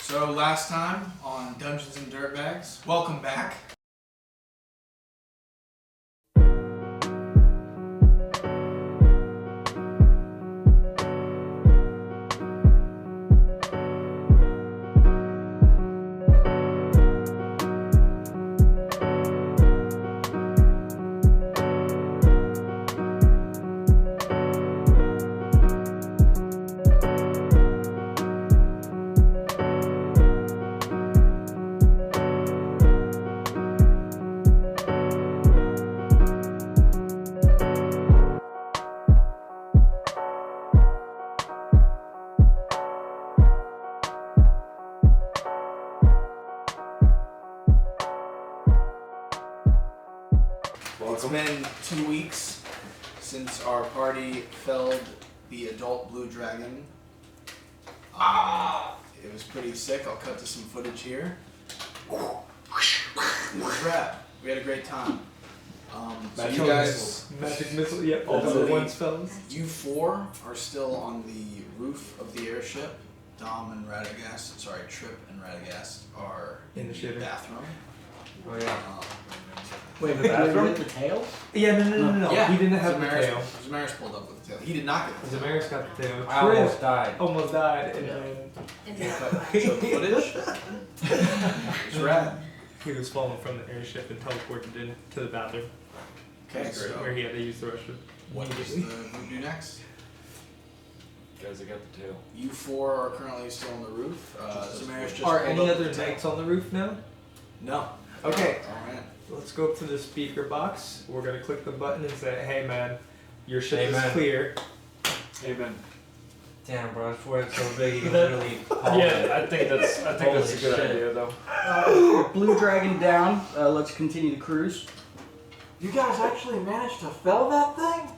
So last time on Dungeons and Dirtbags, welcome back. It's been 2 weeks since our party felled the adult blue dragon. It was pretty sick. I'll cut to some footage here. It was rad. We had a great time. So you guys, magic missile. Yep, all the ones fellas. You four are still on the roof of the airship. Dom and Radagast, sorry, Trip and Radagast are in the bathroom. Oh yeah. Wait, the bathroom with the tail? Yeah, no. Yeah, He didn't have the tail. Zamaris pulled up with the tail. He did not get the tail. Zamaris got the tail. I almost died. Almost died, and then Showed footage. It's rad. he was falling from the airship and teleported into the bathroom. Okay, so where he had to use the restroom. what does the group do next? Guys, I got the tail. You four are currently still on the roof. Zamaris just Are pulled any up other the tail. knights on the roof now? No. Okay. Alright. Let's go up to the speaker box. We're gonna click the button and say, "Hey man, your ship is Amen. clear." Amen. Damn, bro, that's why it's so big. You can literally. Yeah, I think that's a good shit. idea though. Blue dragon down. Let's continue to cruise. You guys actually managed to fell that thing?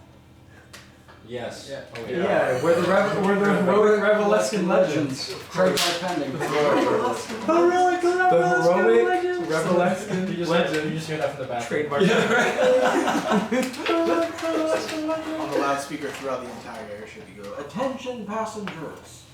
Yes. Yeah. Oh, Yeah, we're the heroic Revelescan legends. Trademark pending. The heroic Revelescan You legend. just hear that from the back. Trademark. On the loudspeaker throughout the entire airship, you go, Attention passengers.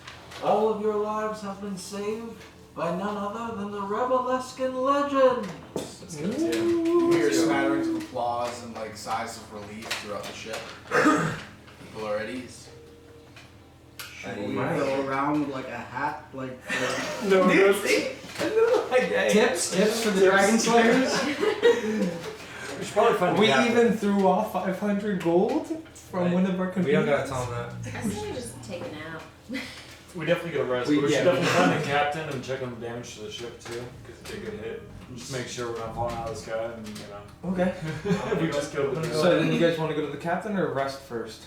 All of your lives have been saved by none other than the Revelescan legend. That's good, yeah. you hear smatterings of applause and like sighs of relief throughout the ship. People are at ease. Should we go around with like a hat, like No, tips for the dragon slayers? We should probably find We a captain. even threw off 500 gold from one of our We don't companions. gotta tell them I say we just take it out. We definitely get a rest. We- We should yeah, definitely we- find the captain and check on the damage to the ship too, because it did get hit. Just make sure we're not falling out of the sky and, you know. Okay. we just killed the So then you guys want to go to the captain or rest first?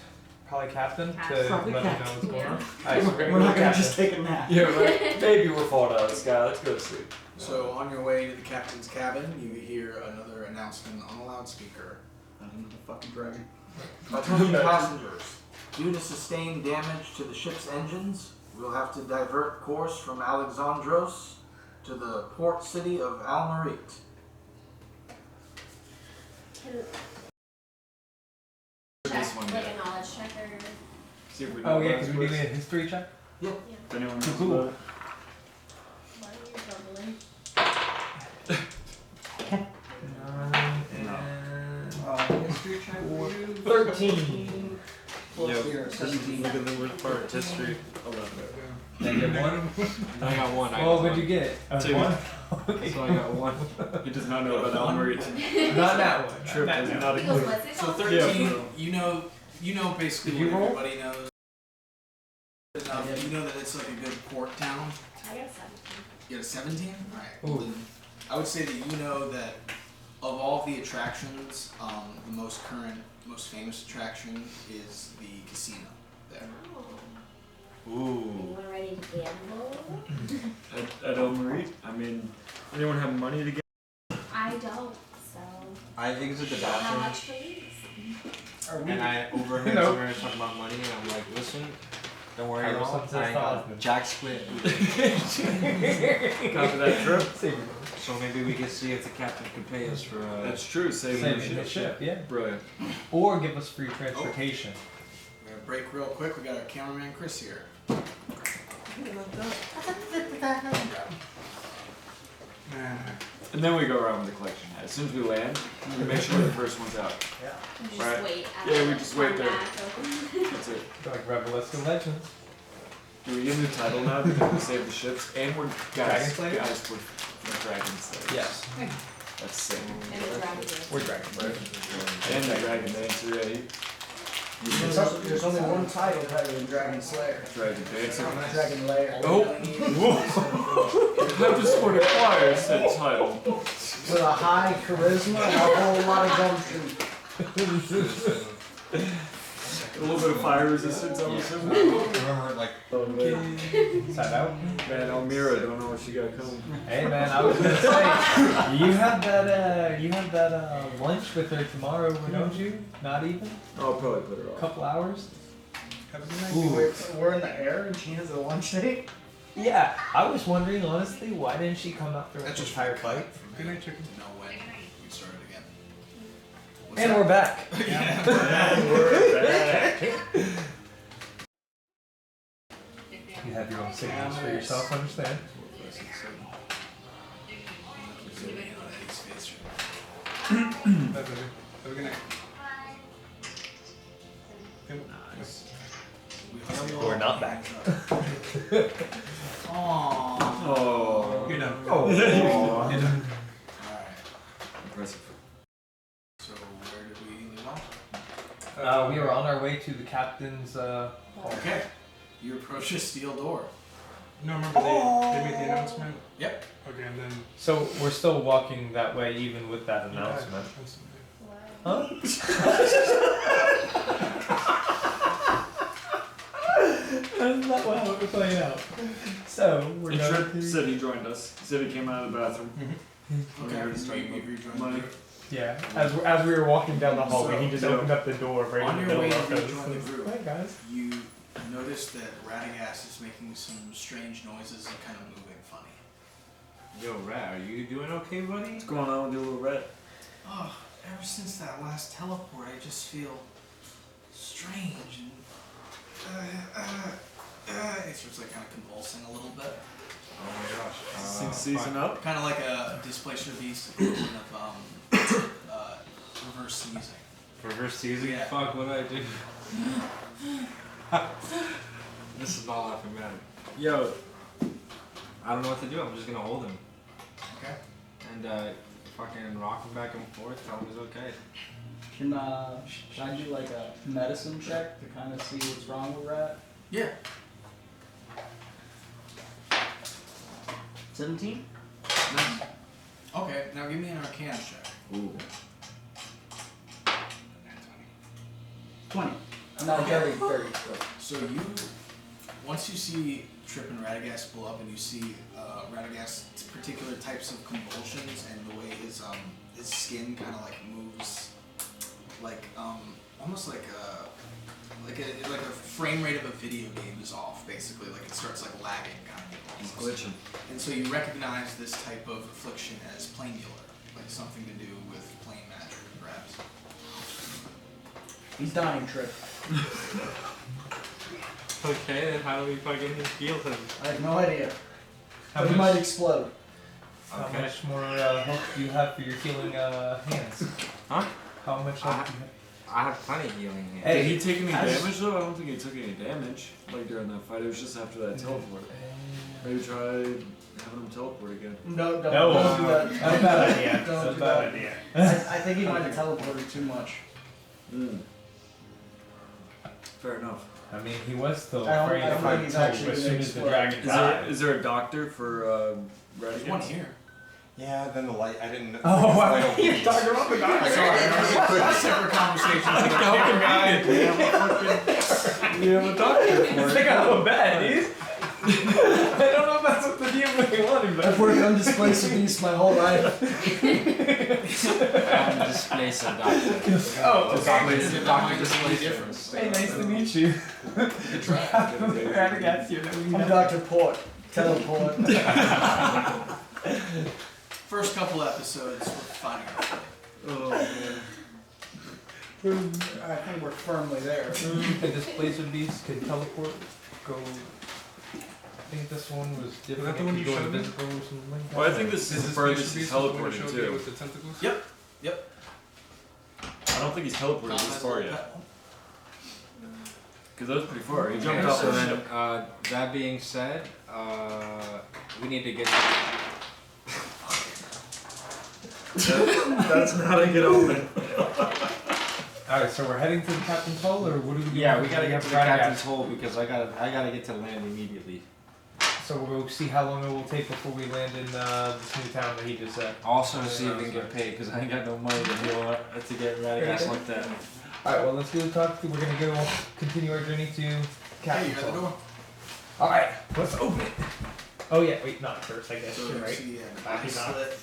Probably captain to Captain. Probably let me know captain. what's going on. Yeah. Alright, so we're We're gonna not go gonna captain. just take a nap. Yeah, right. Maybe we're falling out of the sky. Let's go to sleep. So on your way to the captain's cabin, you hear another announcement on a loudspeaker. Another fucking dragon. Attention passengers. Due to sustained damage to the ship's engines, we'll have to divert course from Alexandros to the port city of Almerit. Check, like a knowledge check or... See if we Oh know yeah, about because this we're place. doing a history check. If anyone knows Cool. about it. Why are you bubbling? 9 and History check for you. 13. Plus your 17. Look at the worst part. History 11. Did I get one? I got one. Oh, what'd you get? A Two. 1? Okay. So I got one. He does not know about Almerit. Not that one. Trip Not is that not a He goes, clue. what's it So called? 13, you know basically Did you what roll? everybody knows. You know that it's like a good port town. I got 17. You had a 17? Alright. Well, Ooh. then I would say that you know that of all the attractions, the most famous attraction is the casino there. Oh. Ooh. Anyone ready to gamble? At Almerit? I mean, anyone have money to get? I don't, so... I exited the How bathroom much please? and I overheard Nope. Samara talking about money and I'm like, listen, don't worry at Kyro-Sun all. says I ain't got Osnin. jack split. Copy that trip? So maybe we can see if the captain can pay us for That's true. Saving Saving the ship, yeah. Brilliant. Or give us free transportation. We're gonna break real quick. We got our cameraman Chris here. And then we go around with the collection hat. As soon as we land, we make sure we're the first ones out. You just Right. wait. Yeah, we just wait there. there. That's it. Like Revelescent Legends. Do we get a new title now because we saved the ships? And we're Dragon guys, Slayer? guys, we're Dragon Slayer. Yes. That's sick. And the dragon. We're Dragon Slayer. And the Dragon Dancer, yeah. There's only one title better than Dragon Slayer. Dragon Dancer. Dragon Lair. Oh! Whoa! I just want to acquire said title. With a high charisma and a whole lot of gumption. A little bit of fire resistance, I'm assuming. Remember, like, Side out. Man, Almira, don't know what she got coming. Hey man, I was gonna say, you have that lunch with her tomorrow, don't you? Not even? I'll probably put her A off. couple hours? We're in the air and she has a lunch date? Yeah, I was wondering honestly, why didn't she come up through That's the just entire fight? Good night, chicken. Know when we started again. What's And that? we're back. And we're back. You have your own signals for yourself, understand? have a good night. We're not back. Aww. Oh. You're done. Oh. Alright. Impressive. So where did we leave off? We were on our way to the captain's hall. Okay. You approach a steel door. No, remember they made the announcement? Yep. Okay, and then... So we're still walking that way even with that announcement. Huh? That's not how it was playing out. So we're And going Trip to... said he joined us. He said he came out of the bathroom. Okay. We're just talking You about rejoined money. the group. Yeah, as we were walking down the hallway, So- he just Yeah. opened up the door right On in the your way middle to of us. rejoin the group. Hey guys. You notice that Radagast is making some strange noises and kind of moving funny. Yo, Rat, are you doing okay, buddy? What's going on with your little rat? Oh, ever since that last teleport, I just feel strange and it starts like kind of convulsing a little bit. Oh my gosh. Since season up? Kind of like a displacer beast equivalent of reverse sneezing. Reverse season? Yeah. Fuck, what did I do? This is not laughing matter. Yo, I don't know what to do. I'm just gonna hold him Okay. and fucking rock him back and forth. Tell him he's okay. Can I do like a medicine check to kind of see what's wrong with Rat? Yeah. 17? Nice. Okay. Now give me an Arcana check. ooh. 20. No, very, very good. So once you see Trip and Radagast pull up, and you see Radagast's particular types of convulsions and the way his skin kind of like moves, like almost like a frame rate of a video game is off, basically. Like it starts like lagging kind of. He's almost. glitching. And so you recognize this type of affliction as planular, like something to do with plane magic, perhaps. He's dying, Trip. Okay, then how do we fucking heal him? I have no idea. How But he much- might explode. How Okay. much more health do you have for your healing hands? Huh? How much health do you have? I have plenty of healing hands. Hey, Did he take any as- damage though? I don't think he took any damage like during that fight. It was just after that teleport. Maybe try having him teleport again. No, don't, No, don't do that. That's a bad idea. Don't That's a do bad that. idea. I think he might have teleported too much. Mm. Fair enough. I mean, he was still I don't- afraid I don't to think fight he's Toad actually as gonna soon as the explode. dragon died. Is there a doctor for There's Radagast? one here. Yeah, then the light, I didn't know. Oh, the wow. light You're opens. talking about the doctor. Sorry, that's a separate conversation. You have a doctor It's for like it. I have a bed, dude. I don't know if that's what the DM really wanted, but I've worked on Displacer Beast my whole life. I'm displacing doctor. Oh, Doctor displays difference. Hey, nice to meet you. Good try. Radagast here that we I'm know. Dr. Port. Teleport. First couple episodes, we're finding our way. Oh man. I think we're firmly there. The displacer beast can teleport, go think this one was that different. the one If you go showed me? invisible or something like that. Well, I think this is the furthest he's teleported too. With the tentacles? Yep. I don't think he's teleported this far yet. Because that was pretty far. He jumped Okay, off so the then, ship. that being said, we need to get. That's not a good omen. Alright, so we're heading to the captain's hall, or what do we do? Yeah, we gotta get to the Radagast. captain's hole because I gotta get to land immediately. So we'll go see how long it will take before we land in this new town that he just said. Also, see if we can get paid because I ain't got no money to heal to get Radagast like that. Alright, well let's go talk to, we're gonna go continue our journey to Hey, captain's you got the hall. door. Alright, let's open it. Oh yeah, wait, not first, I guess, So you're you right. see an Back eye is not. slit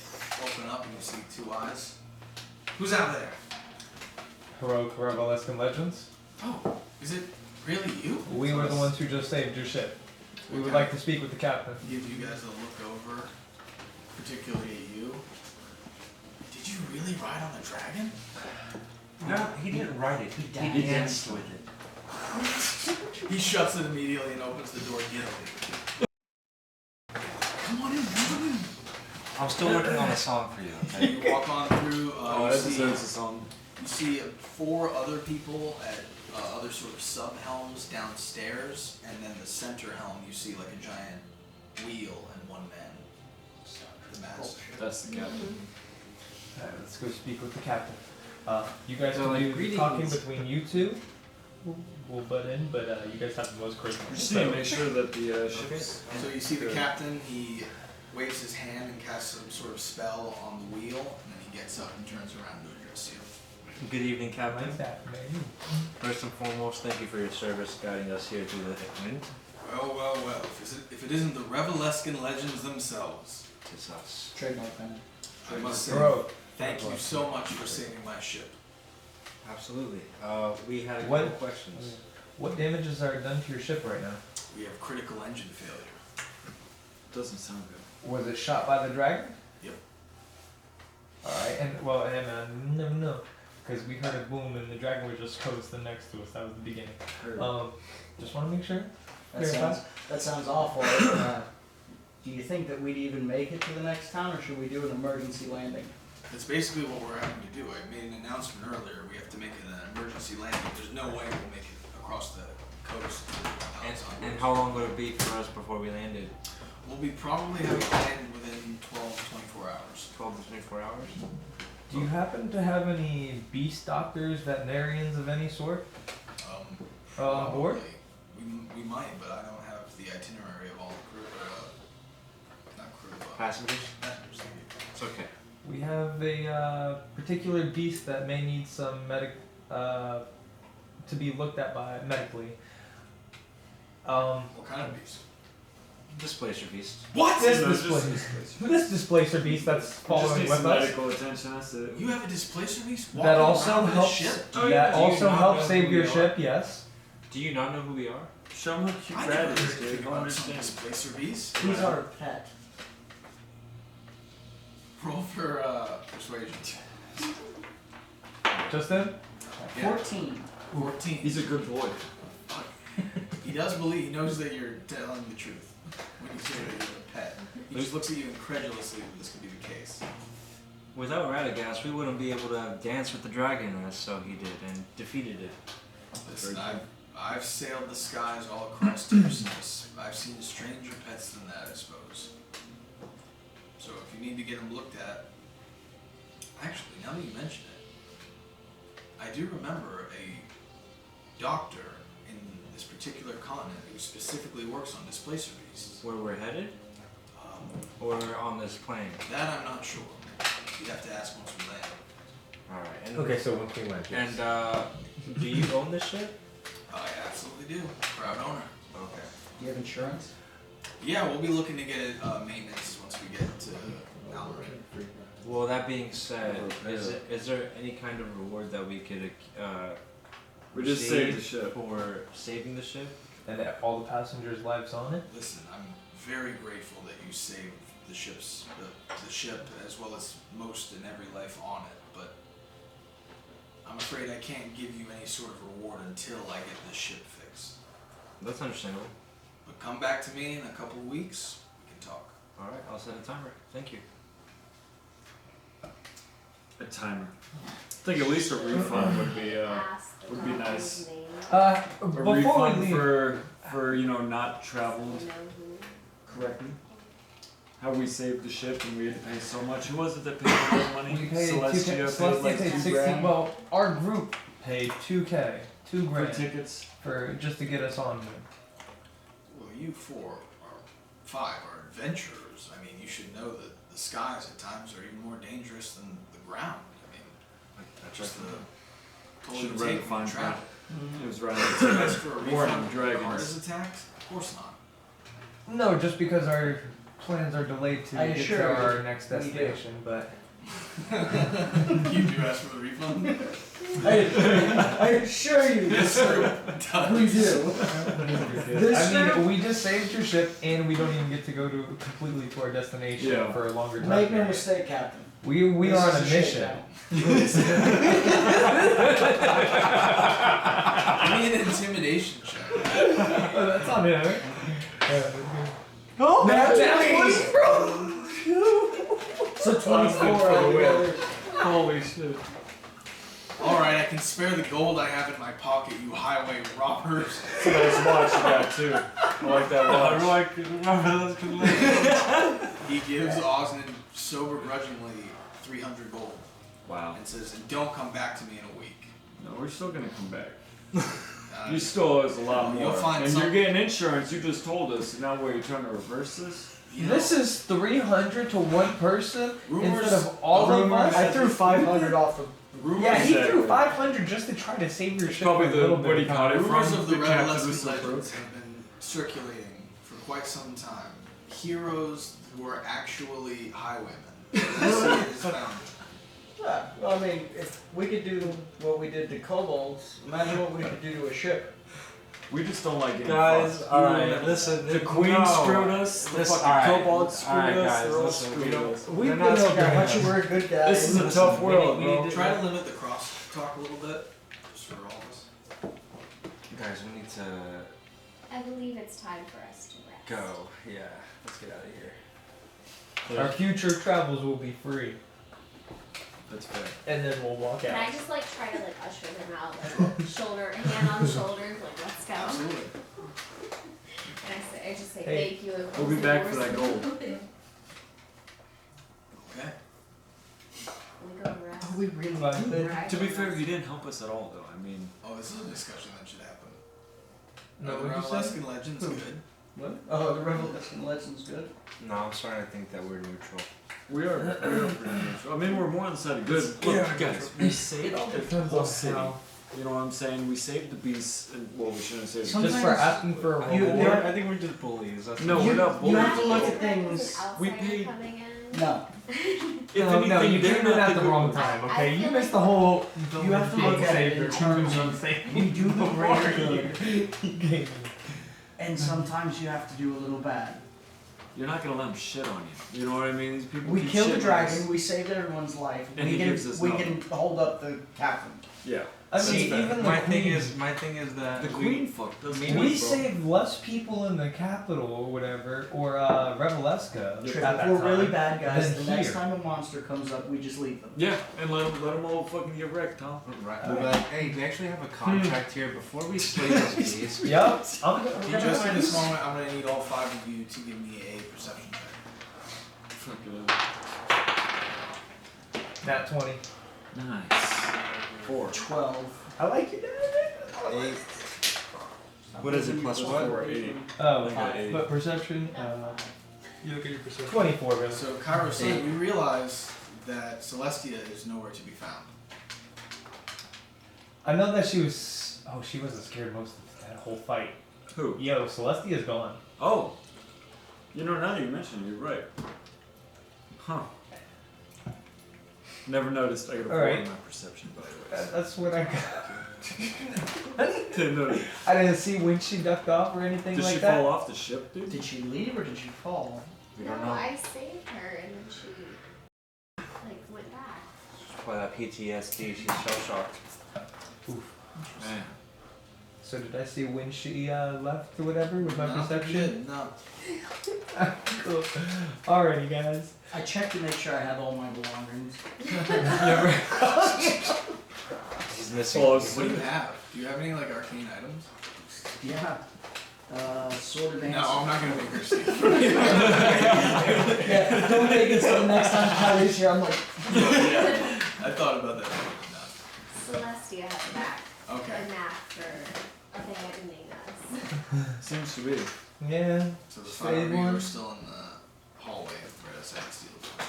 open up and you see two eyes. Who's out there? Heroic Revelescan Legends. Oh, is it really you? We were the ones who just saved your ship. We would Okay. like to speak with the captain. Give you guys a look over, particularly at you. Did you really ride on the dragon? No, he didn't write it. He danced with it. He shuts it immediately and opens the door giddily. Come on in, come on in. I'm still working on a song for you. Okay? You walk on through, Oh, you that's see, a song. you see 4 other people at other sort of sub-helms downstairs, and then the center helm you see like a giant wheel and one man. The master. That's the captain. Alright, let's go speak with the captain. You guys So, can like, do the greetings. talking between you two. We'll butt in, but you guys have the most charisma. We just need to make sure that the ship's. So you see the captain, he waves his hand and casts some sort of spell on the wheel, and then he gets up and turns around to address you. Good evening, Captain. Like that, man. First and foremost, thank you for your service guiding us here through the wind. Well, well, well, if it isn't the Revelescan legends themselves, It's us. Trademark pen. I must say Heroic. thank you so much for saving my ship. Absolutely. We had a What- couple questions. What damages are done to your ship right now? We have critical engine failure. Doesn't sound good. Was it shot by the dragon? Yep. Alright, and no, because we heard a boom and the dragon was just coasting next to us. That was the beginning. Just want to make sure. That sounds awful. Do you think that we'd even make it to the next town, or should we do an emergency landing? That's basically what we're having to do. I made an announcement earlier. We have to make an emergency landing. There's no way we'll make it across the coast. And how long would it be for us before we landed? We'll be probably having landed within 12 to 24 hours. 12 to 24 hours? Do you happen to have any beast doctors, veterinarians of any sort? On board? Probably. We might, but I don't have the itinerary of all the crew. Not crew, Passengers? passengers. It's okay. We have a particular beast that may need some to be looked at by medically. What kind of beast? Displacer beast. What? This displacer beast that's following with us. medical attention. That's it. You have a displacer beast? That walking also around with a helps. ship? Oh, yeah. That Do you also not helps know save who your we ship. Yes. Do you not know who we are? Show him how cute I that never is, heard dude. anything You don't about some understand. displacer beast. He's our pet. Roll for persuasion. Justin. Yeah. 14. 14. He's a good boy. He does believe, he knows that you're telling the truth when you say that you're a pet. He just looks at you incredulously that this could be the case. Without Radagast, we wouldn't be able to dance with the dragon as so he did and defeated it. Listen, I've sailed the skies all across Dirtbags. I've seen stranger pets than that, I suppose. So if you need to get them looked at, actually, now that you mention it, I do remember a doctor in this particular continent who specifically works on displacer beasts. Where we're headed? Or on this plane? That I'm not sure. You'd have to ask once we land. Alright. And, Okay, so once we land. And do you own this ship? I absolutely do. Proud owner. Okay. Do you have insurance? Yeah, we'll be looking to get it maintenance once we get to Almerin. Well, that being said, is there any kind of reward that we could We just saved the ship. for saving the ship? And all the passengers' lives on it. Listen, I'm very grateful that you saved the ship as well as most and every life on it, but I'm afraid I can't give you any sort of reward until I get this ship fixed. That's understandable. But come back to me in a couple of weeks. We can talk. All right, I'll set a timer. Thank you. A timer. I think at least a refund would be Ask the would be company's nice. name. A Before we refund leave, for not traveled You know who. correctly. How we saved the ship and we had to pay so much. Who was it that paid all the money? we paid Celestia Celestia like paid 2 60. grand Well, our group paid 2K, 2 for grand tickets. for just to get us on there. Well, you four are 5 are adventurers. I mean, you should know that the skies at times are even more dangerous than the ground. I mean, That's just the toll Should you have read take the when fine you print. travel. It was right. As for a Warning refund when the guard dragons. is attacked? Of course not. No, just because our plans are delayed to I get to assure you, our next we do. destination, but You do ask for the refund? I assure you, This group does. we do. This I group- mean, we just saved your ship, and we don't even get to go to completely to our destination Yeah. for a longer time. Make no period. mistake, Captain. We This are is on a mission. Give me an intimidation check. Oh, that's on him. Oh, Nat that's 20s, bro. So 24 for the altogether. win. Holy shit. Alright, I can spare the gold I have in my pocket, you highway robbers. It's a nice watch you got too. I like that watch. He gives Osnin so begrudgingly 300 gold Wow. and says, and don't come back to me in a week. No, we're still gonna come back. Uh, You still owe us a lot You'll more. find And some- you're getting insurance, you just told us. Now what, you're trying to reverse this? you know, This is 300 to one person Rumors- instead of all of us. I threw 500 off the. rumors, Yeah, he threw Exactly. 500 just to try to save your ship. Probably for a the- little what bit he of caught time. it rumors from of the the captain Rebelesque was so legends broke. have been circulating for quite some time. Heroes who are actually highwaymen. The sea is found. Yeah, well, I mean, if we could do what we did to kobolds, imagine what we could do to a ship. We just don't like getting Guys, fucked. alright, listen. The queen screwed us, the Listen, fucking alright, kobolds screwed alright, us, guys, they're all listen, we screwed don't- us. We've They're been not over I thought you were a good guy. This is a Listen, tough we world, need bro. to- Try to limit the cross talk a little bit, just for all of us. Guys, we need to I believe it's time for us to rest. go. Yeah, let's get out of here. Our future travels will be free, That's fair. and then we'll walk Can out. I just like try to like usher them out, like shoulder, hand on shoulder, like let's go. Absolutely. And I just say Hey, thank you. And we'll be close the back for doors. that gold. Okay. We go rest. Oh, we really Fine. did. Right. To be fair, you didn't help us at all, though. I mean, Oh, this is a discussion that should happen. No, the what'd you say? Rebelesque legends Who? good. What? Oh, the Revelation Legend's good. No, I'm starting to think that we're neutral. we are pretty neutral. I mean, we're more on the side of good. Look, Yeah, guys, we saved the depends whole on city. how. You know what I'm saying? We saved the beasts, and well, we shouldn't say the Sometimes- Just for asking for a You- reward. there- I think we're just bullies. That's No, You- we're not you bullies. have to look at If things. We outsider paid- coming in. No, If No, anything, no, you they're came in not at the good wrong ones. time, I okay? You feel missed like- the whole. You have to look at it in terms of we do the greater good, and sometimes you have to do a little bad. You're not gonna let them shit on you. You know what I mean? These people. We keep killed the shitting on dragon. us. We saved everyone's life. And we he can gives us we nothing. can hold up the captain. Yeah. I mean, That's fair. even the my queen. thing is that The queen fucked us. We bro. saved less people in the capital or whatever, or Revelesca Yeah. at If that we're time. really bad guys, than the next here. time a monster comes up, we just leave them. Yeah, and let them all fucking get wrecked, huh? Right. We'll be like, hey, we actually have a contract here before we slay this beast. Yep. I'm gonna. Just in this moment, I'm gonna need all 5 of you to give me a perception check. Fuck Nat 20. yeah. Nice. 4. 12. I like it. 8. What is it, plus what? 4, 8. Oh, I got 8. but perception. You look at your perception. 24, really. So, Kyro-Sun, you realize that Celestia is nowhere to be found. I know that she was. Oh, she wasn't scared most of that whole fight. Who? Yo, Celestia's gone. Oh. You know, now that you mention it, you're right. Huh. Never noticed. I got a 4 Alright. in my perception, by the way. That's what I got. Didn't notice. I didn't see when she ducked off or anything Did like she that. fall off the ship, dude? Did she leave or did she fall? We No, don't know. I saved her and then she like went back. By that PTSD, she's shell shocked. Man. So did I see when she left or whatever with my perception? No. Cool. Alrighty, guys. I checked to make sure I had all my belongings. He's missing. What do you have? Do you have any like arcane items? Yeah. Sword of Answer. No, I'm not gonna make her sleep. Yeah, don't make it so the next time Kyrie's here, I'm like, Yeah, I thought about that. Celestia has a back. Okay. A knack for abandoning us. Seems to be. Yeah. So the Stay five of you one. are still in the hallway right outside the steel door.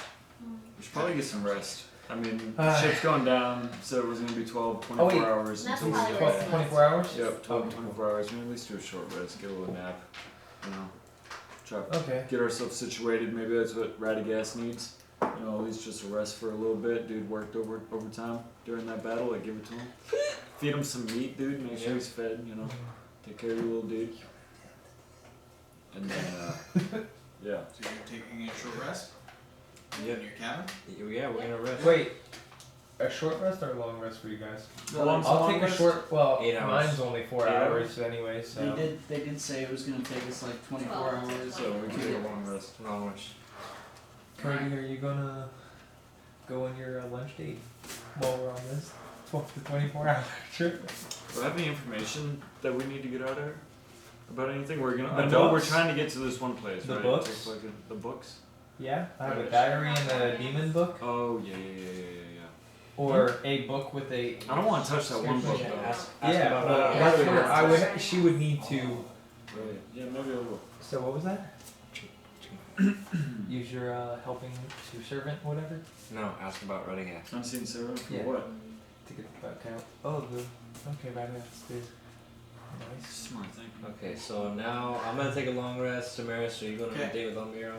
We should probably get some rest. I mean, the Ah. ship's going down, so it was going to be 12, 24 wait. hours That's until we probably get where back. it's 24 hours? Yep, 12, 24 hours. We can at least do a short rest, get a little nap. You know, try to Okay. get ourselves situated. Maybe that's what Radagast needs. You know, at least just a rest for a little bit. Dude worked overtime during that battle. Like, give it to him. Feed him some meat, dude. Make sure he's fed. You know, take care of your little dude. And then, yeah. So you're taking a short rest Yeah. in your cabin? Yeah, we're gonna rest. Wait. A short rest or a long rest for you guys? How long's the I'll long take a rest? short. Well, 8 hours. mine's only 4 8 hours anyway. So. they did say it was gonna take us like 24 12 to hours. So we can take a long rest. Long rest. Cody, are you gonna go on your lunch date while we're on this 12 to 24 hour trip? Do I have any information that we need to get out of here? About anything? We're gonna. The I know books. we're trying to get to this one place, The right? books? Take, like, the books? Yeah, I have a diary and a demon book, Oh, yeah. or a book with a. I don't want to touch that one book, Yeah, though. ask Yeah, about well, that. that's where I would. She would need to. Right. Yeah, maybe I will. So what was that? Use your helping to servant, whatever, No, ask about Radagast. Unseen servant for Yeah. what? to get the back out. Oh, the. Okay, right. That's good. Nice. Smart thing. Okay, so now I'm gonna take a long rest. Damaris, are you going on a Okay. date with Elmira?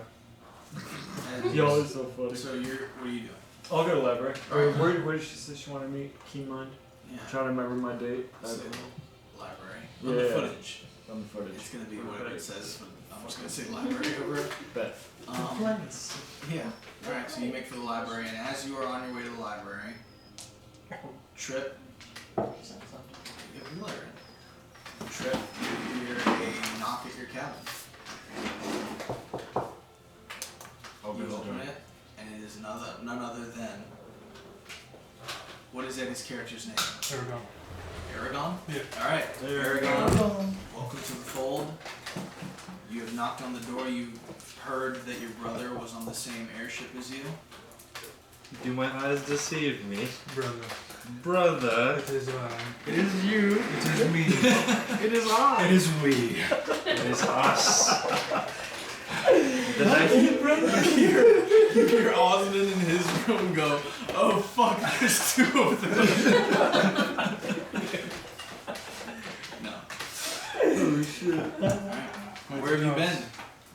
And Y'all are so funny. so you're, what are you doing? I'll go to the library. Alright. Where did she say she wanted to meet? Keen Mind? Yeah. Trying to remember my date. So, library. On the Yeah. footage. On the footage. It's gonna be whatever it says, but I'm just gonna say library over it. Bet. Yeah. Alright, so you make for the library, and as you are on your way to the library, Trip. You have a letter in. Trip, you hear a knock at your cabin. Open You the open door. it, and it is none other than. What is Eddie's character's name? Eragon. Eragon? Yeah. Alright, Eragon. welcome to the fold. You have knocked on the door. You've heard that your brother was on the same airship as you. Do my eyes deceive me? Brother. Brother. It is It is you. It is me. It is I. It is we. It is us. The night. You hear Osnin in his room go, oh fuck, there's two of them. No. Oh shit. Alright. Where have you been?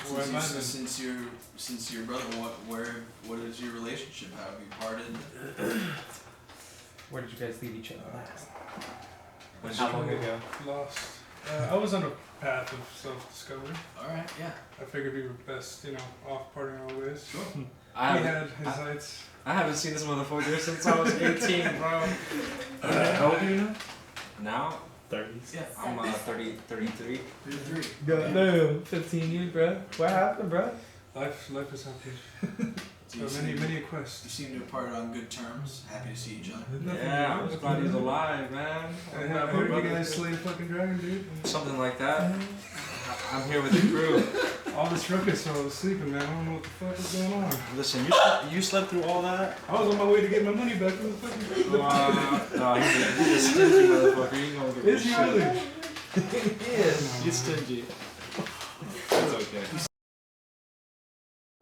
Where have I been? Since your brother, what is your relationship? How have you parted? Where did you guys leave each other last? When How long ago? Lost. I was on a path of self-discovery. Alright, yeah. I figured we were best, off partying always. Sure. He I had his lights. haven't seen this motherfucker since I was 18, bro. How old are you now? Now? 30s. Yeah. I'm 33. 33. No, 15 years, bro. What happened, bro? Life is happy. So you So many seem a to quest. have parted on good terms. Happy to see each other. Yeah, I'm just glad he's alive, man. I heard you guys slayed a fucking dragon, dude. Something like that. I'm here with the crew. All this ruckus while I was sleeping, man. I don't know what the fuck is going on. Listen, you slept through all that? I was on my way to get my money back from the fucking No, he's a stingy motherfucker. You gonna get Is this he shit. really? Yes. He's stingy. It's okay.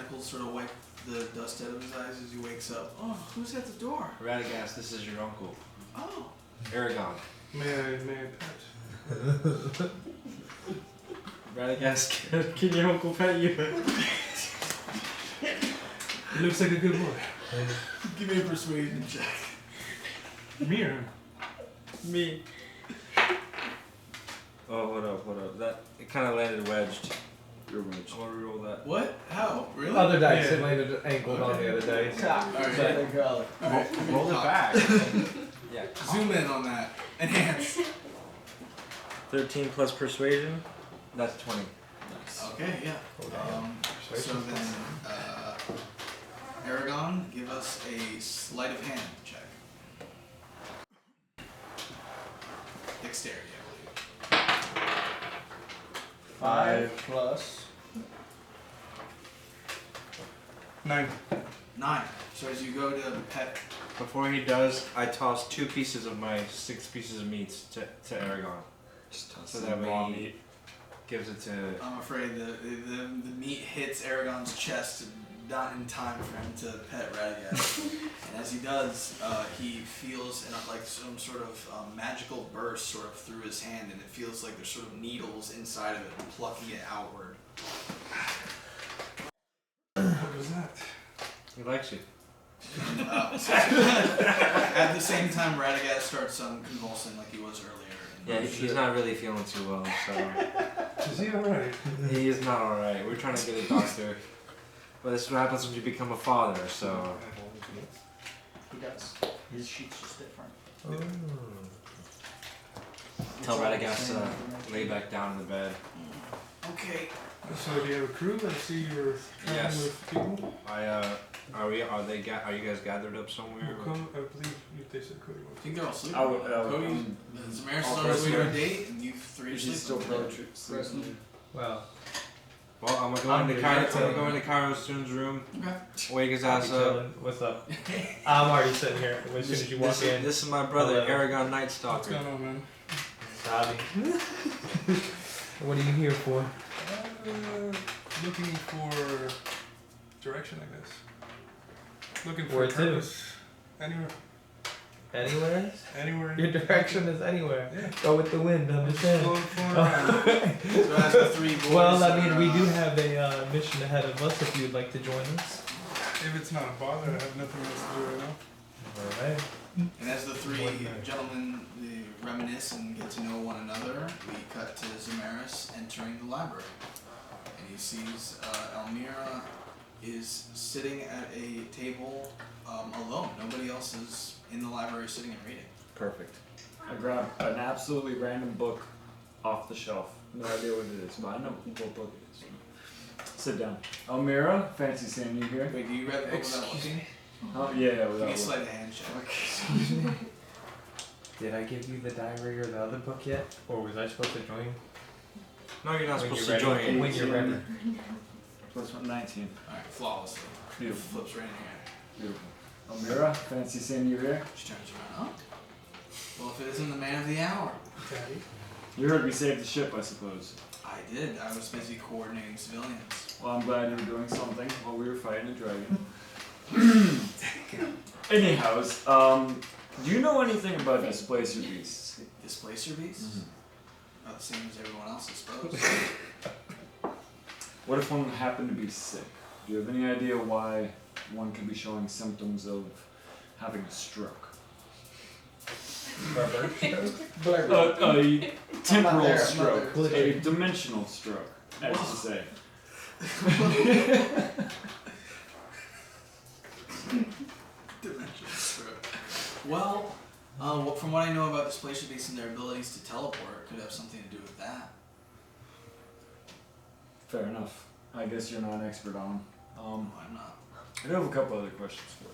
Michael sort of wipe the dust out of his eyes as he wakes up. Oh, who's at the door? Radagast, this is your uncle. Oh. Eragon. May I pet? Radagast, can your uncle pet you? He looks like a good boy. Give me a persuasion check. Me or him? Me. Oh, hold up. That it kind of landed wedged. You're wedged. I want to reroll that. What? How? Really? Other dice. Yeah. It landed angled on the other dice. Alright. Alright. Roll it back. Yeah. Zoom in on that. Enhance. 13 plus persuasion. That's 20. Okay, yeah. So then, Eragon, give us a sleight of hand check. Dexterity, I believe. 5 plus 9. 9. So as you go to pet, Before he does, I toss 2 pieces of my 6 pieces of meat to Eragon. Just toss So some that way raw he meat. gives it to. I'm afraid the meat hits Eragon's chest, not in time for him to pet Radagast. And as he does, he feels like some sort of magical burst sort of through his hand, and it feels like there's sort of needles inside of it, plucking it outward. What was that? He likes you. At the same time, Radagast starts convulsing like he was earlier. Yeah, he's not really feeling too well, so. Is he alright? He is not alright. We're trying to get a doctor. But this is what happens when you become a father, so. He does. His sheet's just different. Tell Radagast to lay back down in the bed. Okay. So do you have a crew? I see you're traveling Yes. with people. Are you guys gathered up somewhere? I believe they said Cody was. I think they're all sleeping. Cody, Zamaris is on his way to a date, and you three are Is he still sleeping. sleeping? Well, Well, I'm gonna go into Kyro-Sun's room, Okay. wake his I'll be ass up. chilling. What's up? I'm already sitting here. As soon as you walk in. This is my brother, Hello. Eragon Night What's Stalker. going on, man? Sabi. What are you here for? Looking for direction, I guess. Looking for Where to? purpose. Anywhere. Anywhere? Anywhere. Your direction is anywhere. Yeah. Go with the wind, understand? Float around. So as the three boys Well, I mean, are, we do have a mission ahead of us if you'd like to join us. If it's not a bother, I have nothing else to do right now. Alright. And as the three gentlemen reminisce and get to know one another, we cut to Zamaris entering the library. And he sees Elmira is sitting at a table alone. Nobody else is in the library sitting and reading. Perfect. I grab an absolutely random book off the shelf. No idea what it is, but I know what book it is. Sit down. Elmira, fancy seeing you here. Wait, do you read the book without looking? Oh, yeah, Give me without a sleight of hand check. Did I give you the diary or the other book yet? Or was I supposed to join? No, you're not When supposed you're to ready. join. When you're ready. Plus 19. Alright, flawlessly. Beautiful. Flips right in your hand. Beautiful. Elmira, fancy seeing you here. She turns around. Oh. Well, if it isn't the man of the hour. Daddy. You heard we saved the ship, I suppose. I did. I was busy coordinating civilians. Well, I'm glad you were doing something while we were fighting a dragon. Anyhows, do you know anything about displacer beasts? Displacer beasts? About the same as everyone else, I suppose. What if one happened to be sick? Do you have any idea why one could be showing symptoms of having a stroke? A temporal stroke, a dimensional stroke, as you say. Dimensional stroke. Well, from what I know about displacer beasts and their abilities to teleport, it could have something to do with that. Fair enough. I guess you're not an expert on. I'm not. I do have a couple other questions for you.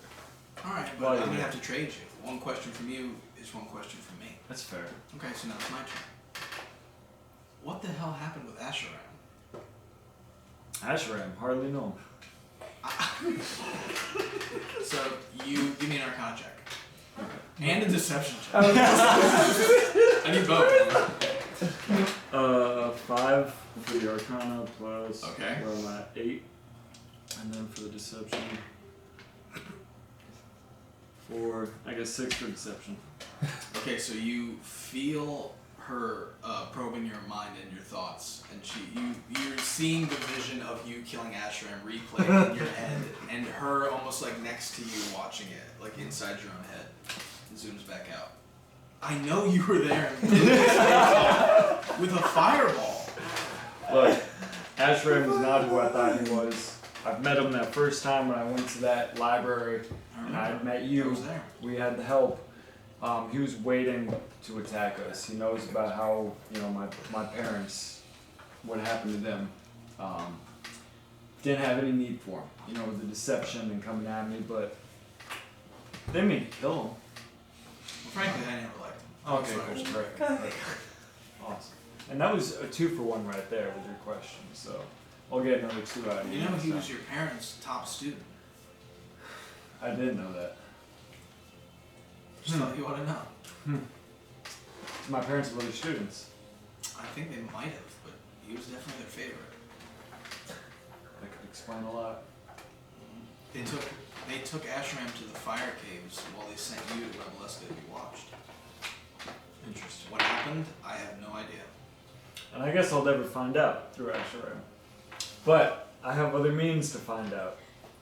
Alright, but Well, I'm gonna yeah. have to trade you. One question from you is one question from me. That's fair. Okay, so now it's my turn. What the hell happened with Asheram? Asheram, hardly know. So, you give me an Arcana check. And a Deception check. Oh. I need both. 5 for the Arcana plus Okay. where I'm at 8. And then for the Deception, 4, I guess 6 for Deception. Okay, so you feel her probing your mind and your thoughts, and you're seeing the vision of you killing Asheram replaying in your head, and her almost like next to you watching it, like inside your own head. It zooms back out. I know you were there with a fireball. Look, Asheram is not who I thought he was. I've met him that first time when I went to that library, and I met I you. was there. We had the help. He was waiting to attack us. He knows about how, you know, my parents, what happened to them. Didn't have any need for him, you know, with the deception and coming at me, but they didn't mean to kill him. Well, frankly, I never liked him. Okay, So I was perfect. Awesome. And that was a 2-for-1 right there with your question, so I'll get another 2 out of you. You know next he time. was your parents' top student. I didn't know that. Just thought you ought to know. My parents were the students. I think they might have, but he was definitely their favorite. That could explain a lot. They took Ashram to the fire caves while they sent you to Rebelesca to be watched. Interesting. What happened? I have no idea. And I guess I'll never find out through Asherim. But I have other means to find out.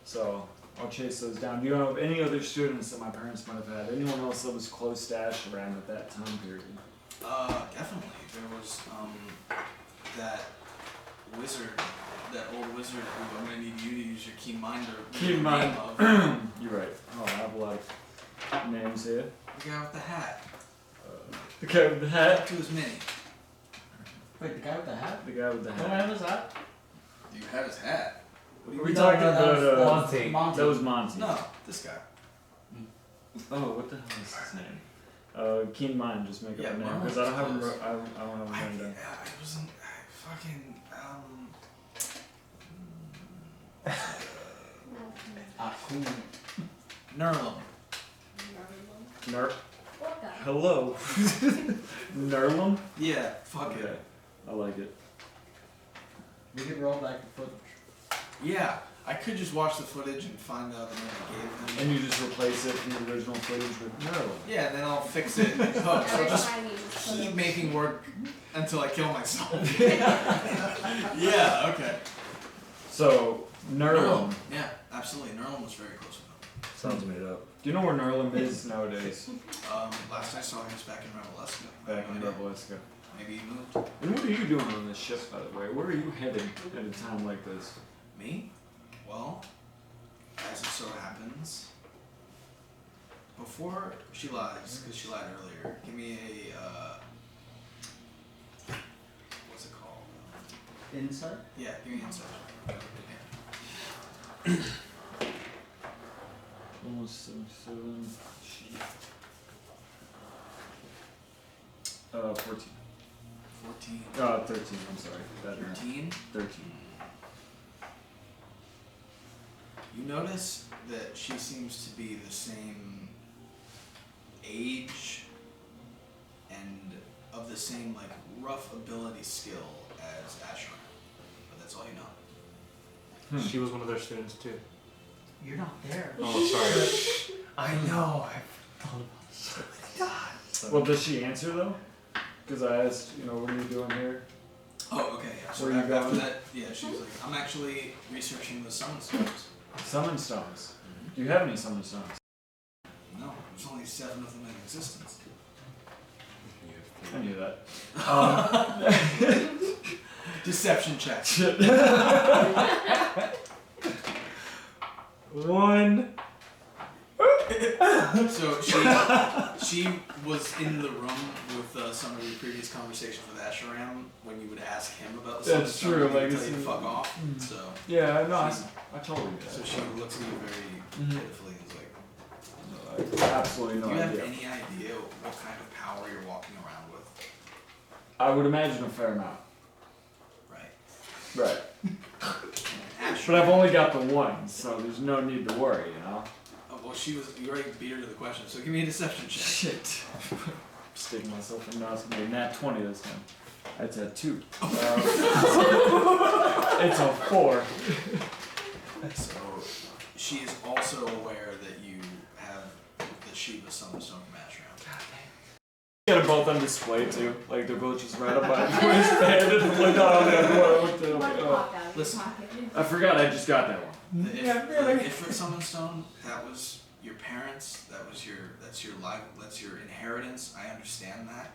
So I'll chase those down. Do you know of any other students that my parents might have had? Anyone else that was close to Asherim at that time period? Definitely. There was that wizard, that old wizard who I'm gonna need you to use your keen mind or Keen mind. of. You're right. Oh, I have a lot of names here. The guy with the hat. The guy with the hat. To his mini. Wait, the guy with the hat? The guy with the What hat. was that? You had his hat. What do Are you we mean? talking No, about that was Monty. Monty. That was Monty. No, this guy. Oh, what the hell is his name? Keen Mind, just make up Yeah, a name Marlon because I don't have him. was I don't have him written down. I wasn't. Cool. Nerlum. What guy? Hello. Nerlum? Yeah, fuck Okay. it. I like it. We could roll back the footage. Yeah, I could just watch the footage and find out the name I gave them. And you just replace it from the original footage with Nerlum. Yeah, and then I'll fix it in post. So Every just time you put keep a- making work until I kill myself. Yeah, okay. So, Nerlum. Yeah, absolutely. Nerlum was very close with him. Sounds made up. Do you know where Nerlum is nowadays? Last I saw him was back in Rebelesca. Back in Rebelesca. Maybe he moved. And what are you doing on this ship, by the way? Where are you headed at a time like this? Me? Well, as it so happens, before she lies, because she lied earlier, give me a, what's it called? Inside? Yeah, give me insight. Almost 77. 14. 14. 13, I'm sorry. That math. 13? 13. You notice that she seems to be the same age and of the same like rough ability skill as Ashram, but that's all you know. She was one of their students too. You're not there. Oh, sorry. I know. I've thought about this so many times. Well, does she answer though? Because I asked, you know, what are you doing here? Oh, okay, yeah. So Where you after going? that, yeah, she was like, I'm actually researching the summon stones. Summon stones. Do you have any summon stones? No, there's only 7 of them in existence. I knew that. Deception check. One. So she was in the room with some of your previous conversations with Asheram when you would ask him about the That's summon true, stone, like he'd tell you to it's- fuck off. So Yeah, no, She's- I totally get so it. she looks at you very pitifully and is like, No, I absolutely no do you have idea. any idea what kind of power you're walking around with? I would imagine a fair amount. Right. Right. Ashram. But I've only got the one, so there's no need to worry, you know? Oh, well, you already beat her to the question, so give me a deception check. Shit. Sticking myself in now, it's gonna be a nat 20 this time. That's a 2. It's a 4. So she is also aware that you have the Shiva Summon Stone from Ashram. Got them both on display too. Like they're both just right up by the waistband and like, oh man, what the One popped out of your Listen. pocket. I forgot I just got that one. The Ifrit Summon Stone, that was your parents, that's your life, that's your inheritance. I understand that.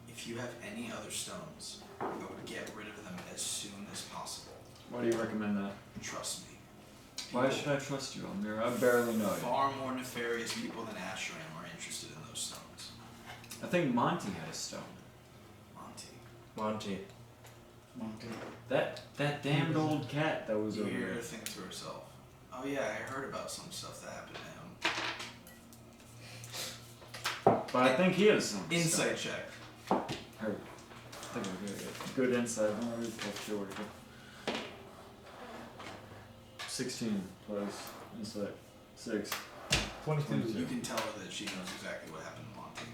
If you have any other stones, I would get rid of them as soon as possible. Why do you recommend that? Trust me. Why should I trust you, Amir? I barely know you. Far more nefarious people than Ashram are interested in those stones. I think Monty had a stone. Monty. That damned old cat that was You over hear her there. think to herself, oh yeah, I heard about some stuff that happened to him. But I think he has some Insight check. Heard. I think we're good. Good insight. I'm really tough to work with. 16 plus insight. 6. 22. You can tell her that she knows exactly what happened to Monty.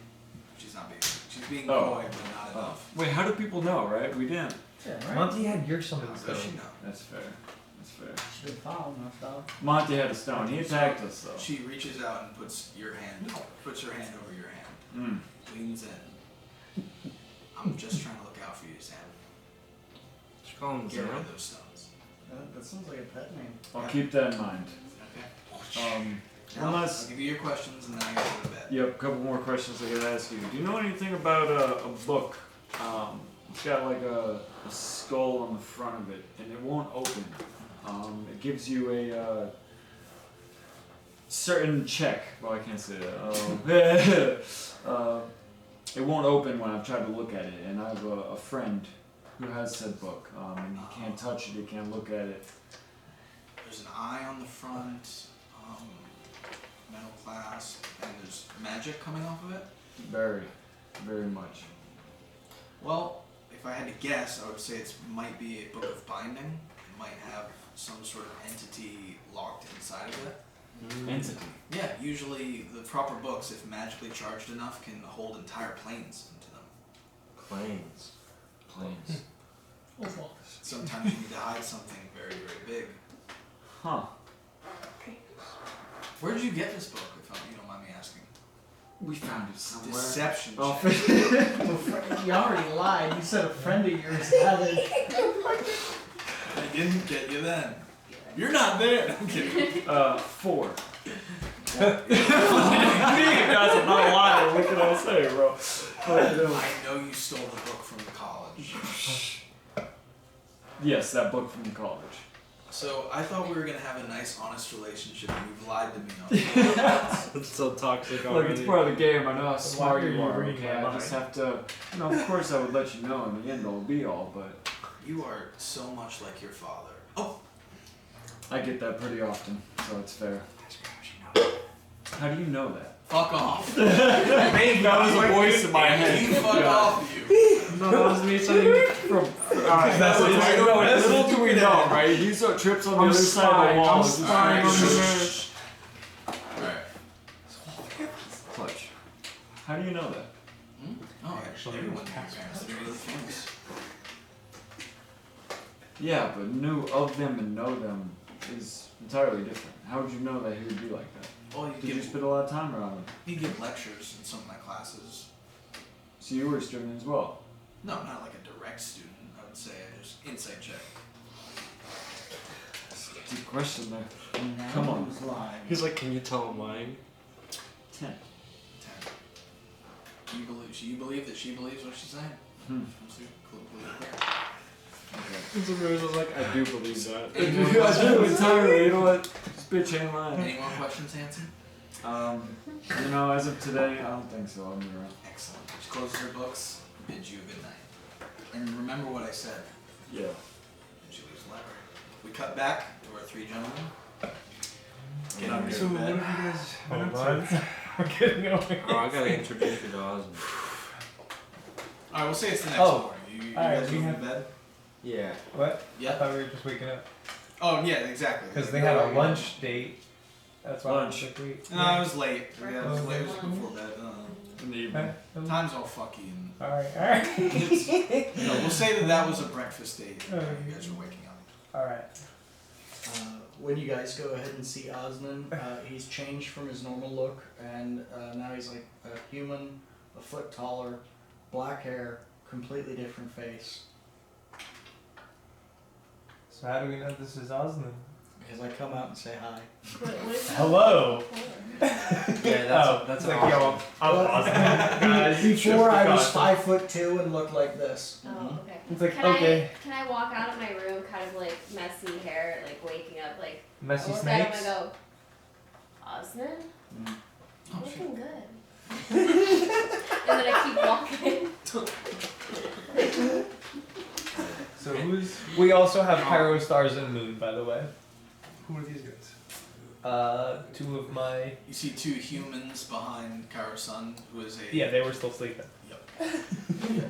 She's not being. She's being Oh. coy, but not enough. Wait, how do people know, right? We didn't. Yeah, right. Monty had your How summons does she though. know? That's fair. That's fair. Should have found my stuff. Monty had a stone. He attacked us though. She reaches out and puts her hand over your hand, Mm. leans in. I'm just trying to look out for you, Sam. Just call him Get rid Sam. of those stones. That sounds like a pet name. I'll keep that in mind. Okay. One I'll last. give you your questions and then I go to bed. Yep, a couple more questions I gotta ask you. Do you know anything about a book? It's got like a skull on the front of it, and it won't open. It gives you a certain check. Well, I can't say that. It won't open when I've tried to look at it, and I have a friend who has said book, and he can't touch it, he can't look at it. There's an eye on the front, metal clasp, and there's magic coming off of it. Very, very much. Well, if I had to guess, I would say it might be a book of binding. It might have some sort of entity locked inside of it. Entity. Yeah, usually the proper books, if magically charged enough, can hold entire planes into them. Planes. Planes. Sometimes you need to hide something very, very big. Huh. Where did you get this book, if you don't mind me asking? We found it somewhere. Deception Oh, check. You already lied. You said a friend of yours had it. I didn't get you then. You're not there. I'm kidding. 4. Guys, I'm not lying. What can I say, bro? I know you stole the book from the college. Yes, that book from college. So I thought we were gonna have a nice, honest relationship, and you've lied to me on It's so toxic Look, already. it's part of the game. I know how why smart are you you are. reading Okay, my I just mind? have to. You know, of course, I would let you know in the end all be all, but You are so much like your father. Oh! I get that pretty often, so it's fair. How do you know that? Fuck off! That was a voice in my head. You fuck off, you! No, that was me saying from. Alright, That's what I know. Little do we know, right? You saw trips on the other side of the wall. I'm Just spying on Alright. Clutch. How do you know that? Oh, actually, everyone knows your parents. They're really famous. Yeah, but knew of them and know them is entirely different. How would you know that he would be like that? Well, Did you spend a lot of time around him? you give lectures in some of my classes. So you were a student as well? No, not like a direct student. I would say I just insight check. Deep question there. Now Come on. who's lying? He's like, can you tell him lying? 10. 10. You believe that she believes what she's saying? Hmm. It's amazing. I was like, I do believe that. I do entirely. You know what? This bitch ain't lying. Any more questions, Hanson? You know, as of today, I don't think so. I'm around. Excellent. She closes her books, bids you a good night. And remember what I said. Yeah. And she leaves the library. We cut back to our 3 gentlemen. Getting ready So to what have you bed. guys been up to? We're getting away. Oh, I gotta introduce you to Osnin. Alright, we'll say it's the next Oh. morning. You Alright, guys we going have- to bed? Yeah. What? I Yeah. thought we were just waking up. Oh, yeah, exactly. Because they had a lunch date. That's why Lunch. I was like, wait. No, it was late. Yeah, it was late. It was before bed. In the evening. Time's all fucky. And Alright, alright. no, we'll say that was a breakfast date. You guys are waking up. Alright. When you guys go ahead and see Osnin, he's changed from his normal look, and now he's like a human, a foot taller, black hair, completely different face. So how do we know this is Osnin? Because I come out and say hi. Hello. Yeah, that's it's an like, yo, Osnin. I'm Osnin. Guys, Before I was 5'2" and looked like this. Oh, okay. It's like, Can okay. Can I walk out of my room, kind of like messy hair, like waking up, like Messy I look at him snakes? and go, Osnin, Oh, looking good. And then I keep walking. So who's We also have Pyro Stars and Moon, by the way. who are these guys? Two of my You see two humans behind Kyro-Sun, who is a they were still sleeping. Yep.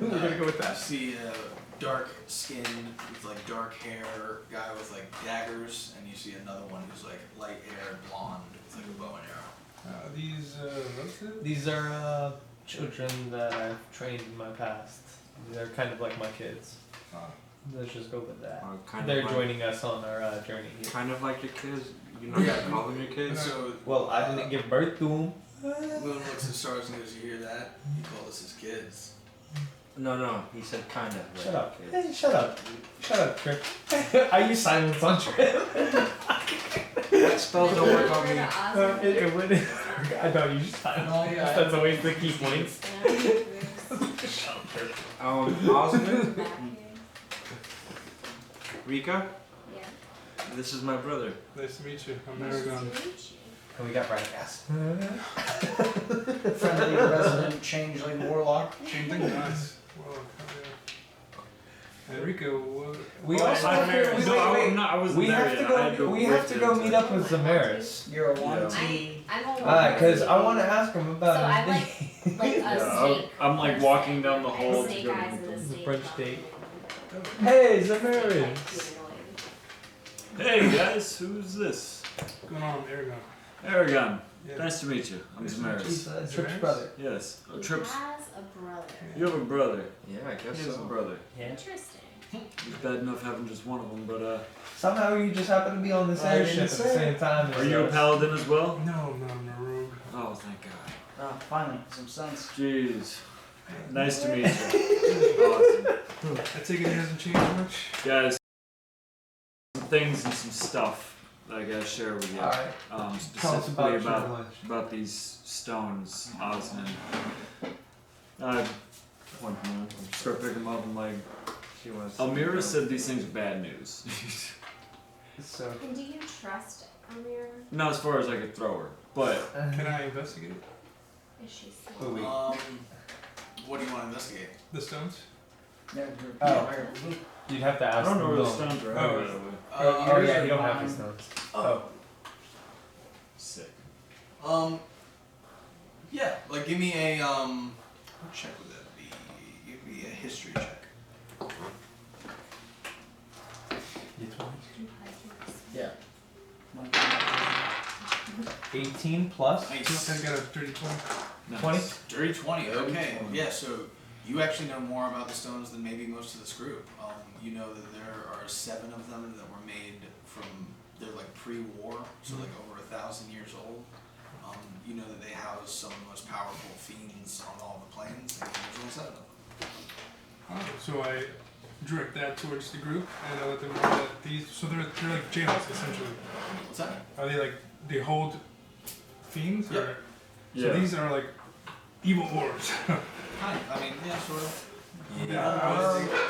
We're gonna go with You that. see a dark skinned with like dark hair guy with like daggers, and you see another one who's like light haired blonde with like a bow and arrow. These relatives? These are children that I've trained in my past. They're kind of like my kids. Let's just go with that. They're joining us on our journey here. Kind of like your kids. You know, you gotta call them your kids. So Well, I didn't give birth to them. Moon looks at Stars and goes, "You hear that? He called us his kids." No, he said kind of. Like Shut up. Kids. Hey, shut up. Shut up, Trip. I use silence on Trip. Spells don't work on me. It would. I know you just silence. Oh, yeah. That's always the key points. Osnin, Rika, Yeah. this is my brother. Nice to meet you. I'm Nice to Eragon. meet you. And we got Radagast. Friendly resident changeling warlock. Changeling? Nice. Well, Enrico, what? We Oh, also I'm have married. to, No, wait, I'm not. I wasn't we there have yet. to I had go. We wait have to there go until- meet up with Zamaris. You're a 1T. I'm a Because I want to ask him So about I his like a Yeah, snake. I'm like walking down the hall to Snake go eyes meet and a them. snake French mouth. date. Hey, Zamaris. Hey guys, who's this? What's going on, Eragon? Eragon. Yeah. Nice to meet you. I'm Nice to Zamaris. He's Trip's Zamaris? brother. Yes. Oh, He Trips. has a brother. You have a brother. Yeah, I guess He has a so. brother. Yeah. Interesting. He's bad enough having just one of them, but Somehow you just happen to be on this I didn't airship at the say. same time. are as you a us. paladin as well? No, I'm a rogue. Oh, thank God. Oh, finally, some sense. Jeez. Nice to meet you. Awesome. I take it he hasn't changed much? Guys, some things and some stuff that I gotta share with you. Alright. Tell us Specifically about your lunch. about these stones, Osnin. Point them out. Start picking them up. I'm like, She was. Almira said these things are bad news. So. And do you trust Amir? Not as far as I could throw her, but Can I investigate Is she Oh, smart? wait. What do you want to investigate? the stones? Yeah, Oh. You'd have to I ask don't know where the them. stones are. Oh. by the way. Oh yours yeah, are you don't have mine. the stones. Oh. Sick. Yeah. Like, give me a what check would that be? Give me a history check. Yeah. 18 plus? I Nice. got a dirty 20. Nice. 20? Dirty 20. Okay. 20. Yeah. So you actually know more about the stones than maybe most of this group. You know that there are 7 of them that were made from. They're like pre-war, so like over 1,000 years old. You know that they house some of the most powerful fiends on all the planes, and there's only 7 of them. So I direct that towards the group, and I let them know that these. So they're like jails essentially. What's that? Are they like they hold fiends? Yep. Or, Yeah. so these are like evil orbs. Kind of. I mean, yeah, sort of.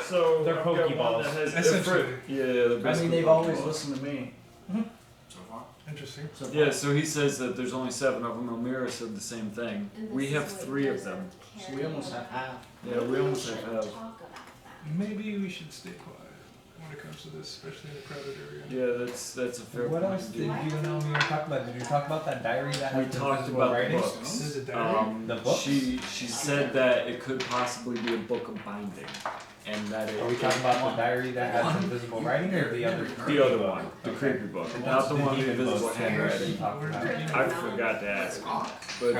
So They're I've got one Pokeballs. that has Essentially. different- Yeah, they're I mean, basically they've always Pokeballs. listened to me. So far. Interesting. So Yeah, so he says that there's only 7 of them. Elmira said the same thing. And We this have is what 3 of doesn't them. So we almost have half. Yeah, we almost have shouldn't half. talk about that. Maybe we should stay quiet when it comes to this, especially in a crowded area. Yeah, that's a fair What point. else did dude. you and Naomi talk about? Did you talk about that diary that We has the talked invisible about the writing? books. This is a diary. The books? She said that it could possibly be a book of binding, and that it. Are we talking about the diary that has invisible writing or the other? The other one, the Okay. creepy book, And not that's the one with the demon invisible book handwriting. we talked about. I forgot to ask, but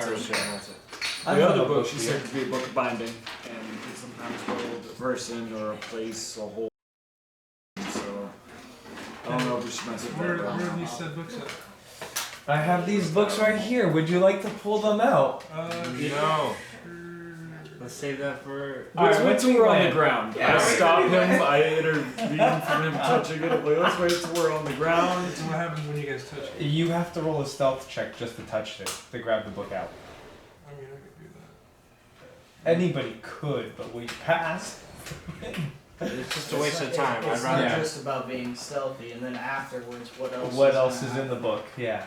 I the know other what book book she you said could be a book of binding, and it could sometimes hold a person or a place, a whole. So I don't know if we should mess with Where that. are these said books at? I have these books right here. Would you like to pull them out? No. Let's save that for. Alright, Let's wait till we're on the land. ground. Yeah, I stop him. I intervene from him touching it. I'm like, let's wait till we're on the ground. So what happens when you guys touch it? You have to roll a stealth check just to touch it, to grab the book out. I mean, I could do that. Anybody could, but we pass. It's just a waste of time. It's I'd not rather. Yeah. just about being stealthy, and then afterwards, what else? What is else gonna is in the happen? book? Yeah.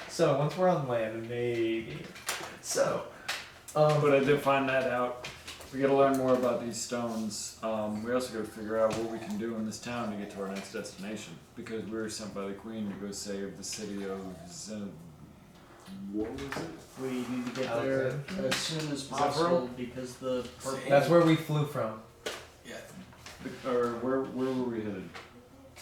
So once we're on land, maybe. So But I did find that out. We gotta learn more about these stones. We also gotta figure out what we can do in this town to get to our next destination. Because we were sent by the Queen to go save the city of what was it? We need to get there as soon as possible because the purple. That's where we flew from. Yeah. Or where were we headed?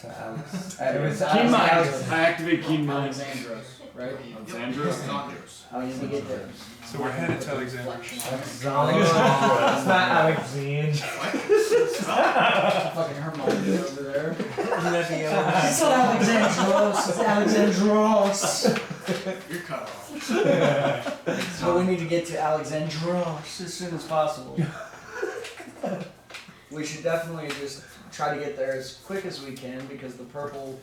To Alex. It was Keen Mind. Alex- I activate Keen Mind. Alexandros, right? Alexandros? Alexandros. How do we get there? So we're headed to Alexandria. Alexandra. It's not Alexandra. Fucking Hermione over there. Leviosa. It's not Alexandros. It's Alexandros. You're cut off. So we need to get to Alexandros as soon as possible. We should definitely just try to get there as quick as we can because the purple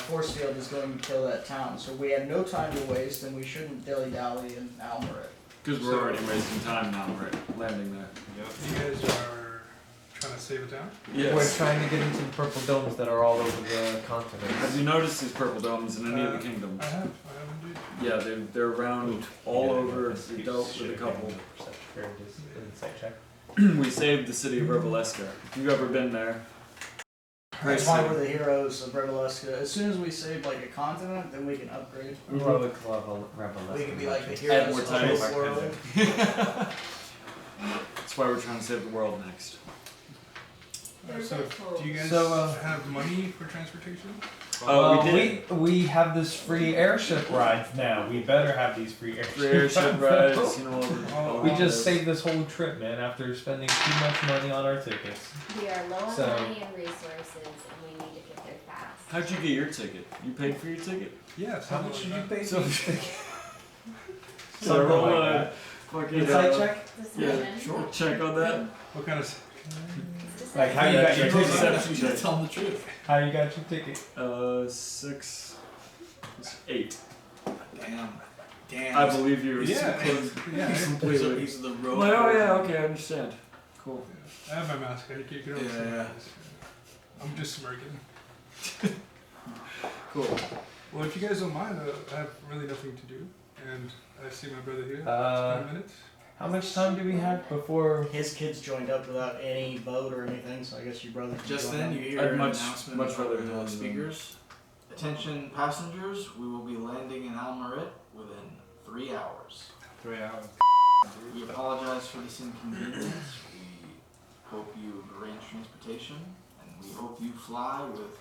force field is going to kill that town. So we have no time to waste and we shouldn't dilly-dally in Almaret. Because we're already wasting time now, right? Landing there. You guys are trying to save a town? We're trying to get into the purple domes that are all over the continent. Have you noticed these purple domes in any of the kingdoms? I have indeed. Yeah, they're around all over. We dealt with a couple. Insight check. We saved the city of Reveleska. If you've ever been there. That's why we're the heroes of Reveleska. As soon as we save like a continent, then we can upgrade. Heroic level Rebel. We can be like the Add heroes more of titles. the world. That's why we're trying to save the world next. So, do you guys have money for transportation? We did. We have this free airship rides now. We better have these free Airship rides, you know. We just saved this whole trip, man, after spending too much money on our tickets. We are low on So- money and resources, and we need to get there fast. How'd you get your ticket? You paid for your ticket? Yes. How much did you pay? So, Something roll like a that. fucking Insight check? Yeah, Sure. check on that. What kind of? Like how you got your check ticket? perception You gotta check. tell them the truth. How you got your ticket? 6, 8. Damn. I believe you. Yeah. Yeah. Completely. He's the I'm road. like, oh yeah, okay, I understand. Cool. I have my mask. You can only see my Yeah. eyes. I'm just smirking. Cool. Well, if you guys don't mind, I have really nothing to do, and I see my brother here. 10 minutes. How much time do we have before? His kids joined up without any boat or anything, so I guess your brother can Just join then, up. you hear I'd an much announcement rather over do the it. speakers. Attention passengers, we will be landing in Almaret within 3 hours. 3 hours. We apologize for this inconvenience. We hope you arrange transportation, and we hope you fly with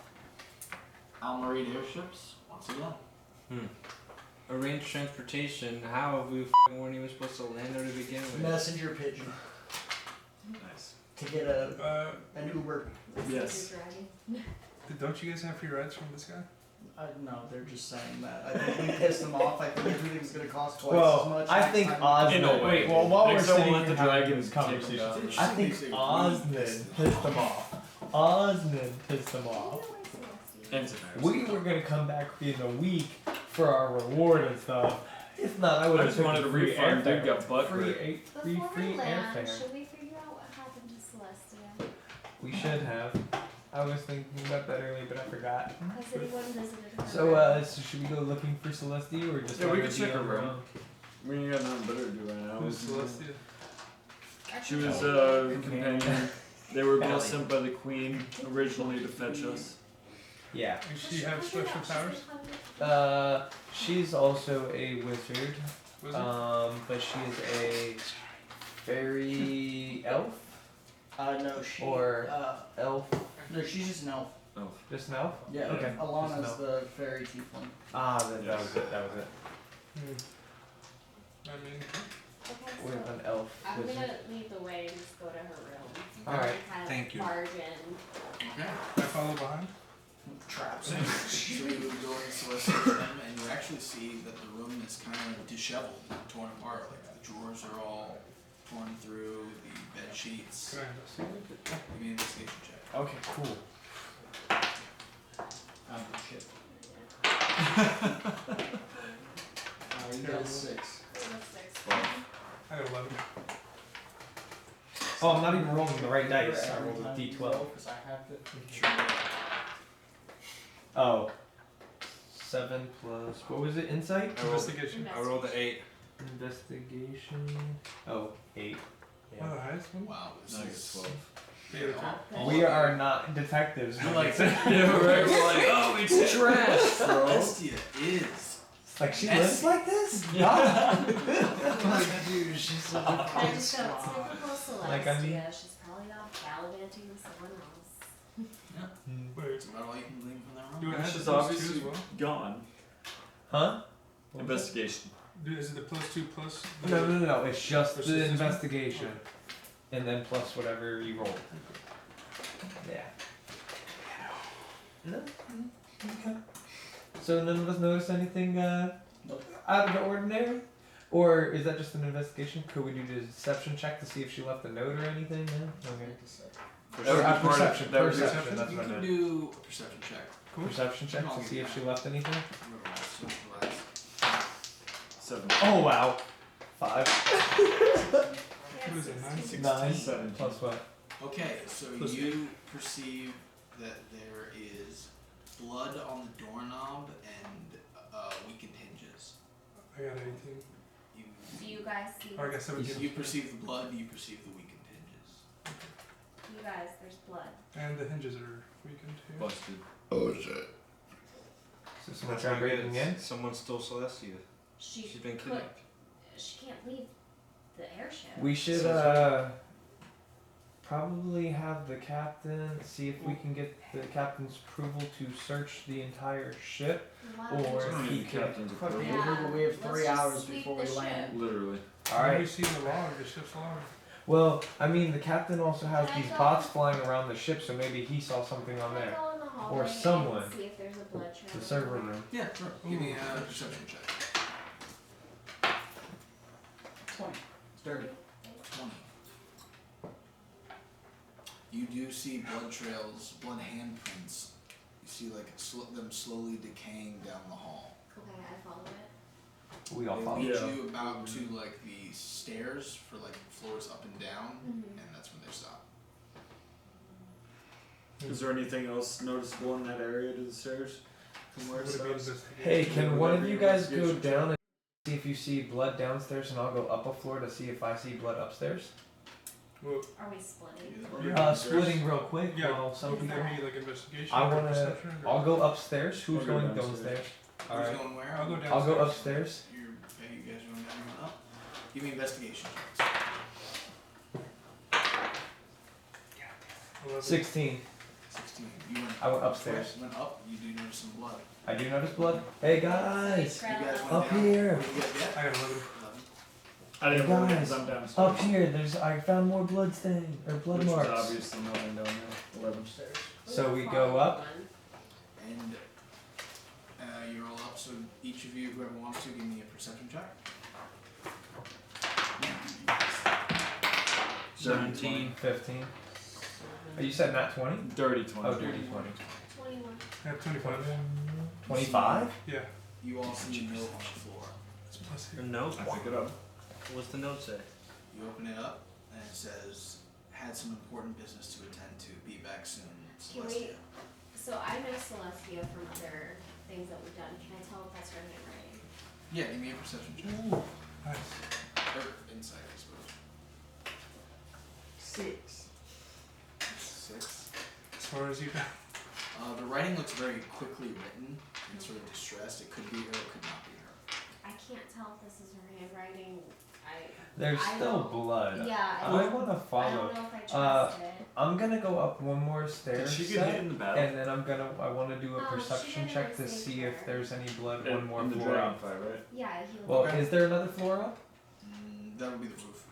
Almaret airships once again. Arrange transportation. How have we weren't even supposed to land there to begin with? Messenger pigeon Nice. to get an Uber. Yes. Don't you guys have free rides from this guy? No, they're just saying that. I think we pissed them off. I think everything's gonna cost twice as Well, much. I next think time. Osnin. In a way. Wait, well, while we're Next time sitting we'll let here the having dragons this take conversation, them down. I think Osnin pissed them off. Osnin pissed them off. We were gonna come back in a week for our reward and stuff. If not, I would I have just wanted a free refund. Dude airfare. got butt Free, hurt. free Before we land, airfare. should we figure out what happened to Celestia? We should have. I was thinking about that earlier, but I forgot. Has anyone visited her? So should we go looking for Celestia or just? Yeah, we let can be check her on room. own? We ain't got nothing better to do right now. Who's Celestia? She was a companion. They were both sent by the Queen originally to fetch us. Yeah. Does she have special powers? She's also a wizard. Was it? But she is a fairy elf No, she. or elf. No, she's just an elf. Oh. Just an elf? Yeah. Okay. Alana's Just the fairy tiefling. Ah, that was it. That was it. I mean, Okay, We have so an elf I'm wizard. gonna lead the way and just go to her room. Alright. Kind of Thank you. barge in. Okay. I follow behind. Traps. So you go into Celestia's room, and you actually see that the room is kind of disheveled, torn apart. Like the drawers are all torn through, the bed sheets. Can I investigate? Give me an investigation check. Okay, cool. Shit. You got 6. I got 11. Oh, I'm not even rolling the right dice. I rolled a d12. Because I have to. Oh. 7 plus. What was it? Insight? I rolled, Investigation. I rolled an 8. Investigation. Oh, 8. One of the highest one? Wow, this Nice. is 12. Yeah, We are not detectives. You're like, Yeah, right. We're like, oh, it's trash, bro. Celestia is. Like she Messy. lives like this? Like, dude, she's such a I fucking just go swab. typical Celestia. Like, I mean- She's probably off gallivanting with someone else. Wait, That's about all you can glean from that do room. it have She's the plus 2 obviously as well? gone. Huh? Investigation. Dude, is it the plus 2 plus? No. It's just Versus the this one? investigation. And then plus whatever you roll. Yeah. No. Okay. So none of us noticed anything out of the ordinary? Or is that just an investigation? Could we do the deception check to see if she left a note or anything? No? Okay. That would be part of- Perception. that would be- Perception. That's You what I can meant. do a perception check. Perception check to see if she left anything? Relax. 7. Oh wow. 5. What is it, 9? 9. 17. Plus what? Okay, so Plus you perceive that there is blood on the doorknob and weakened hinges. I got 18. You, Do you guys see? Or I got 17. you perceive the blood, you perceive the weakened hinges. You guys, there's blood. And the hinges are weakened here. Busted. So someone tried breaking in? Someone stole Celestia. She's been kidnapped. She can't leave the airship. We should probably have the captain see if we can get the captain's approval to search the entire ship, Why or don't don't he need the could. captain's Fuck approval. me, but we have 3 Let's just hours sweep before the we ship. land. Literally. All Where do you right. see the log, the ship's log? Well, I mean, the captain also has Can I these go? bots flying around the ship, so maybe he saw something on Can I there. go in the hallway someone. and see if there's a blood trail? The server room. Yeah, sure. Give me a perception check. 20. It's dirty. 20. You do see blood trails, blood handprints. You see like them slowly decaying down the hall. Okay, I follow it. We all They follow. lead Yeah. you about to like the stairs for like floors up and down, Mhm. and that's when they stop. Is there anything else noticeable in that area to the stairs? From where it Would it be stops? investigation? Hey, can one of Whatever you guys go investigation down and see if you see blood downstairs, and I'll go up a floor to see if I see blood upstairs? Well, Are we splitting? Yeah. Splitting real quick. yeah. While some Would people. that be like investigation? I or wanna. perception or- I'll go upstairs. Who's I'll go going downstairs. downstairs? All Who's right. going where? I'll go downstairs. I'll go upstairs. You guys are going down, you're going up. Give me investigation checks. 11. 16. 16. You went I went upstairs. You went up. You do notice some blood. I do notice blood. Hey guys, You guys went up down. here. What did you guys get? I got 11. 11. I didn't want it Guys, because I'm downstairs. up here. I found more blood stain or blood Which was marks. obviously nothing down there. 11. Stairs. So we go up. And you roll up. So each of you, whoever wants to, give me a perception check. 17. 15. Oh, you said not 20? Dirty 20. Oh, dirty 20. 21. I have 25. 25? Yeah. You all see a note on the floor. It's plus A here. note? I pick it up. What's the note say? You open it up, and it says, "Had some important business to attend to. Be back soon, Can we- Celestia." So I know Celestia from other things that we've done. Can I tell if that's her handwriting? Yeah, give me a perception check. Nice. Or insight, I suppose. 6. 6. As far as you know. The writing looks very quickly written and sort of distressed. It could be her, it could not be her. I can't tell if this is her handwriting. There's I still don't- blood. Yeah, I want to I follow. don't know if I trust it. I'm gonna go up one more Did stairs she get set, hit in the battle? and then I want to do a She perception didn't check to really see say if her. there's any blood In- one more in the floor dragon up. fight, right? Yeah, he Well, Okay. is there another floor up? That would be the roof.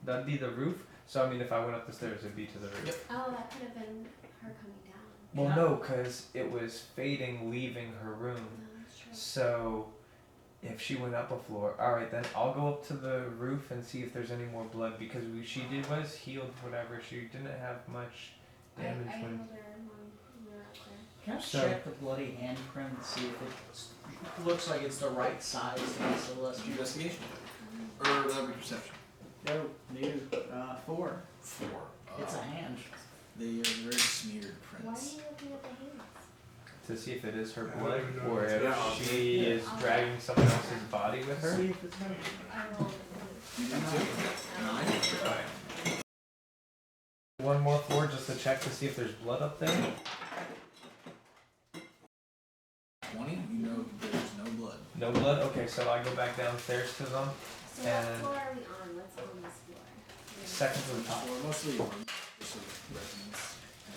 That'd be the roof. So I mean, if I went up the stairs, it'd be to the roof. Yep. Oh, that could have been her coming down. Well, Yeah. no, because it was fading leaving her room. No, that's true. So if she went up a floor, all right, then I'll go up to the roof and see if there's any more blood because was healed whatever. She didn't have much I damage healed when. her when we were up there. Can I So- check the bloody handprint and see if it looks like it's the right size to be Celestia? Investigation check. Or that would be perception. No, new. 4. 4. It's a hand. They are very smeared Why are prints. you looking at the hands? to see if it is her I blood don't even know or if if it's- she is dragging someone else's body with her. See if it's her. I rolled You did too? 9? One more floor just to check to see if there's blood up there. 20? You know there's no blood. No blood? Okay, so I go back downstairs to them. So what And- floor are we on? What's on this floor? Second to the top. Or mostly residents and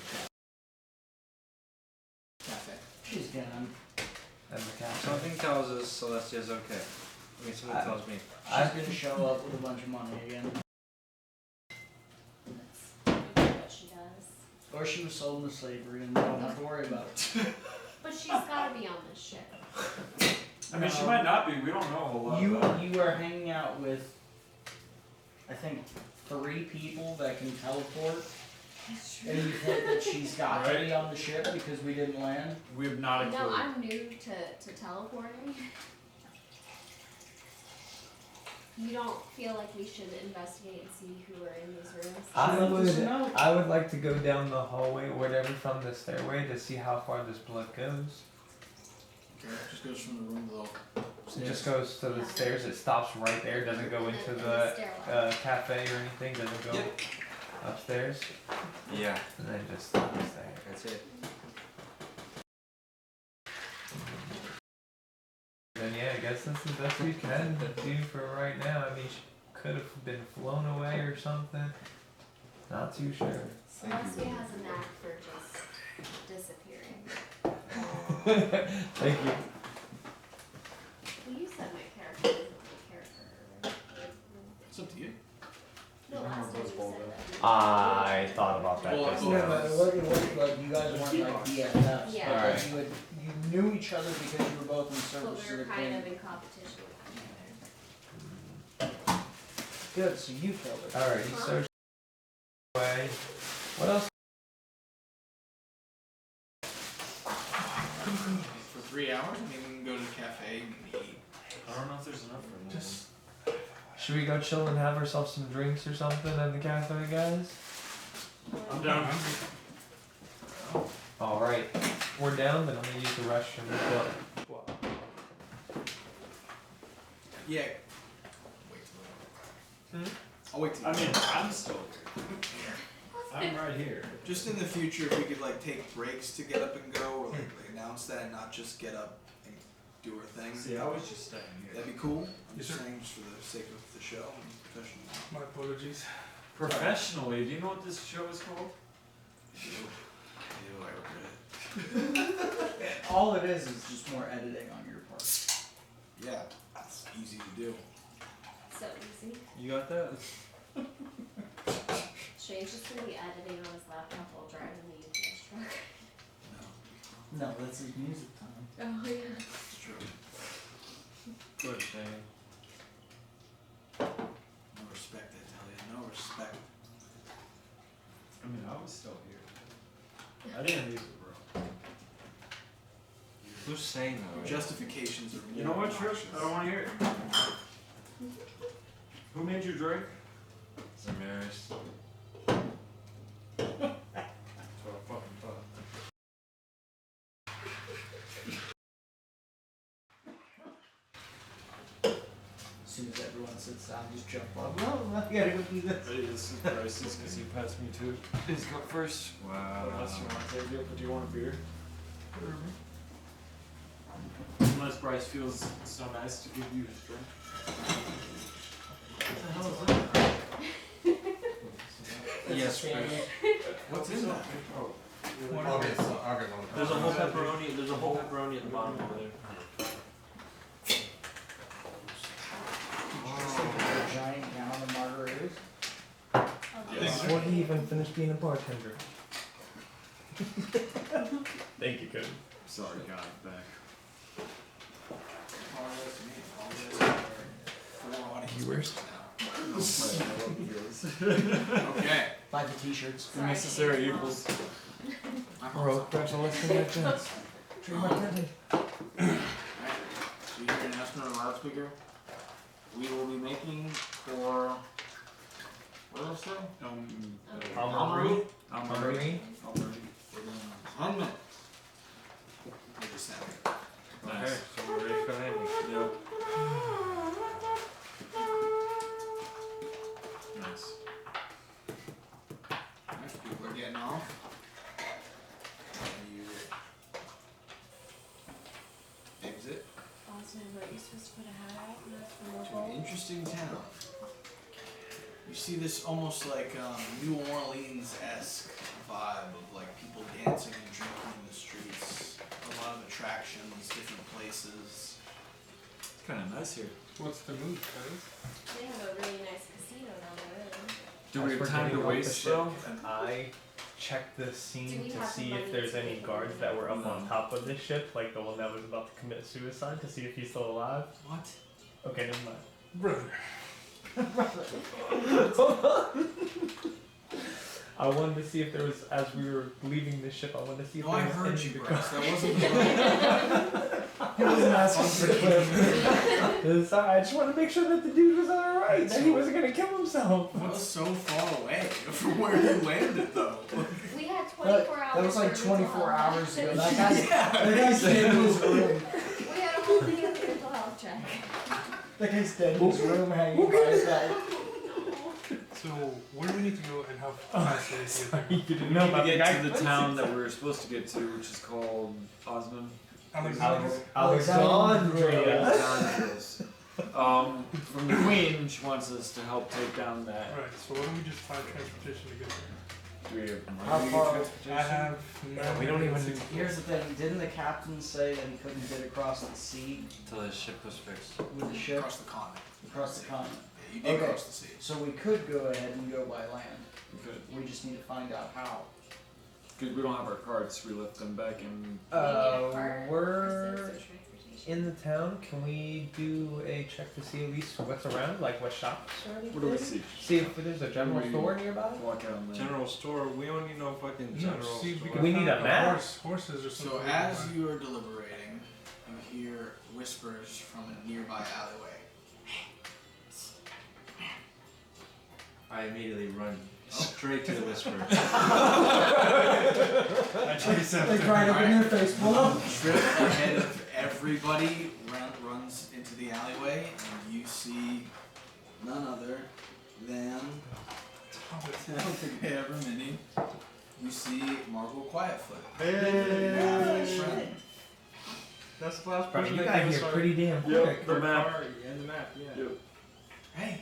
a cafe. She's gone. And the cafe. Something tells us Celestia's okay. I mean, something tells me. She's gonna show up with a bunch of money again. That's maybe what she does. Or she was sold into slavery and we don't have to worry about it. But she's gotta be on this ship. I mean, she might not be. We don't know a whole lot about her. You are hanging out with, I think, 3 people that can teleport. And you think that she's got to be on the ship because we didn't land? We have not a clue. No, I'm new to teleporting. You don't feel like we should investigate and see who are in these rooms? I would like to go down the hallway or whatever from the stairway to see how far this blood goes. Okay, it just goes from the room below. It just goes to the stairs, it stops right there, doesn't go into the stairwell. cafe or anything, doesn't go Yep. upstairs, Yeah, and then just stops there. that's it. Then yeah, I guess that's the best we can do for right now. I mean, she could have been flown away or something. Not too sure. Celestia has a knack for just disappearing. Thank you. Well, you said my character isn't my character. It's up to you. No, last time you said that. I thought about that Well, just well, No, now. but it wasn't like you guys weren't like BFFs. Yeah. But like Alright. you knew each other because you were both in But service we to were the kind king. of in competition with each other. Good, so you killed it. Alrighty, so away. What else? For 3 hours? I mean, we can go to the cafe and eat. I don't know if there's enough for me. Just Should we go chill and have ourselves some drinks or something at the cafe, guys? I'm down. Alright, we're down, then I'm gonna use the restroom. yeah. Wait till I'll wait till I mean, I'm still here. I'm right here. just in the future, if we could like take breaks to get up and go, or like announce that and not just get up and do our thing. See, I was just staying here. That'd be cool. I'm Yes, just sir. saying, just for the sake of the show and professional. My apologies. Professionally, do you know what this show is called? Ew, I regret it. All it is just more editing on your part. Yeah, it's easy to do. So easy. You got that? Shane's just gonna be editing on his laptop while driving the UPS truck. No, No, that's his music time. Oh yeah. it's true. Good thing. No respect, I tell you. No respect. I mean, I was still here. I didn't leave the room. Who's saying that? Right? Justifications are You know what, Trish? obnoxious. I don't want to hear it. Who made you drink? Zamiris. That's what I fucking thought. As soon as everyone sits down, just jump up. No, I gotta go do this. Hey, this is Bryce's because he passed me too. He's go first. Wow. Unless you want to take it, but do you want a beer? Unless Bryce feels so nice to give you his drink. What the hell is that? Yes, Spanish. What's in that? Oh. I'll get one. There's a whole pepperoni. There's a whole pepperoni at the bottom over there. Just like a giant gallon of margaritas. Yes. Before he even finished being a bartender. Thank you, Cody. Sorry, got it back. Apologize to me. Apologize to our 4 audience Viewers. now. Okay. Buy the t-shirts. Sorry. Necessary evils. Bro, congratulations, my friends. Dream my daddy. Alright, so you hear an announcement on the loudspeaker. We will be making for, what did I say? Almarie. Almarie. Almarie. Within 10 minutes. They just sent me. Okay, Nice. so we're ready for landing. Yep. Nice. Alright, people are getting off. And you exit Osnin, what you supposed to put a hat out? And that's for to an local. interesting town. You see this almost like New Orleans-esque vibe of like people dancing and drinking in the streets. A lot of attractions, different places. It's kind of nice here. What's the move, guys? They have a really nice casino down the road. Do we have time to waste though? I checked the Do scene we to have see the money if there's to any pay guards for that were up No. on top of this ship, like the one that was about to commit suicide, to see if he's still alive. What? Okay, never mind. Brother. I wanted to see if there was, as we were leaving the ship, I wanted to see if No, there I was heard any you, to Bryce. go. That wasn't the He wasn't asking for Cliff. Sorry, I just wanted to make sure that the dude was alright, that he wasn't gonna kill himself. That was so far away from where you landed, though. We had 24 hours. That was like for mental 24 health. hours ago. That guy's, Yeah. that guy's dead in his room. We had a whole thing of mental health check. That guy's dead in his room hanging by his head. So, where do we need to go and how fast is it? Sorry, you didn't We know need about to the get guy to the who town plays that we were supposed to get to, which is called Osnin. Alexander. Alexandria. From the Queen, she wants us to help take down that. Alright, so why don't we just find transportation to get there? Do we have money How to get far- transportation? I have. We don't even. Here's the thing, didn't the captain say that he couldn't get across the sea Until his ship was fixed. with the ship? Across the continent. Across the continent. Yeah, you did Okay. cross the sea. So we could go ahead and go by land. Good. We just need to find out how. Because we don't have our cards, we left them back in. We're in the town. Can we do a check to see at least what's around, like what shops or anything? What do we see? See if there's a general We- store nearby. Walk out on the. General store, we only know fucking No, general see, store. can We need find a map. Horses or something. So as you are deliberating, you hear whispers from a nearby alleyway. I immediately run straight to the whisper. I chase after Like right up in their face. Whoa. Trip ahead of everybody runs into the alleyway, and you see none other than I don't think I ever mini. You see Margot Quietfoot. Hey. Friend. That's the last Bro, person you that got came here saw pretty damn Yep, quick. the map. And the map, yeah. Yep. Hey.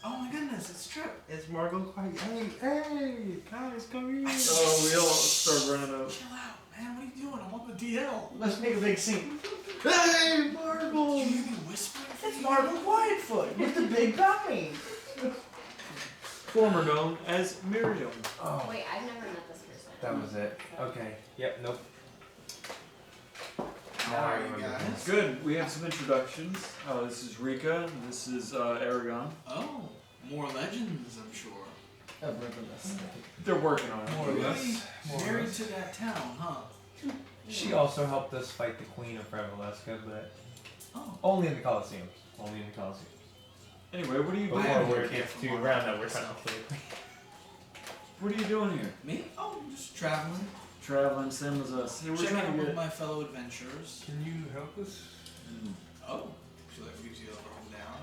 Oh my goodness, it's Trip. It's Margot Quiet. Hey, guys, come here. Oh, we all start running up. Chill out, man. What are you doing? I'm on the DL. Let's make a big scene. Hey, Margot! Should you be whispering? It's Margot Quietfoot with the big belly. Former known as Miriam. Oh, Wait, I've never met this person. that was it. Okay. Yep. Nope. How Now I are you remember. guys? Good. We have some introductions. This is Rika. This is Eragon. Oh, more legends, I'm sure. They're working on it. More or less. More or Married less. to that town, huh? She also helped us fight the Queen of Revaleska, but Oh. only in the Colosseum. Only in the Colosseum. Anyway, what are you Before I haven't we're heard get from to Margot round that we're trying to myself. kill. What are you doing here? Me? Oh, I'm just traveling. Traveling, same as us. Hey, we're Checking trying out to with get. my fellow adventurers. Can you help us? Oh, she like gives you a roll down.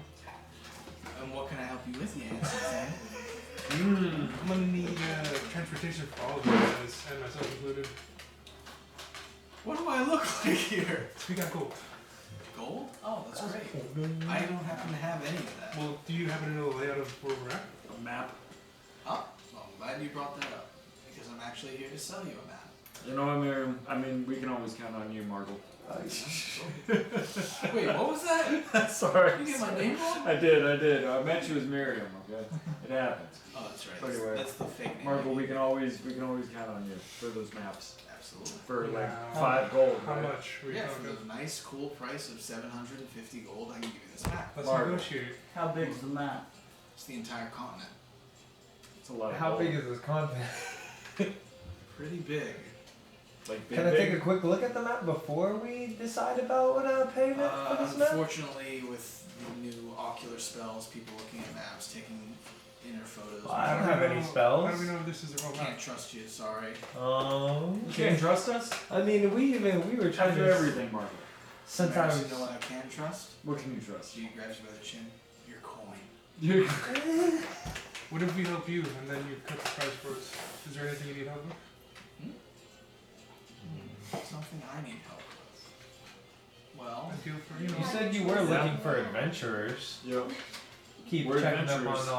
And what can I help you with, you handsome thing? I'm gonna need transportation for all of you guys, and myself included. What do I look like here? We got gold. Gold? Oh, that's great. I don't happen to have any of that. Well, do you happen to know the layout of where we're at? A map. Oh, well, I'm glad you brought that up. Because I'm actually here to sell you a map. You know what, Miriam? I mean, we can always count on you, Margot. Wait, what was that? Sorry. You get my name wrong? I did. I meant you as Miriam, okay? It happens. Oh, that's right. Anyway, That's the fake name. Margot, we can always count on you for those maps. Absolutely. For like Wow. 5 gold, How right? much? Are we Yeah, for talking? the nice, cool price of 750 gold, I can give you this map. Let's Margaret. negotiate. How big's the map? It's the entire continent. It's a lot of How gold. big is this continent? Pretty big. Like big, Can I take big? a quick look at the map before we decide about payment for this map? Unfortunately, with the new ocular spells, people looking at maps taking inner photos. Well, I don't have any spells. How do we know if this is the wrong Can't map? trust you. Sorry. You can't trust us? I mean, we were trying After to everything, Marco. since I Embarrassing, was. you know what I can trust? What can you trust? She grabs you by the chin. Your coin. What if we help you and then you cut the price for us? Is there anything you need help with? Something I need help with. Well, I deal for You said you were looking for adventurers. Yep. Keep We're checking up adventurers. on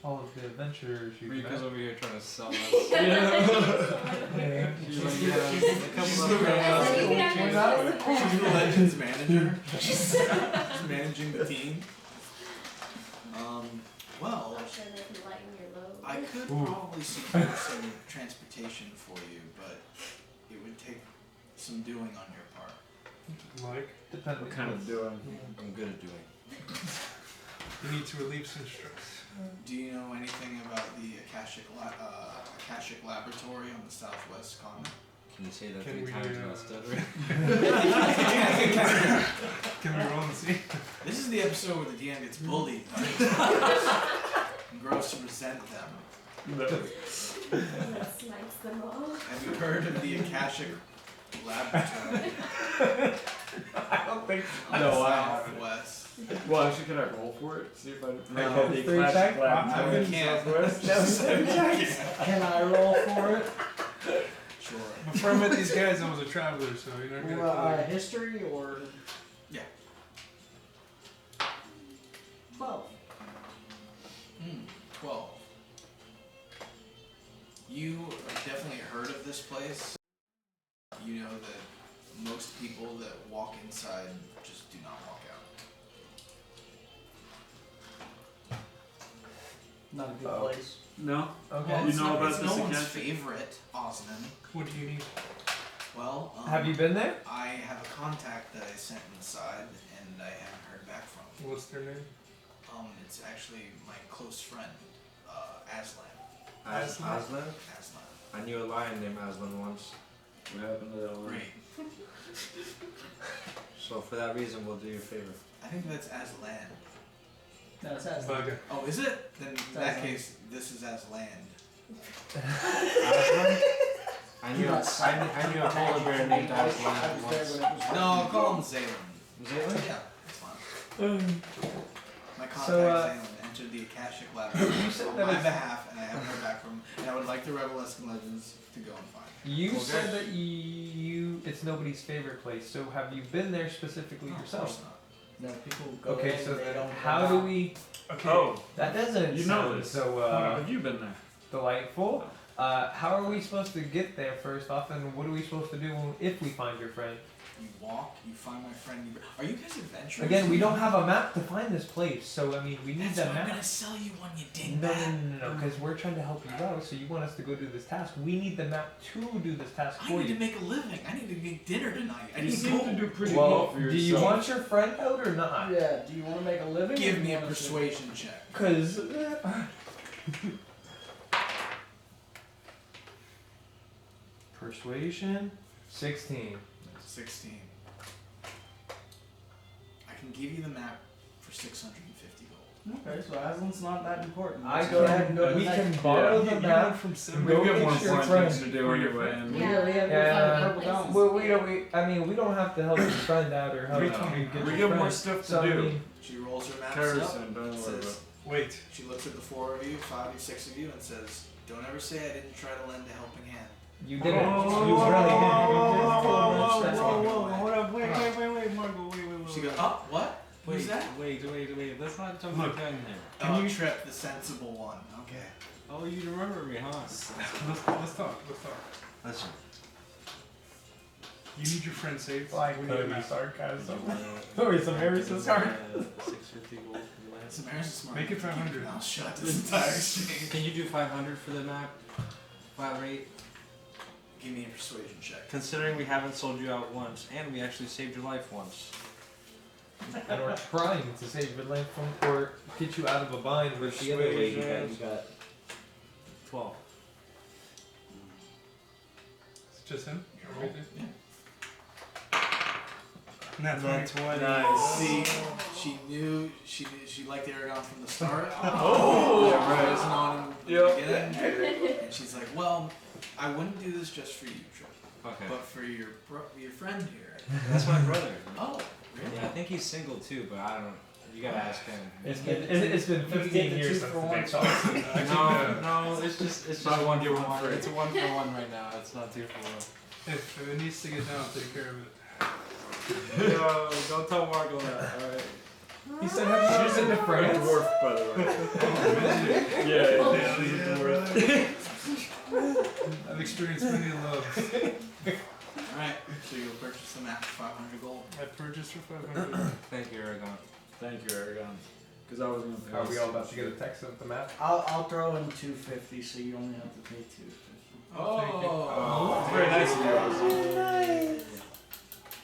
all of the adventurers you Rico's met. over here trying to sell us. Yeah. She's like, yeah, a couple of We're not she's the Legends manager. She's managing the team. Well, I'm sure they can lighten your load. I could probably secure some transportation for you, but it would take some doing on your part. Like, Depending. What kind of doing? I'm good at doing. you need to relieve some stress. Do you know anything about the Akashic Laboratory on the southwest continent? Can you say that Can 3 we, times without stuttering? Can we roll and see? This is the episode where the DM gets bullied and grows to resent them. That smites them all. Have you heard of the Akashic Laboratory I don't think. on No, the I haven't. southwest? Well, actually, can I roll for it? See if I No. the Three Clash check? Lab No, in you can't. Southwest. Can I roll for it? Sure. Before I met these guys, I was a traveler, so you're not gonna History or? Yeah. 12. 12. You have definitely heard of this place. You know that most people that walk inside just do not walk out. Not a good Oh. place. No? Okay. Well, You it's know not, about it's this no one's Akashic? favorite, Osnin. What do you need? Well, Have you been there? I have a contact that I sent inside, and I haven't heard back from. What's their name? It's actually my close friend, Aslan. Aslan? Aslan. I knew a lion named Aslan once. What happened to that one? Great. So for that reason, we'll do you a favor. I think that's Aslan. No, it says. Bugger. Oh, is it? Then in that Aslan. case, this is Aslan. Aslan? I knew Yes. I knew a polar bear named I Aslan was there once. when it was No, I'll call him Zaylan. Zaylan? Yeah, that's fine. My contact So, Zaylan entered the Akashic Laboratory You said on that my it's- behalf, and I haven't heard back from him. And I would like the Revelescent Legends to go and find him. You Okay. said that it's nobody's favorite place. So have you been there specifically No, of yourself? course not. No, people go Okay, in, so they then don't how come do out. we? Okay. Oh, That doesn't you know sound this. so have you been there? delightful. How are we supposed to get there first off, and what are we supposed to do if we find your friend? You walk, you find my friend. Are you guys adventurous? Again, we don't have a map to find this place, so I mean, we need That's that what I'm map. gonna sell you one, you No, dingbat. because we're trying to help you out. So you want us to go do this task. We need the map to do this task I for need to you. make a living. I need to make dinner tonight. I You need seem gold. to do pretty well Well, for do yourself. you want your friend out or not? Yeah, do you want to make a living? or Give do me you a want us to- persuasion check. Cause persuasion, 16. 16. I can give you the map for 650 gold. Okay, so Aslan's not that important. I Let's go ahead and go to we the can next- borrow You the went map. from Go seven. We've got get more your important friend. things to do anyway. And We Yeah, we have Yeah. purple down. Well, I mean, we don't have to help your friend out or help We you can- get we your got friend. more stuff to So, I do. mean, She rolls her maps Kyro-Sun, up. don't worry about Says, it. Wait. she looks at the 4 of you, 5 of you, 6 of you, and says, "Don't ever say I didn't try to lend a helping hand." you did it. Whoa, You whoa, really whoa, did. whoa, You whoa, did. whoa, That's whoa, walking whoa, away. hold up, wait, Marco, wait. She goes, "Oh, what? Who's Wait, that?" wait. Let's not jump Look. the gun here. Can you trip the sensible one? Okay. Oh, you remember me, huh? Let's talk. Listen. You need your friend saved. Like, we need a Cody map. sarcasm. Sorry, some Harrison's hard. 650 gold for the last. Samara's smart. Make it 500. Now shut this entire exchange. Can you do 500 for the map? Flat rate? Give me a persuasion check. Considering we haven't sold you out once, and we actually saved your life once. And we're trying to save your life from or get you out of a bind with the other lady that you got. 12. It's just him? You're Right right. there? Yeah. That's That's right. what Nice. See, she knew she liked Eragon from the start. Oh, yeah, right. Wasn't on him in Yep. the beginning. And she's like, well, I wouldn't do this just for you, Trip, Okay. but for your friend here. That's my brother. Oh, really? Yeah, I think he's single too, but I don't. You gotta ask him. It's been 15 years since the big talk. No, it's just one for one. It's a 1 for 1 right now. It's not 2 for 1. If it needs to get down, I'll take care of it. Yo, don't tell Marco that. All right. He said, have you been to A France? dwarf, by the way. Yeah, she's a dwarf. I've experienced many loves. Alright, so you'll purchase the map for 500 gold. I purchased for 500. Thank you, Eragon. Thank you, Eragon. Because I was going to pay. Are we all about to get a text of the map? I'll throw in 250, so you only have to pay 250. Oh. Very nice of you. Nice.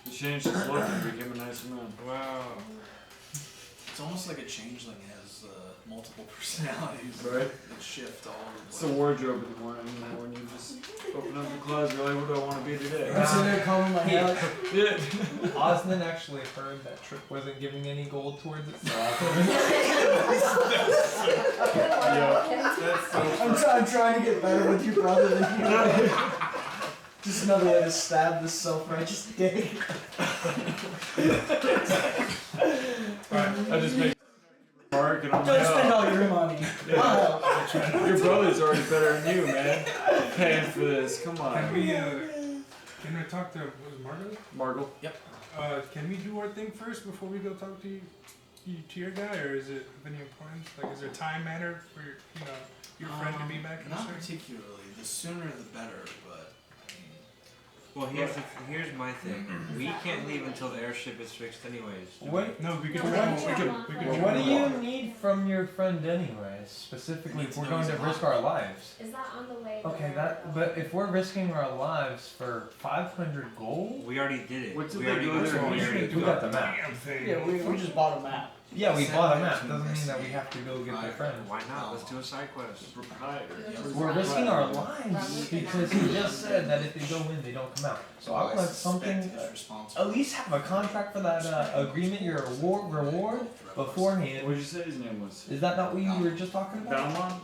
He changed his look and became a nicer man. Wow. It's almost like a changeling has multiple personalities Right. that shift all over the It's place. a wardrobe in the morning, you know, when you just open up the closet, you're like, what do I want to be today? I'm sitting there combing my hair like, Yeah. Osnin actually heard that Trip wasn't giving any gold towards it, so I'm trying to get better with your brother than you. Just another way to stab this self-righteous dick. I just make mark and I'm Don't like, spend oh, all your money. Wow. your brother's already better than you, man. Paying for this, come Can on. we talk to, what was it, Margot? Margle. Can we do our thing first before we go talk to your guy, or is it of any importance? Like, is there time matter for your friend to be back in the Not service? particularly. The sooner the better, but Well, here's my thing. We can't leave until the airship is fixed, anyways. what? No, we could No, we could What do you need from your friend anyways? Specifically, if we're going to risk our lives. Is that on the way? Okay, but if we're risking our lives for 500 gold, We already did it. What did we they already go got there? we already we got the map. Damn thing. Yeah, we just bought a map. Yeah, we Send bought a them map. to Doesn't mean that we investigate. have to go get their friend. Why not? Let's do a side quest. Proprietor. We're risking our lives because he just said that if they go in, they don't come out. So I want something. Is responsible. At least have a contract for that agreement, your reward beforehand. What did you say his name was? Is that not what you were just talking about? Balmont?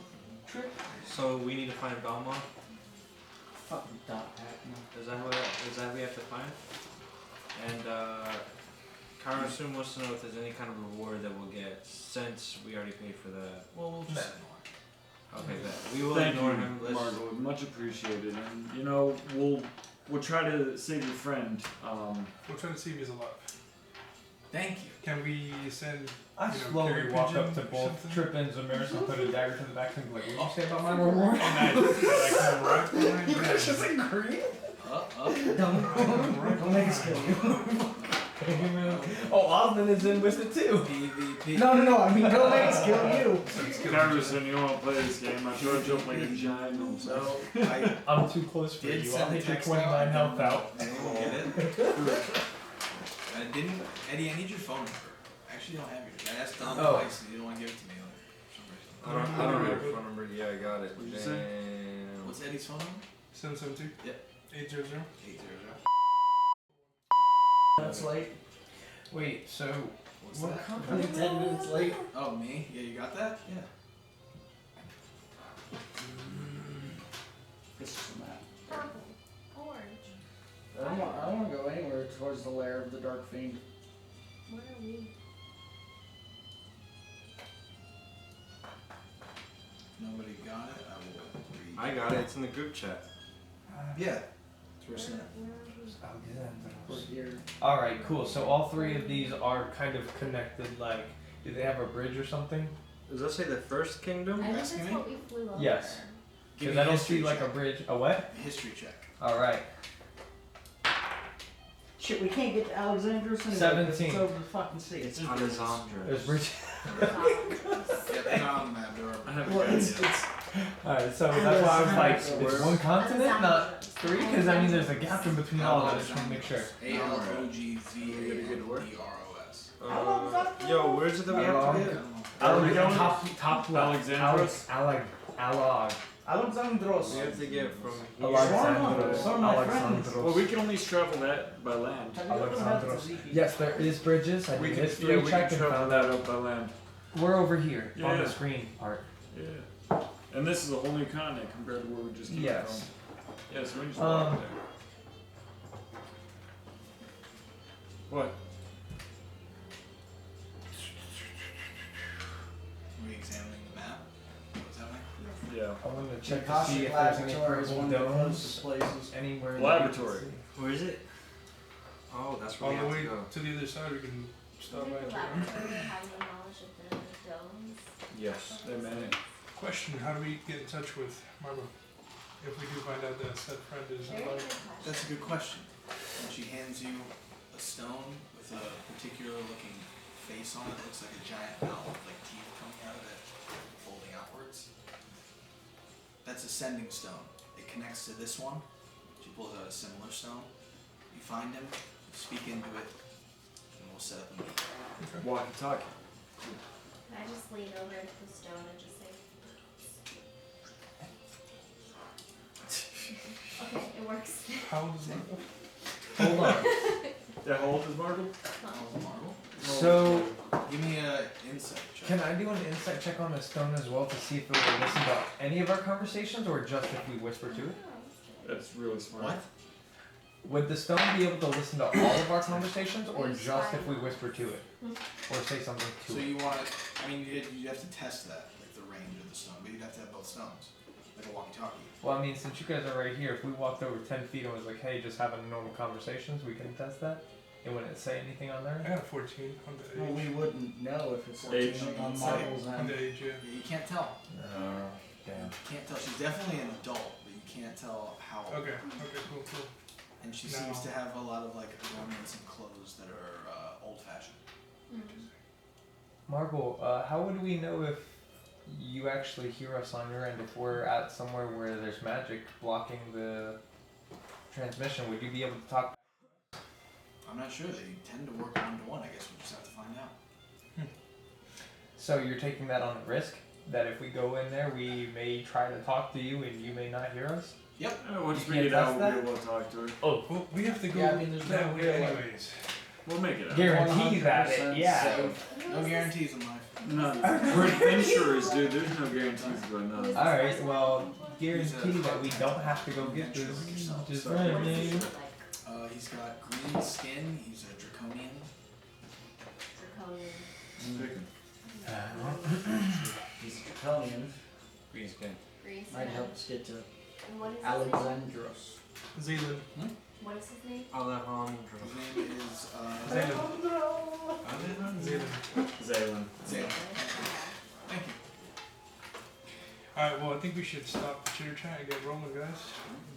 Trip? So we need to find Belmont. Fucking dot hack. Is that what we have to find? And Kyro-Sun wants to know if there's any kind of reward that we'll get since we already paid for that. Well, we'll just Okay, bet. We will Thank ignore you, him. Let's- Margot. Much appreciated. And you know, we'll try to save your friend. We'll try to see if he's alive. Thank you. Can we send? I You know, slowly carry walk up pigeon to or both something? Trip and Zamiris and put a dagger to the back and be like, what did you say about my reward? And I come right behind You him. guys just agree? Don't make us kill you. Oh, Osnin is in with it too. PvP. No, I mean, don't make us kill you. Kyro-Sun, you want to play this game? I charge up like a giant. No, So I I'm too close for did you. send I'll the hit your text 29 health out. I didn't get it. I didn't. Eddie, I need your phone number. I actually don't have yours. I asked Don Oh. twice and you don't want to give it to me for some reason. I don't have a phone number. Yeah, I got it. What'd you say? Damn. What's Eddie's phone number? 772? Yeah. 800? 800. That's late. Wait, so What's what that? company? 10 minutes late. Oh, me? Yeah, you got that? Yeah. This is the map. Purple, orange. I don't want to go anywhere towards the lair of the Dark Fiend. Where are we? Nobody got it? I will read. I got it. It's in the group chat. Yeah. It's worse than that. We're here. Alright, cool. So all three of these are kind of connected, like, do they have a bridge or something? Does that say the first kingdom? I think asking that's me? what we flew over. Yes. Give Because me I a don't history see like a check. bridge. A what? A history check. Alright. Shit, we can't get to Alexandros anyway. 17. It's over the fucking sea. It's Alexandra. There's bridge. Yeah, they're not on the map. They're I have Well, a it's Alright, so that's why I was like, Where? it's one continent, not three? Because I mean, there's a gap in between all of them. I just want to make sure. ALOGZANDROS. Yo, where's it that we have to get? Top left. Alexandros? Alexandros. We have to get from here. Alexandros. Son my friends. Well, we can only travel that by land. Alexandros. Yes, there is bridges. I We did can, history yeah, we check can and travel found that out. up by land. We're over here on Yeah. the screen part. Yeah. And this is a whole new continent compared to where we just came Yes. from. Yeah, so we can just walk there. What? Re-examining the map. What's happening? Yeah. I wanted to check to Akashic see if there's any Laboratory is purple one of the domes closest places. anywhere. that Laboratory. we can see. Where is it? Oh, that's where All we the have way to go. to the other side, we can stop Is by it and the check out. laboratory having the knowledge of the domes? Yes. They may. Question: how do we get in touch with Margot if we do find out that said friend is Very alive? good question. That's a good question. And she hands you a stone with a particular looking face on it. It looks like a giant mouth with like teeth coming out of it, folding outwards. That's a sending stone. It connects to this one. She pulls out a similar stone. You find him, speak into it, and we'll set up a meeting. Walkie talkie. Can I just lean over to the stone and just say, okay, it works. How old is Margot? Hold on. Yeah, how old is Margot? Oh, Marvel. So, Give me a insight check. can I do an insight check on the stone as well to see if it will listen to any of our conversations or just if we whisper to it? That's really smart. What? Would the stone be able to listen to all of our conversations or just if we whisper to it? Or say something to So it? you want to? I mean, you'd have to test that, like the range of the stone, but you'd have to have both stones, like a walkie-talkie. Well, I mean, since you guys are right here, if we walked over 10 feet and was like, hey, just having normal conversations, we can test that? It wouldn't say anything on I there? got a 14 on the Well, age. we wouldn't know if it's Age. 14 on Insight. Marvel's On end. the age, yeah. Yeah, you can't tell. Damn. You can't tell. She's definitely an adult, but you can't tell how. Okay, okay, cool, cool. And she No. seems to have a lot of like adornments and clothes that are old-fashioned. Marble, how would we know if you actually hear us on your end if we're at somewhere where there's magic blocking the transmission? Would you be able to talk? I'm not sure. They tend to work one-to-one. I guess we'll just have to find out. So you're taking that on the risk that if we go in there, we may try to talk to you and you may not hear us? Once You we can't get out, test we'll that? be able to talk to her. Oh, Well, we have to go Yeah, I mean, there's that no way real, like- anyways. We'll make it out. guarantee that it, 100% yeah. safe. No guarantees in life. None. We're adventurers, dude. There's no guarantees about none. Alright, well, guarantee that we don't have to go get this. Just So- right, What does he man. look like? He's got green skin. He's a draconian. Draconian. He's Draconian. Green skin. Green Might skin. help us get to And what is his Alexandros. Zealand. name? What is his name? Alejandro. His name is Zealand. Zealand. Zaylan. Zale. Okay. Thank you. Alright, well, I think we should stop the chitter chat and get rolling, guys.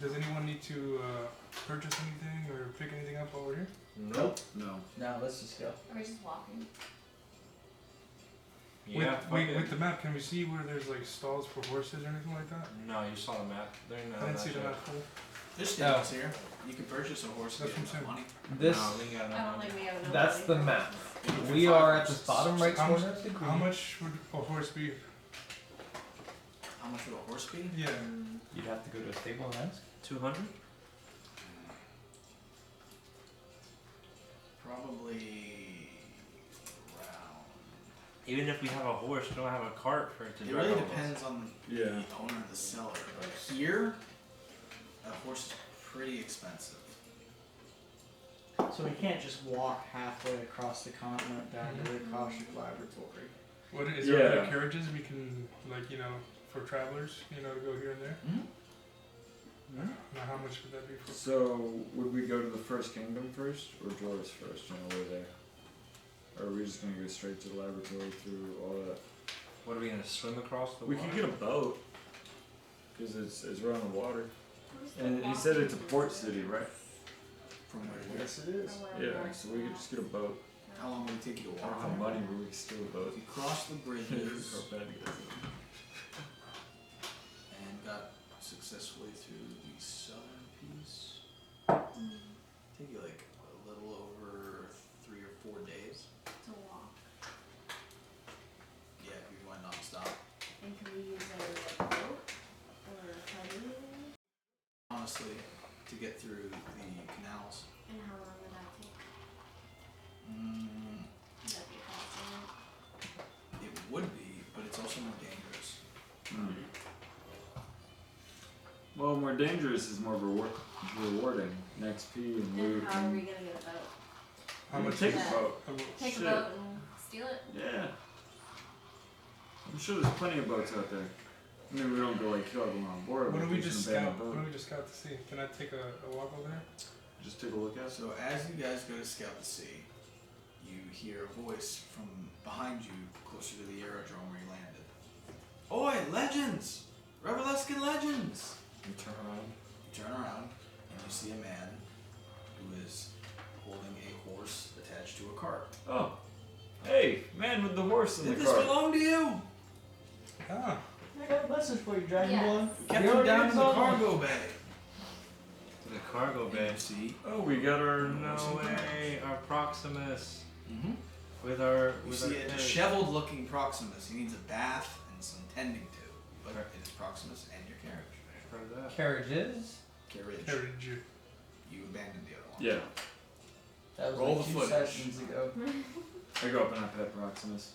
Does anyone need to purchase anything or pick anything up while we're here? Nope. No. No, let's just go. Are we just walking? Yeah, with the map, can we see where there's like stalls for horses or anything like that? No, you saw the map. They're not. I didn't see the map full. There's stables here. You can purchase a horse and That's get what I'm enough money. This, No, we ain't got I enough don't money. think we have enough. that's money the for map. horses. We are at the bottom right How corner of the How green. much would a horse be? How much would a horse be? Yeah. You'd have to go to a stable and ask. 200? Probably around. Even if we have a horse, we don't have a cart for it to It drive. really all of us. depends on Yeah. the owner of the seller. Like here, a horse is pretty expensive. So we can't just walk halfway across the continent down to the Akashic Laboratory. What is there other Yeah. carriages we can for travelers, to go here and there? Now how much would that be for? So, would we go to the First Kingdom first, or Joris first, on the way there? Or are we just gonna go straight to the laboratory through all that? What are we gonna swim across the We water? could get a boat, because it's right on the water. Where's the And he said it's a walking port distance? city, right? From where to where? Yes, it is. Or where Yeah, we're so we could just get a boat. How long would it take you to I don't walk? have money, but we could steal a If boat. you cross the bridges Or bad to get it. and got successfully through the southern piece, take you like a little over 3 or 4 days. To walk. Yeah, if you went non-stop. And can we use a boat? Or through the canals. And how long would that take? Would that be faster? It would be, but it's also more dangerous. Well, more dangerous is more rewarding. An XP and And loot. how are and- we gonna get a boat? How You much take is a boat. Take Shit. a boat and steal it? Yeah. I'm sure there's plenty of boats out there. I mean, we don't go like kill everyone on board. What but do we there's just an abandoned scout? boat. What do we just scout to see? Can I take a walk over there? Just take a look at it. So as you guys go to scout the sea, you hear a voice from behind you, closer to the aerodrome where you landed. Oi, legends! Revelescan legends! You turn around. You turn around and you see a man who is holding a horse attached to a cart. Oh. Hey, man with the horse in Did the this car. belong to you? Ah, I got a message for you, Dragonborn. Yes. Kept You him already down in the resolved it. cargo bay. To the cargo And bay. you see. Oh, we got our No way, our Proximus. Mm-hmm. With our You with see our a carriage. disheveled-looking Proximus. He needs a bath and some tending to, but Okay. it is Proximus and your carriage. Heard that. Carriages. Carriage. carriage. You abandoned the other one. Yeah. That was Roll like the 2 footage. sessions ago. I go up and I pet Proximus.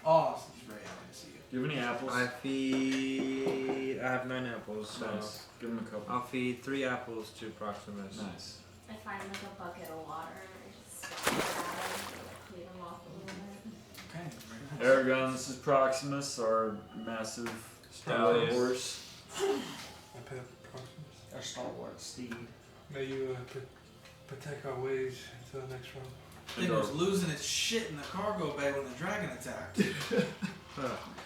Oh, he's very happy to see you. Do you have any apples? I have 9 apples, so Nice. Give him a couple. I'll feed 3 apples to Proximus. Nice. I find like a bucket of water and I just splash it at him to like clean him off a little bit. Okay. Very nice. Eragon, this is Proximus, our massive Stallion. horse. My pet Proximus. Our stalwart steed. May you protect our ways until the next round. Thing was losing its shit in the cargo bay when the dragon attacked.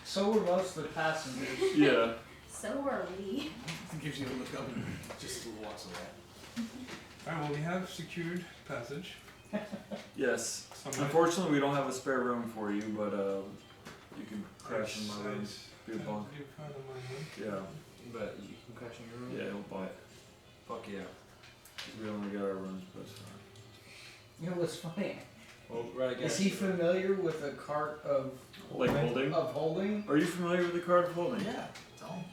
So were most of the passengers. Yeah. So are we. He gives you a look up and just walks away. Alright, well we have secured passage. Yes. Somewhere. Unfortunately, we don't have a spare room for you, but you can crash in my room. Be a bunk. You found in my room. Yeah. But you can crash in your room? Yeah, he'll bunk. Fuck yeah. We only got our rooms, but it's fine. You know what's funny? Well, right, I guess. Is he familiar with a cart of Like holding? holding? Are you familiar with the card of holding? Yeah. Tell him.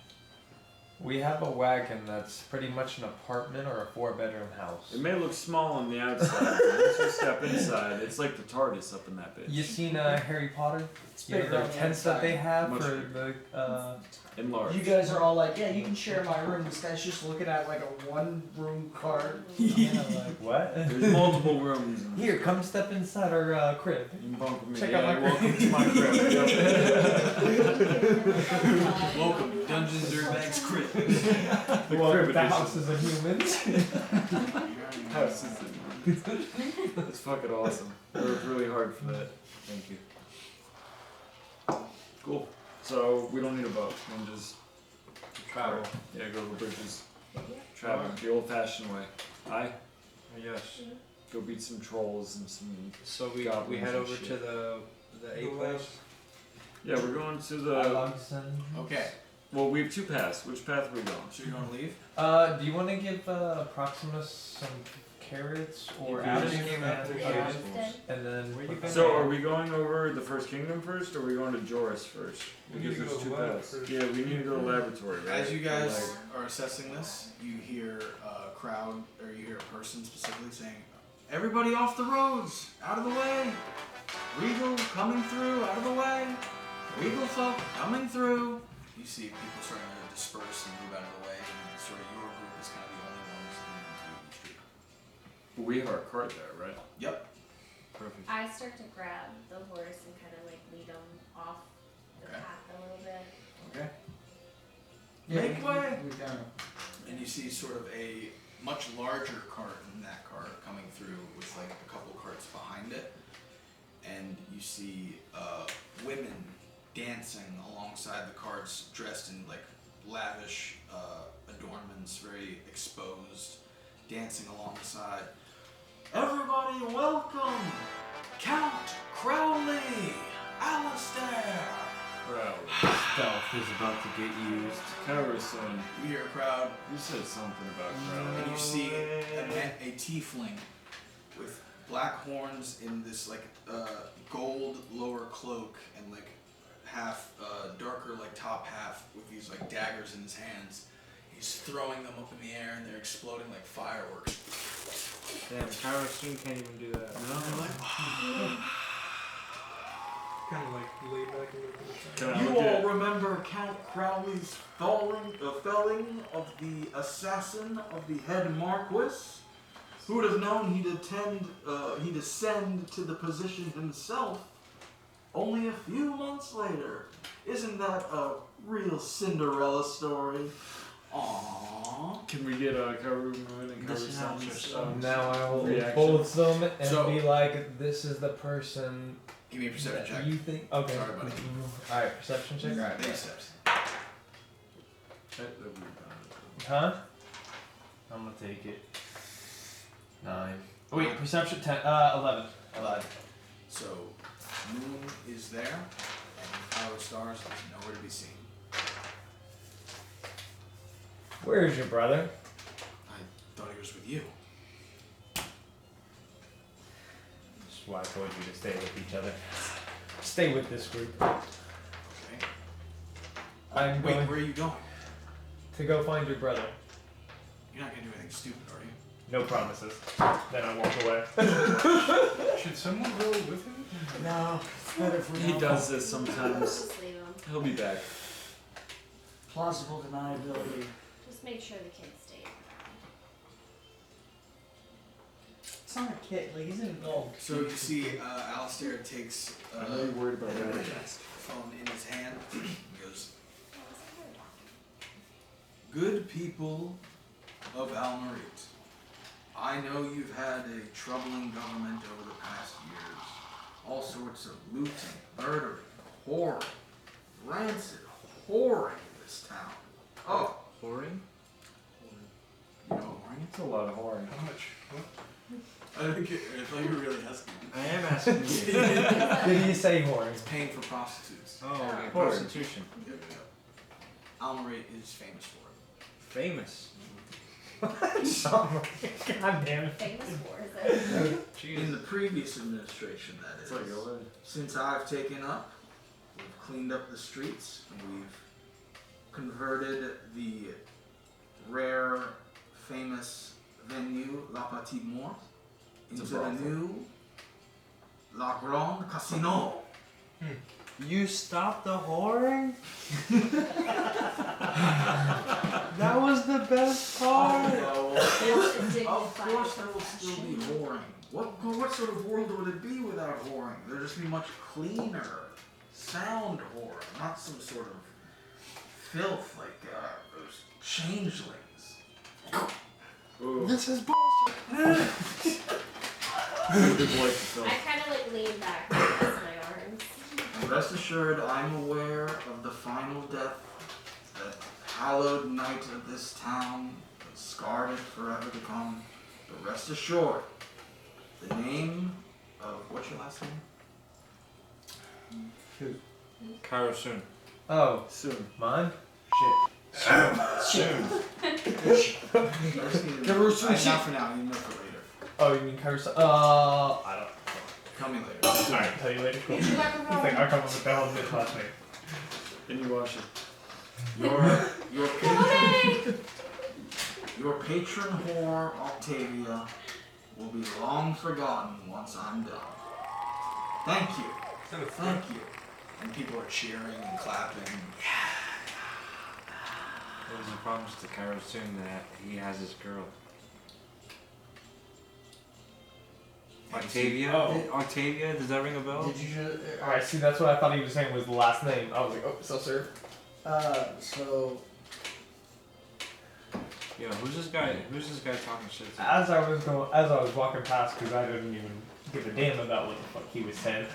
We have a wagon that's pretty much an apartment or a 4-bedroom house. It may look small on the outside, but once you step inside, it's like the TARDIS up in that bitch. You seen Harry Potter? It's You know bigger the on the tents that they inside. have Much for bigger. the Enlarged. You guys are all like, yeah, you can share my room. This guy's just looking at like a 1-room cart. yeah, like what? There's multiple rooms. in this Here, card. come step inside our crib. You can bunk with me. Check yeah, out my welcome to my crib. Yep. Welcome to Dungeons Dirtbags Crypt. The Well, crib the edition. houses of humans. House is It's fucking awesome. I worked really hard for that. Thank you. Cool. So we don't need a boat. We can just Travel. yeah, go to the bridges. Travel the old-fashioned way. Aye. Yes. Go beat some trolls and some. So we Goblins head and over shit. to the A place. Yeah, we're going to I the. love sun. Okay. Well, we have 2 paths. Which path are we going? So you're going to leave? Do you want to give Proximus some carrots or Yeah, apples just give and, apples. and then Where you been? So are we going over the first kingdom first, or are we going to Joris first? We need to Because go there's to 2 lab paths. first. Yeah, we need to go to the laboratory, right? As you guys Like- are assessing this, you hear a crowd, or you hear a person specifically saying, "Everybody off the roads! Out of the way! Regal coming through! Out of the way! Regal folk coming through!" You see people starting to disperse and move out of the way, and sort of your group is kind of the only ones in the street. But we have our cart there, right? Yep. Perfect. I start to grab the horse and kind of like lead him off the Okay. path a little bit. Okay. Yeah, Make way! We kind And you see sort of a much larger cart than that cart coming through with like a couple carts behind it. And you see women dancing alongside the carts dressed in like lavish adornments, very exposed, dancing alongside. Everybody welcome Count Crowley, Alistair! Stealth is about to get used. Kyro-Sun, You hear a crowd. you said something about Crowley. And you see a tiefling with black horns in this like gold lower cloak and like half darker like top half with these like daggers in his hands. He's throwing them up in the air and they're exploding like fireworks. Damn, Kyro-Sun can't even do that. And they're like, Kind of like laid back a little bit. Can I You look all at- remember Count Crowley's felling of the assassin of the head Marquis? Who would have known he'd ascend to the position himself only a few months later? Isn't that a real Cinderella story? Aww. Can we get Kyro-Moon and This Kyro-Sun's, announcer's Now I will reaction. both them and So- be like, this is the person give me a perception that check. you think. Okay. Sorry, buddy. Alright, perception check. Alright. Baby steps. Huh? I'm gonna take it. 9. Oh, wait, perception 10. 11. 11. So, Moon is there, and Kyro Stars is nowhere to be seen. Where is your brother? I thought he was with you. That's why I told you to stay with each other. Stay with this group. Okay. I'm Wait, going where are you going? to go find your brother. You're not gonna do anything stupid, are you? No promises. Then I walk away. Should someone go with him? No, it's better if we He don't. does this sometimes. Just leave them. He'll be back. Plausible deniability. Just make sure the kids stay. It's not a kid, like he's an adult. So you see, Alistair takes I know you're worried about the Radagast. phone in his hand. He goes, "Good people of Almerit, I know you've had a troubling government over the past years. All sorts of looting, murdering, whoring, rancid whoring in this town. Oh, Whoring? you know whoring? It's a lot of whoring. How much? What? I thought you were really asking. I am asking you. Did he say whoring? It's paying for prostitutes. Oh, okay. Oh. Prostitution. Yep, yep. Almerit is famous for it. Famous. God damn it. Famous for is it? In the previous administration, that It's is. like a Since I've taken up, we've cleaned up the streets and we've converted the rare, famous venue La Petite Mort It's a into the brothel. new La Grande Casino. You stopped the whoring? That was the best part. It's a Of dignified course there will still be profession. whoring. What sort of world would it be without whoring? There'd just be much cleaner, sound whoring, not some sort of filth like those changelings. Ooh. This is bullshit. Good boy for I Phil. kind of like lean back and rest my arms. And rest assured, I'm aware of the final death, that hallowed night of this town, that scarred it forever to come. But rest assured, the name of what's your last name? Kyro-Sun. Oh, Soon. mine? Shit. Soon. Not for now. You know for later. Oh, you mean Kyro-Sun? I don't. Tell me later. Alright, tell you later. Cool. You think I come up with the hell of a class name? Then you wash it. Your patron whore Octavia will be long forgotten once I'm done. Thank you. Is that a threat? Thank you. And people are cheering and clapping. There's a promise to Kyro-Sun that he has his girl. Octavia? Oh. Octavia? Does that ring a bell? Did you just? Alright, see, that's what I thought he was saying was the last name. I was like, oh, so sir. So Yo, who's this guy? Who's this guy talking shit to? As I was walking past, because I didn't even give a damn about what the fuck he was saying,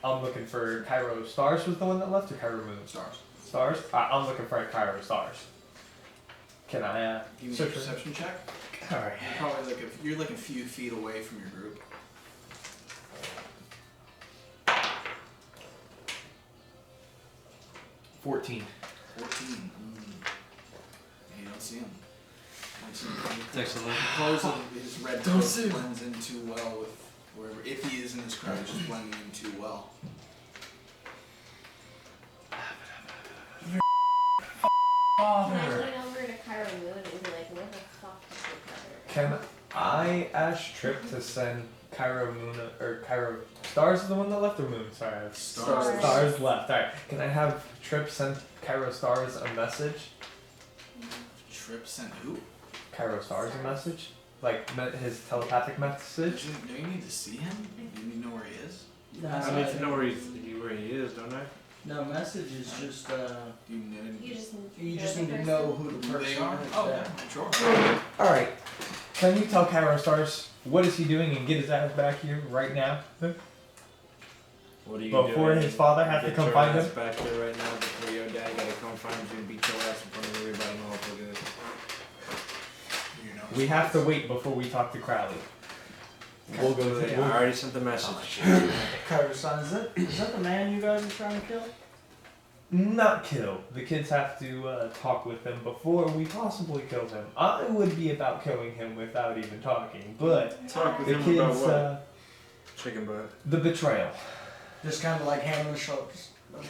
I'm looking for Kyro Stars was the one that left, or Kyro Moon? Stars. Stars? I'm looking for a Kyro Stars. Can I, Give me a search for- perception check. Alright. You're like a few feet away from your group. 14. 14. And you don't see him. Don't see him. Takes a look. The clothes of his red Don't coat see him. blends in too well with wherever. If he is in this crowd, it's just blending in too well. Can I lean over to Kyro Moon Can I ask Trip to send Stars is the one that left, or Moon? Sorry, I have Stars. Stars left. Alright. Can I have Trip send Kyro Stars a message? Trip sent who? Kyro Stars a message? Like his telepathic message? Do you need to see him? Do you need to know where he is? I need to know where he is, don't I? No, message is just, Do you need you just need to know who the who person they are? is. Oh, yeah. sure. Alright. Can you tell Kyro Stars what is he doing and get his ass back here right now? What are you Before doing? his father has to Get come your find ass him? back here right now before your dad gotta come find you and beat your ass in front of everybody and all for good. You know. We have to wait before we talk to Crowley. We'll go I already sent the message. Kyro-Sun, is that the man you guys are trying to kill? Not kill. The kids have to talk with him before we possibly kill him. I would be about killing him without even talking, but Talk with the him about kids, what? Chicken butt. the betrayal. Just kind of like hand on the shoulders. Let me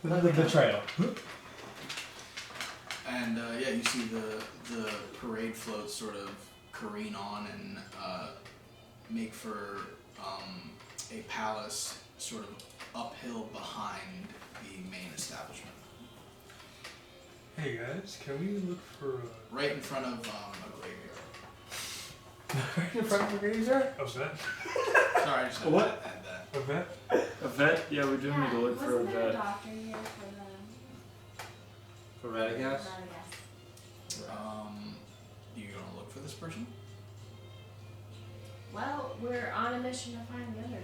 know. The betrayal. And yeah, you see the parade floats sort of careen on and make for a palace sort of uphill behind the main establishment. Hey guys, can we look for Right in front of a graveyard. Right in front of the graveyard? a vet? Sorry, I just had What? to add that. A vet? A vet? Yeah, we do need to look for a wasn't there a vet. doctor here For for Radagas? Radagast? You gonna look for this person? Well, we're on a mission to find the other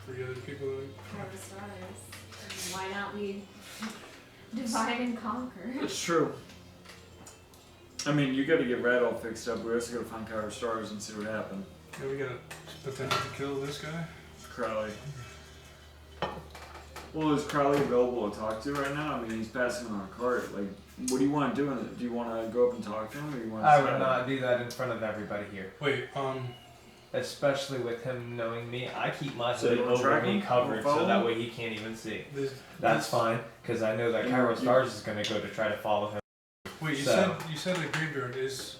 For the other people Kyro Stars. Why not we divide and conquer? It's true. I mean, you gotta get Rat all fixed up. We also gotta find Kyro Stars and see what happened. Yeah, we gotta potential to kill this guy. Crowley. Well, is Crowley available to talk to right now? I mean, he's passing on a cart. Like, what do you want to do in it? Do you want to go up and talk to him, or do you want to? I would not do that in front of everybody here. Wait, Especially with him knowing me. I keep my So hood you wanna over track me him? covered Follow so that him? way he can't even see. this, That's fine, because I know that Kyro Stars is going to go to try to follow him. Wait, So- you said the graveyard is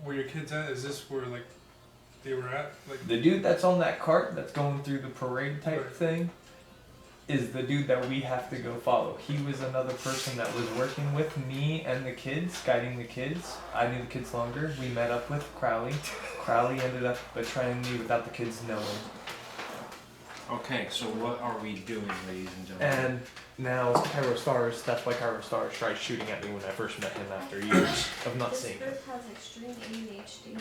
where your kids at? Is this where like they were at? Like The dude that's on that cart that's going through the parade type Right. thing is the dude that we have to go follow. He was another person that was working with me and the kids, guiding the kids. I knew the kids longer. We met up with Crowley. Crowley ended up betraying me without the kids knowing. Okay, so what are we doing, ladies and gentlemen? And now Kyro Stars, that's why Kyro Stars tried shooting at me when I first met him after years of not This seeing him. group has extreme ADHD.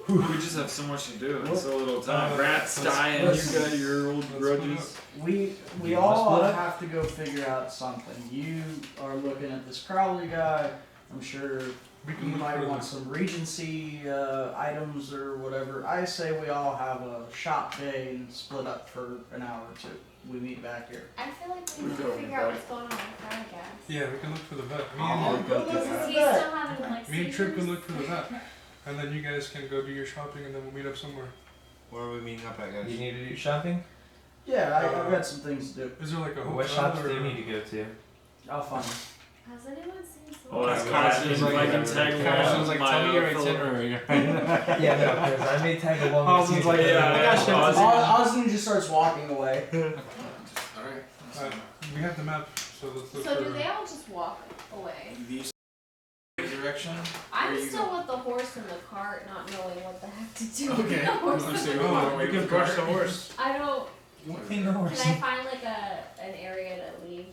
We just have so much to do and so little time. Rat's let's- dying. let's- You got your old let's grudges. We You all wanna split up? have to go figure out something. You are looking at this Crowley guy. I'm sure we you can look might for want the, some Regency items or whatever. I say we all have a shop day and split up for an hour or two. We meet back here. I feel like we need to Go, figure out what's going on with Radagast. yeah, we can look for the vet. Me Oh, and, go look Because for he's the vet. still having like me and Trip can seizures. look for the vet, and then you guys can go do your shopping, and then we'll meet up somewhere. Where are we meeting up at, guys? You need to do shopping? Yeah, I've got some things to do. Is there like a hotel What shops or do you need to go to? I'll find them. Has anyone seen Oh, that's Celestia? Carson. He's If I can tag along like, my tell me your fellow- itinerary. Yeah, no, because I may tag along with Austin's you. like, yeah, I got you. Osnin just starts walking away. Alright. we have the map, so let's look So for. do they all just walk away? These direction? I'm Where you still go? with the horse in the cart, not knowing what the heck to do Okay. with the horse. Let's in see. the Oh, cart. we can push the horse. I don't. In the horse. Can I find like an area to leave?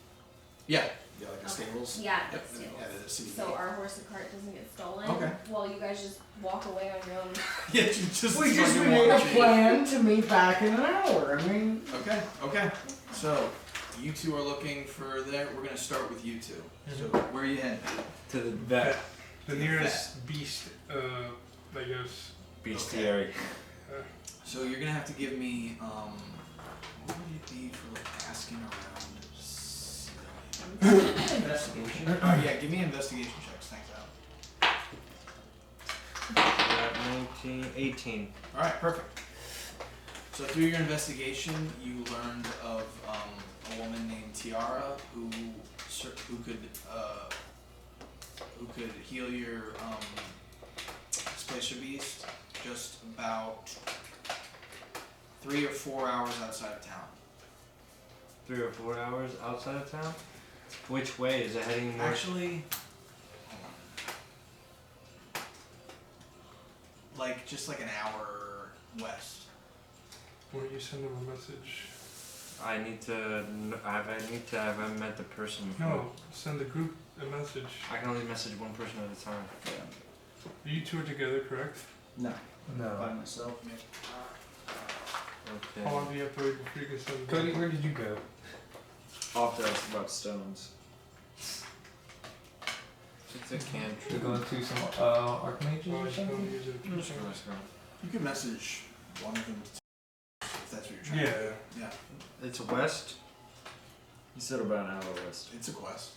Yeah, like a Okay. stables. Yeah, Yep. the stables. Yeah, the city. So our horse and cart doesn't get stolen. Okay. While you guys just walk away on your own. Yeah, you just We fucking made a walk in. plan to meet back in an hour. I mean, Okay. So, you two are looking for there. We're gonna start with you 2 Mm-hmm. So, where are you heading? To the vet. The nearest beast, I guess. Bestiary. So you're gonna have to give me what would it be for like asking around civilians? investigation. Yeah, give me investigation checks. Thanks, Al. Got 19, 18. All right, perfect. So through your investigation, you learned of a woman named Tiara who could who could heal your Displacer Beast just about 3 or 4 hours outside of town. 3 or 4 hours outside of town? Which way? Is it heading more? Actually, hold on. Like, just like an hour west. Why don't you send them a message? I need to have I met the person before. No, send the group a message. I can only message one person at a time. You two are together, correct? No, No. by myself. Okay. How long do you have to wait before you can send Cody, where did you go? Off to ask about stones. It's a You cantrip. going to some archmages Oh, or I should something? probably use it. Let's go. You can message one of them if that's what you're trying Yeah. to do. Yeah, It's west. He said about an hour west. it's a quest.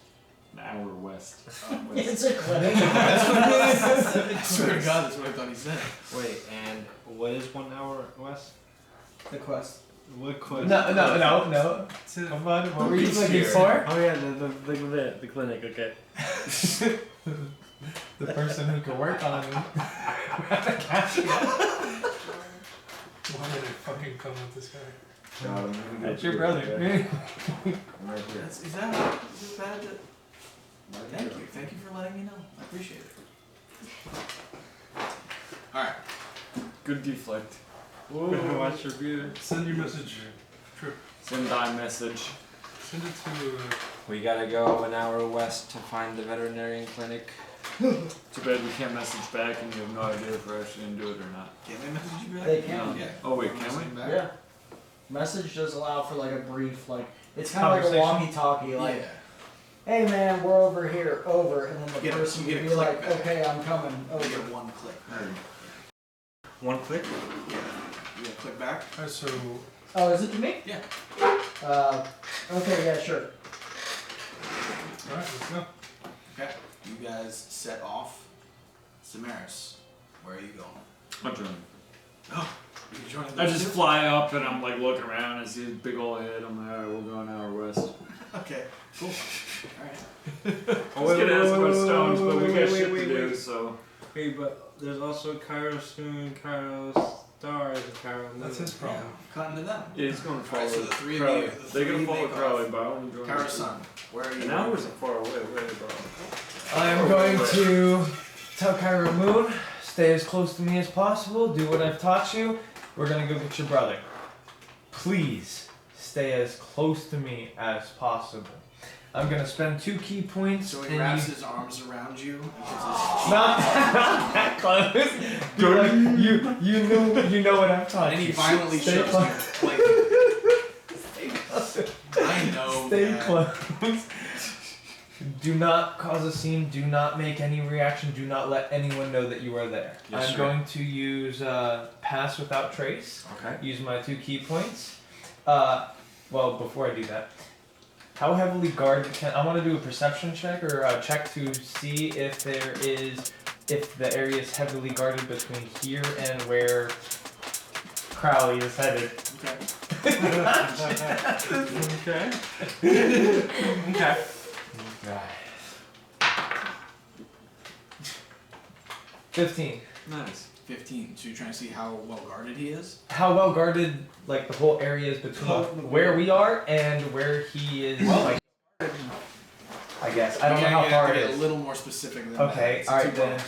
An hour west. It's a clinic. That's what it was. I swear to God, that's what I thought he said. Wait, and what is 1 hour west? The quest. What quest? No. Come on, what were you looking for? Oh yeah, the clinic. Okay. The person who could work on me. Why did I fucking come with this guy? Got him. That's your brother. I'm right here. Is it bad that... Thank you for letting me know. I appreciate it. Alright. Good deflect. Watch your view. Send your message. Trip. Send thy message. Send it to. We gotta go 1 hour west to find the veterinarian clinic. Too bad we can't message back and you have no idea if we're actually gonna do it or not. Can they message you back? They can. Yeah. Oh wait, Wanna can we? message back? Yeah. Message does allow for like a brief, like it's kind of like a Conversation? walkie-talkie, like, Yeah. "Hey man, we're over here, over," and then the Get a- person you can get be a like, click back. "Okay, I'm coming You over." get one click. One click? Yeah. You get a click back? Alright, so Oh, is it to me? Yeah. Okay, yeah, sure. alright, let's go. Okay. You guys set off. Samaris, where are you going? I'm joining. Oh, you joining I those just two? fly up and I'm like looking around. I see his big old head. I'm like, alright, we're going an hour west. Okay, cool. Alright. I was gonna ask about stones, but we got shit to do, so. Wait, but there's also Kyro-Sun, Kyro-Stars, and Kyro-Moon. That's his problem. Cutting to them. Yeah, he's gonna follow Alright, so the three of Crowley. you- the They're three gonna follow make Crowley, off. but I wanna join Kyro-Sun, where are you An going? hour's far away, bro. I am going to tell Kyro-Moon, stay as close to me as possible, do what I've taught you. We're gonna go get your brother. Please stay as close to me as possible. I'm gonna spend 2 key points. So he and wraps you- his arms around you and gives his Not that close. Dude, like, you know what I've taught and he you. violently Stay shoves close. you. Like, Stay close. I know. Stay man. close. Do not cause a scene. Do not make any reaction. Do not let anyone know that you are there. Yes, I'm sir. going to use pass without trace. Okay. Use my 2 key points. Well, before I do that, how heavily guarded can I want to do a perception check or a check to see if the area is heavily guarded between here and where Crowley is headed. Okay. Okay. Okay. 15. Nice. 15. So you're trying to see how well guarded he is? How well guarded, like the whole area is between where we are and where he is. Like, I guess I don't know how far it get is. a little more specific than Okay, that. all right It's too then.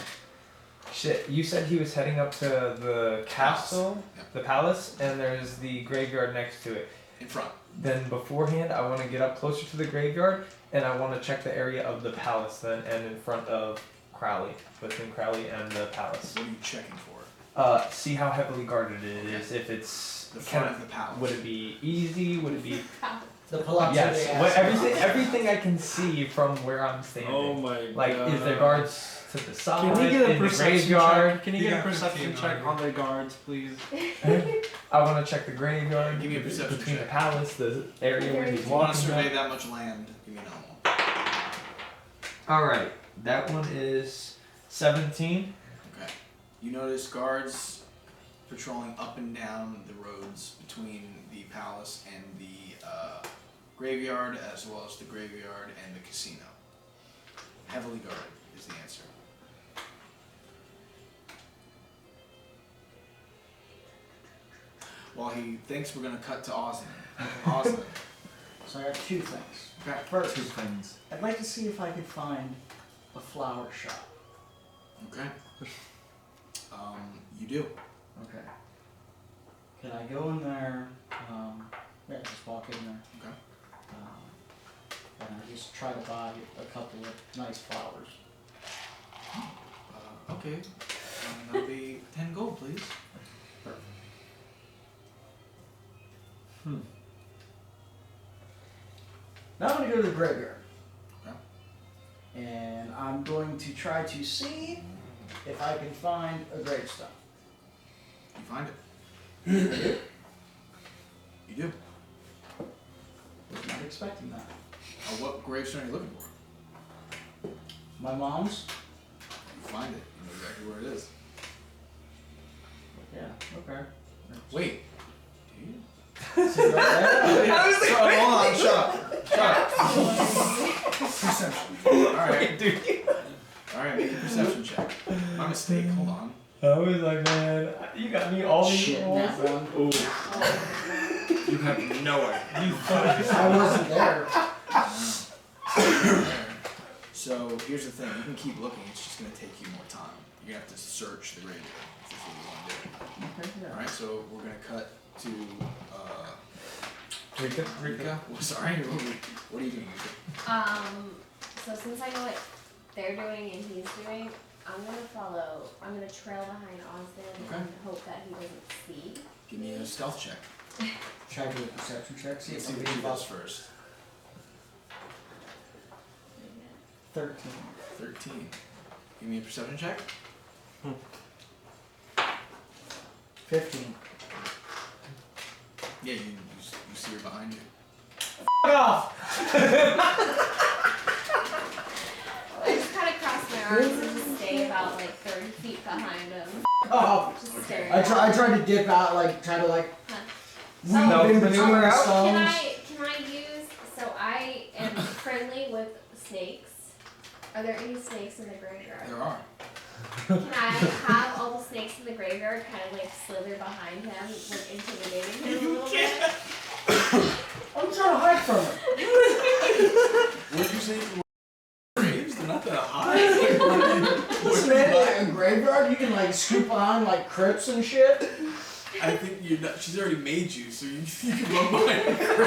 Shit, you said he was heading up to the castle, Yep. the palace, and there's the graveyard next to it. in front. Then beforehand, I want to get up closer to the graveyard, and I want to check the area of the palace then, and in front of Crowley, between Crowley and the palace. What are you checking for? See how heavily guarded it is. If it's The front of the palace. would it be easy? Would it be The Palazzo yes? de What, Ascoli. everything I can see from where I'm standing. Oh my Like, god. is there guards to the side? Can you get a in the perception graveyard? check? Can you You get a got perception 15 check on the guards, please? I want to check the graveyard. Give me a perception between check. the palace, the area where he's If you want to walking. survey Up. that much land, give me another one. All right, that one is 17. Okay. You notice guards patrolling up and down the roads between the palace and the graveyard, as well as the graveyard and the casino. Heavily guarded. is the answer. While he thinks, we're gonna cut to Osnin. Osnin. So I got two things. Okay. First, Two things. I'd like to see if I could find a flower shop. Okay. You do. Okay. Can I go in there? Yeah, just walk in there. Okay. And I just try to buy a couple of nice flowers. Okay. That'll be 10 gold, please. Perfect. Now I'm going to go to the graveyard. Okay. And I'm going to try to see if I can find a gravestone. You find it. You do. Was not expecting that. What gravestone are you looking for? My mom's? You find it. You know exactly where it is. Yeah, okay. Wait. Do you? See right there? Hold on. Shut up. Shut up. Perception. Alright. Dude. Alright, make a perception check. My mistake. Hold on. I was like, man, you got me all these Shit, rolls. that one. You have no idea. You fucking I wasn't there. So here's the thing. You can keep looking. It's just going to take you more time. You're going to have to search the graveyard. If that's what you want to do. Okay, yeah. Alright, so we're going to cut to Rika. Rika. Well, sorry. What are you doing, Rika? So since I know what they're doing and he's doing, I'm gonna trail behind Osnin Okay. and hope that he doesn't see. Give me a stealth check. Try to do a perception check. See Let's if see I'm what she being does about first. 13. 13. Give me a perception check. 15. Yeah, you see her behind you. Fuck off! I just kind of cross my arms and just stay about like 30 feet behind him. Oh, Just staring. I tried to dip out, try to Huh. weave No, in maneuver between the out? stones. Can I use, so I am friendly with snakes. Are there any snakes in the graveyard? There are. Can I have all the snakes in the graveyard kind of like slither behind him, like intimidating him a little bit? I'm trying to hide from it. What did you say? Graves? They're not that high. Listen, man, in a graveyard, you can scoop behind crypts and shit. I think you're not. She's already made you, so you can run behind her.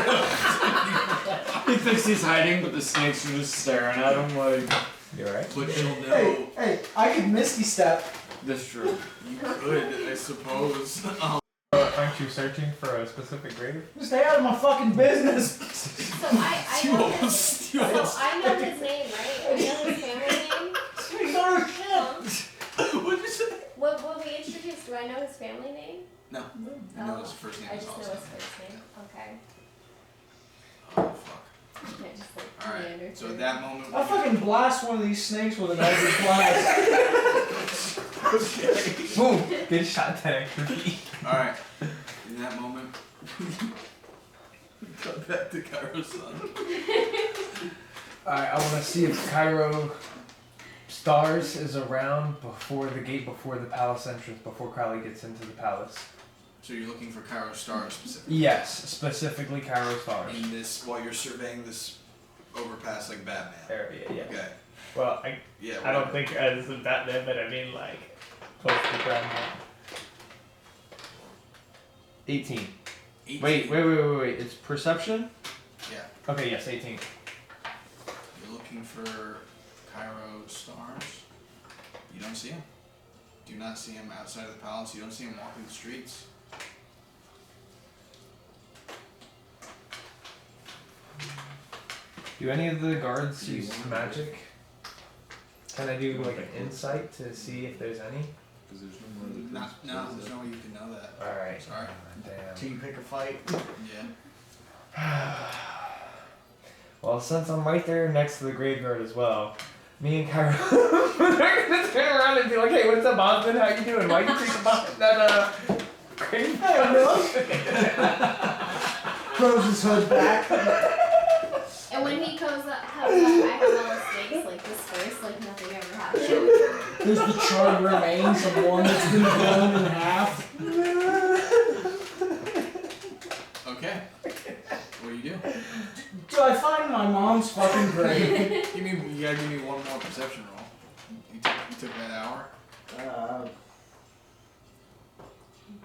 He thinks he's hiding, but the snakes are just staring at him like. You alright? But she'll know. Hey, I could misty step. This true. You could, I suppose. Aren't you searching for a specific grave? Stay out of my fucking business. So I know his name, right? I know his family name. He's on a ship. What'd you say? When we introduced, do I know his family name? No. I know his first name I is just know Osnin. his first name. Okay. Oh, fuck. You can't just Alright, meander so through. at that moment. I'll fucking blast one of these snakes with an ivory blast. Boom! Good shot, 10 extra feet. Alright. In that moment. We cut back to Kyro-Sun. Alright, I want to see if Kyro Stars is around before the gate, before the palace entrance, before Crowley gets into the palace. So you're looking for Kyro Stars specifically? Yes, specifically Kyro Stars. In this, while you're surveying this overpass like Batman? Area, yeah. Okay. Well, Yeah. I don't whatever. think as a Batman, but I mean close to ground. 18. 18. Wait. It's perception? Yeah. Okay, yes, 18. You're looking for Kyro Stars. You don't see him. Do not see him outside of the palace. You don't see him walking the streets. Do any of the guards use magic? Can I do an insight to see if there's any? Because there's no more other No, there's no way you can know that. Alright. Sorry. Damn. Till you pick a fight. Yeah. Well, since I'm right there next to the graveyard as well, me and Kyro are gonna turn around and be like, "Hey, what's up, Osnin? How you doing? Why you think about that graveyard?" Throws his hood back. And when he comes up, I have all the snakes like dispersed, like nothing ever There's the charred remains of one that's been blown in half. Okay. What do you do? Do I find my mom's fucking grave? You gotta give me one more perception roll. You took that hour?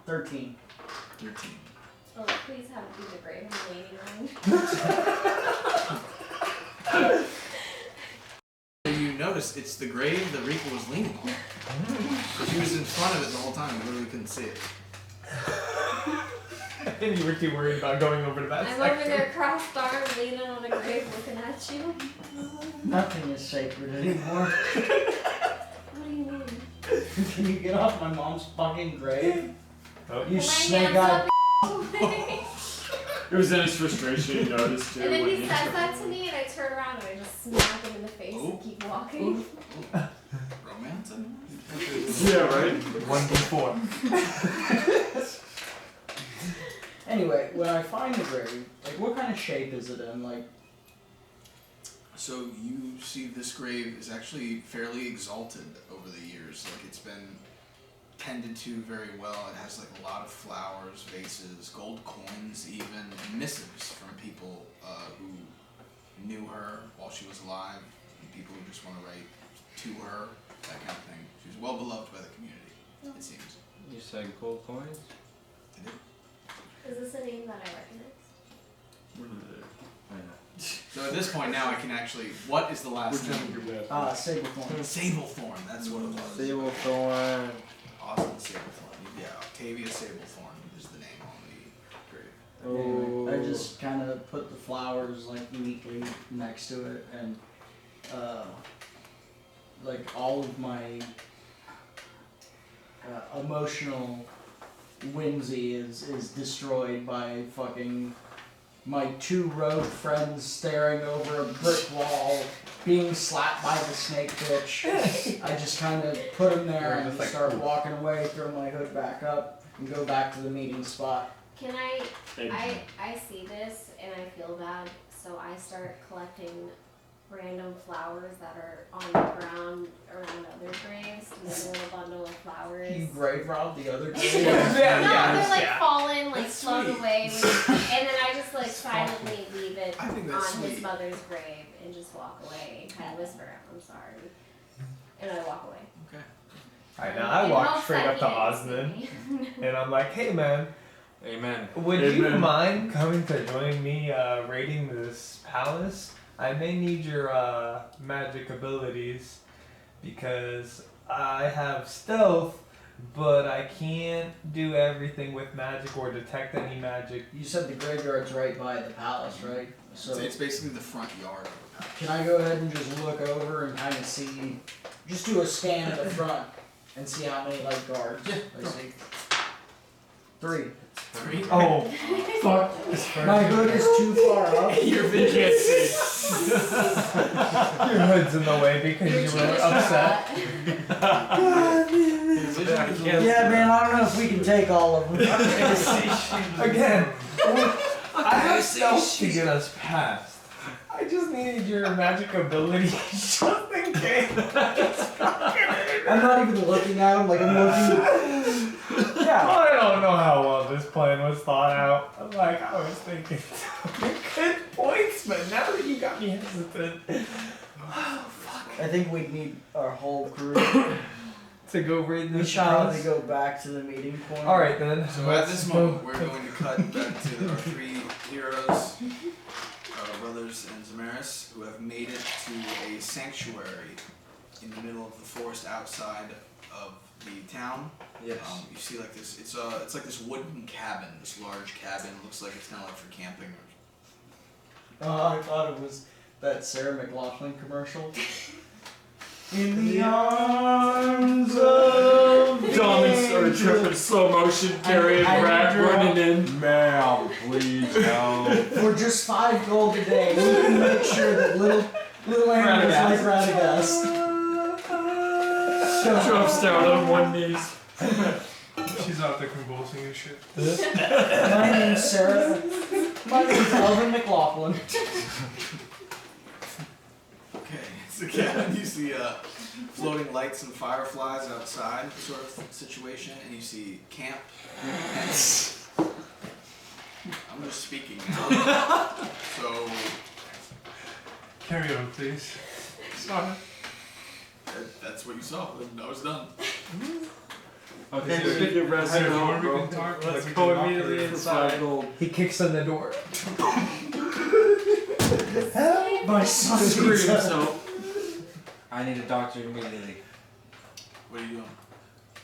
13. 13. Oh, please have it be the grave I'm leaning on. You notice it's the grave that Rika was leaning on. She was in front of it the whole time. You literally couldn't see it. And you were too worried about going over to that I'm section. over there crossed armed leaning on a grave looking at you. Nothing is sacred anymore. What do you mean? Can you get off my mom's fucking grave? Oh. You My snake hands eyed. up away. It was in his frustration, you noticed too. And then when he says that to me, and I turn around and I just smack him in the face and keep walking. Romance? Yeah, right? 1d4. Anyway, when I find the grave, like, what kind of shape is it in? Like, So you see this grave is actually fairly exalted over the years. Like it's been tended to very well. It has like a lot of flowers, vases, gold coins even, and missives from people who knew her while she was alive, and people who just want to write to her, that kind of thing. She was well beloved by the community, it seems. You said gold coins? They did. Is this a name that I recognize? So at this point now I can actually, what is the last name? Sablethorn. Sablethorn, that's what it was. Sablethorn. Awesome Sablethorn. Yeah, Octavia Sablethorn is the name on the grave. Anyway, I just kind of put the flowers like neatly next to it, and like all of my emotional whimsy is destroyed by fucking my two rogue friends staring over a brick wall, being slapped by the snake bitch. I just kind of put them there and just start walking away, throw my hood back up, and go back to the meeting spot. Can I see this and I feel bad, so I start collecting random flowers that are on the ground around other graves, together in a bundle of flowers. You grave robbed the other grave? No, they're like fallen, like slung away, and then I just like silently leave it I think on that's his sweet. mother's grave and just walk away and kind of whisper, "I'm sorry," and I walk away. Okay. Alright, now I In walk hopes straight that up to he didn't see Osnin, me. and I'm like, hey man, Amen. would you Amen. mind coming to join me raiding this palace? I may need your magic abilities because I have stealth, but I can't do everything with magic or detect any magic. You said the graveyard's right by the palace, right? So It's basically the front yard of the palace. can I go ahead and just look over and kind of see, just do a scan at the front and see how many like guards I see? 3. 3? Oh, Fuck. My hood is too far up. Your vision can't see. your hood's in the way because you were upset. Yeah, man, I don't know if we can take all of them. Again, I have stealth to get us past. I just needed your magic ability just in case. I'm not even looking at them, like I'm looking. Yeah. I don't know how well this plan was thought out. I was thinking good points, but now that you got me hesitant. I think we need our whole crew. To go raid We this should probably house. go back to the meeting point. Alright then. So at this moment, we're going to cut back to our 3 heroes, brothers and Zamaris, who have made it to a sanctuary in the middle of the forest outside of the town. Yes. You see like this, it's like this wooden cabin, this large cabin. Looks like it's kind of like for camping. I thought it was that Sarah McLachlan commercial. In the arms of Diamonds are tripping slow motion, carrying I rat need your running in. Ma'am, please help. For just 5 gold a day, we can make sure that little animals like Radagast. Drops down on one knees. She's out there convulsing and shit. My name's Sarah. My name's Elvin McLaughlin. Okay, so cabin, you see floating lights and fireflies outside sort of situation, and you see camp tents. I'm just speaking now. So Carry on, please. Sorry. that's what you saw. That was done. Okay, Is so there- we get Is there a door we can talk? Let's we go can knock immediately or- inside. He kicks in the door. My son Scream, so I need a doctor immediately. What are you doing?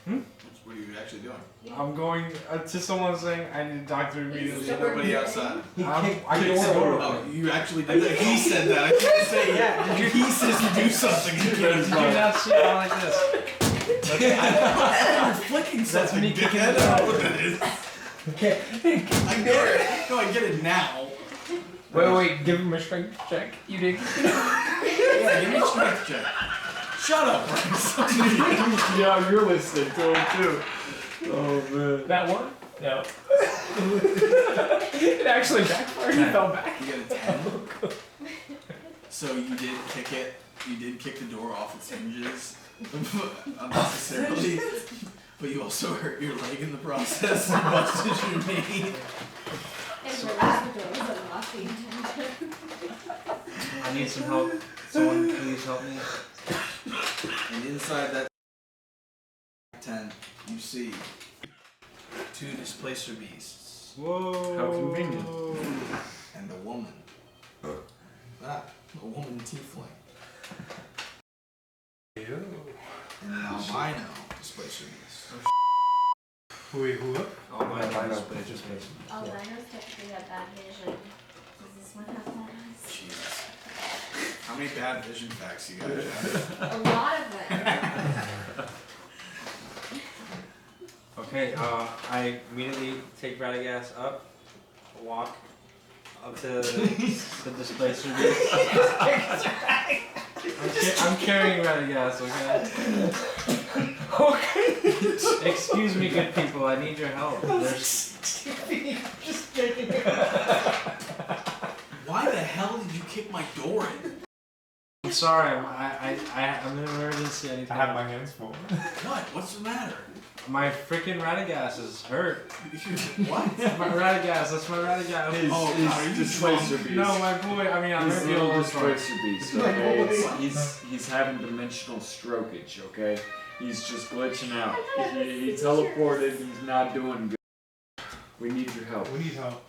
Hmm? What are you actually doing? I'm going to someone saying I need a doctor immediately. There's nobody outside. I kicked the door Oh, open. you actually did that. He said that. I can't say yeah. He says to do something. You Did you not see it like this? You're flicking something. That's me kicking I it don't out. know what that is. Okay. I get it. No, I get it now. Wait, give him a strength check. You did. Yeah, give me a strength check. Shut up, Bryce. Yeah, you're listening to him too. Oh man. That one? No. It actually backfired. He fell back. You get a 10. So you did kick it. You did kick the door off its hinges unnecessarily, but you also hurt your leg in the process. Busted your knee. And realized the door was unlocking. I need some help. Someone please help me. And inside that tent, you see 2 displacer beasts Whoa. How convenient. and a woman. A woman tiefling. Ew. And an albino displacer beast. Wait, who? Oh my god. Albinos typically have bad vision. Does this one have bad eyes? Jesus. How many bad vision facts you guys have? A lot of them. Okay, I immediately take Radagast up, walk up to the displacer beast. I'm carrying Radagast, okay? Okay. Excuse me, good people, I need your help. There's... Why the hell did you kick my door in? I'm sorry, I'm in an emergency. I need I to have my hands full. What? What's the matter? My freaking Radagast is hurt. What? My Radagast, that's my Radagast. His, Oh, his God, are you displacer drunk? beast. No, my boy, I mean, I'm He's gonna a be a little little sorry. displacer beast, okay? He's having dimensional strokage, okay? He's just glitching out. He teleported, he's not doing good. We need your help. We need help.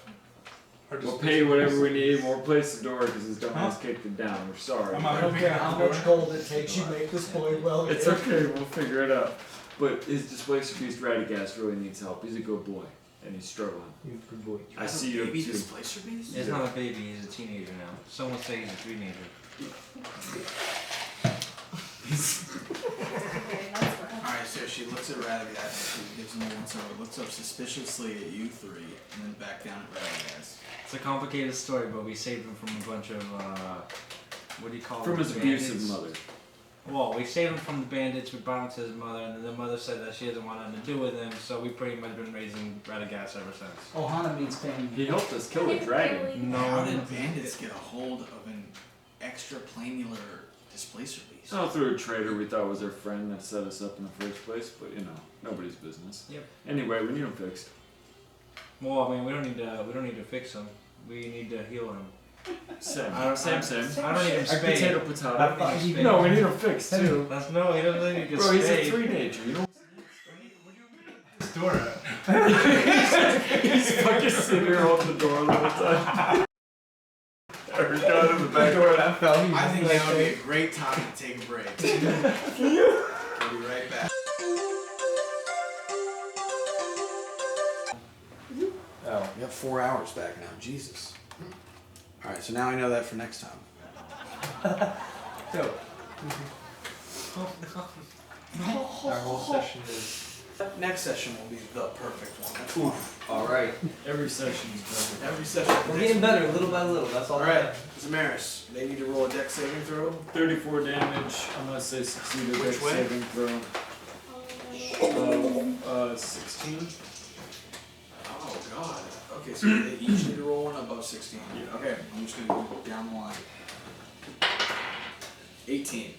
Our We'll displacer pay whatever beast. we need, we'll replace the door because his dumbass Huh? kicked it down. We're sorry. I'm I out don't here care picking how up the much door. gold it takes, you make this boy well. It's okay, we'll figure it out. But his displacer beast Radagast really needs help. He's a good boy, and he's struggling. You good boy. I see you Baby too. displacer beast? He's not a baby, he's a teenager now. Some would say he's a teenager. Okay, that's rough. Alright, so she looks at Radagast, she gives him a once over, looks up suspiciously at you 3, and then back down at Radagast. It's a complicated story, but we saved him from a bunch of, what do you call From them? his abusive Bandits. mother. Well, we saved him from the bandits, we brought him to his mother, and then the mother said that she doesn't want nothing to do with him, so we pretty much been raising Radagast ever since. Ohana means family. He helped us kill the dragon. No, How did bandits get a hold of an extra planular displacer beast? Oh, through a trader we thought was our friend that set us up in the first place, but you know, nobody's business. Yep. Anyway, we need him fixed. Well, I mean, we don't need to fix him. We need to heal him. Same. I don't- Same. I don't need him A spayed. potato, I potato. don't need him spayed. No, we need him fixed too. That's no, he doesn't need to get Bro, he's a spayed. 3-nature, you know? This door at? He's fucking sitting here holding the door all the time. Every guy in the back. door that fell. He I was think like, that would be a great time to take a break. We'll be right back. Oh, we have 4 hours back now. Jesus. Alright, so now I know that for next time. So, our whole session is. Next session will be the perfect one. Alright. Every session is perfect. Every session. We're getting better little by little. That's all. Alright, Zamaris, they need to roll a dex saving throw. 34 damage, unless they succeed a Which dex way? saving throw. 16. Oh god. Okay, so they each need to roll one above 16. Yeah. Okay, I'm just gonna go down the line. 18.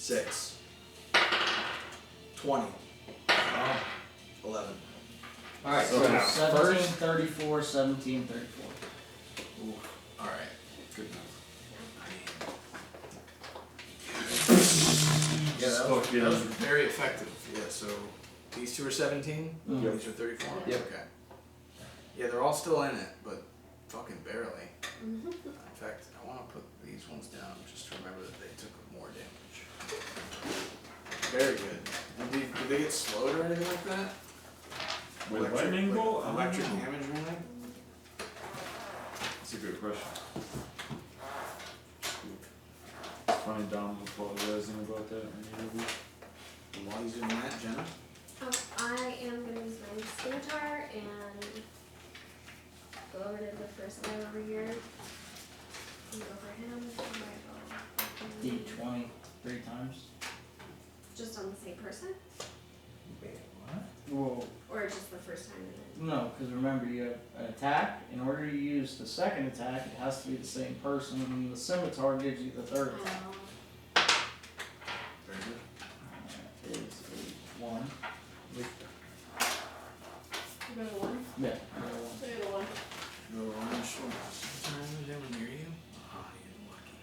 6. 20. 11. Alright, so So 17, 34, 17, 34. Ooh. Alright. Good enough. Yeah, that was very effective. Yeah, so these two are 17, Mhm. these are 34. Yep. Okay. Yeah, they're all still in it, but fucking barely. Mhm. In fact, I want to put these ones down just to remember that they took more damage. Very good. And did they get slowed or anything like that? With lightning bolt? Electric damage or anything? That's a good question. It's funny, Dom was apologizing about that in the interview. While he's doing that, Jenna? I am gonna use my scimitar and go over to the first guy over here. And go for him. D20 3 times. Just on the same person? Wait, what? Whoa. Or just the first time in it? No, because remember, you have an attack. In order to use the second attack, it has to be the same person, and the scimitar gives you the third attack. Very good. That is a 1. You got a 1? Yeah, I got a 1. I got a 1. No orange sometimes they were near you. Ah, you're lucky.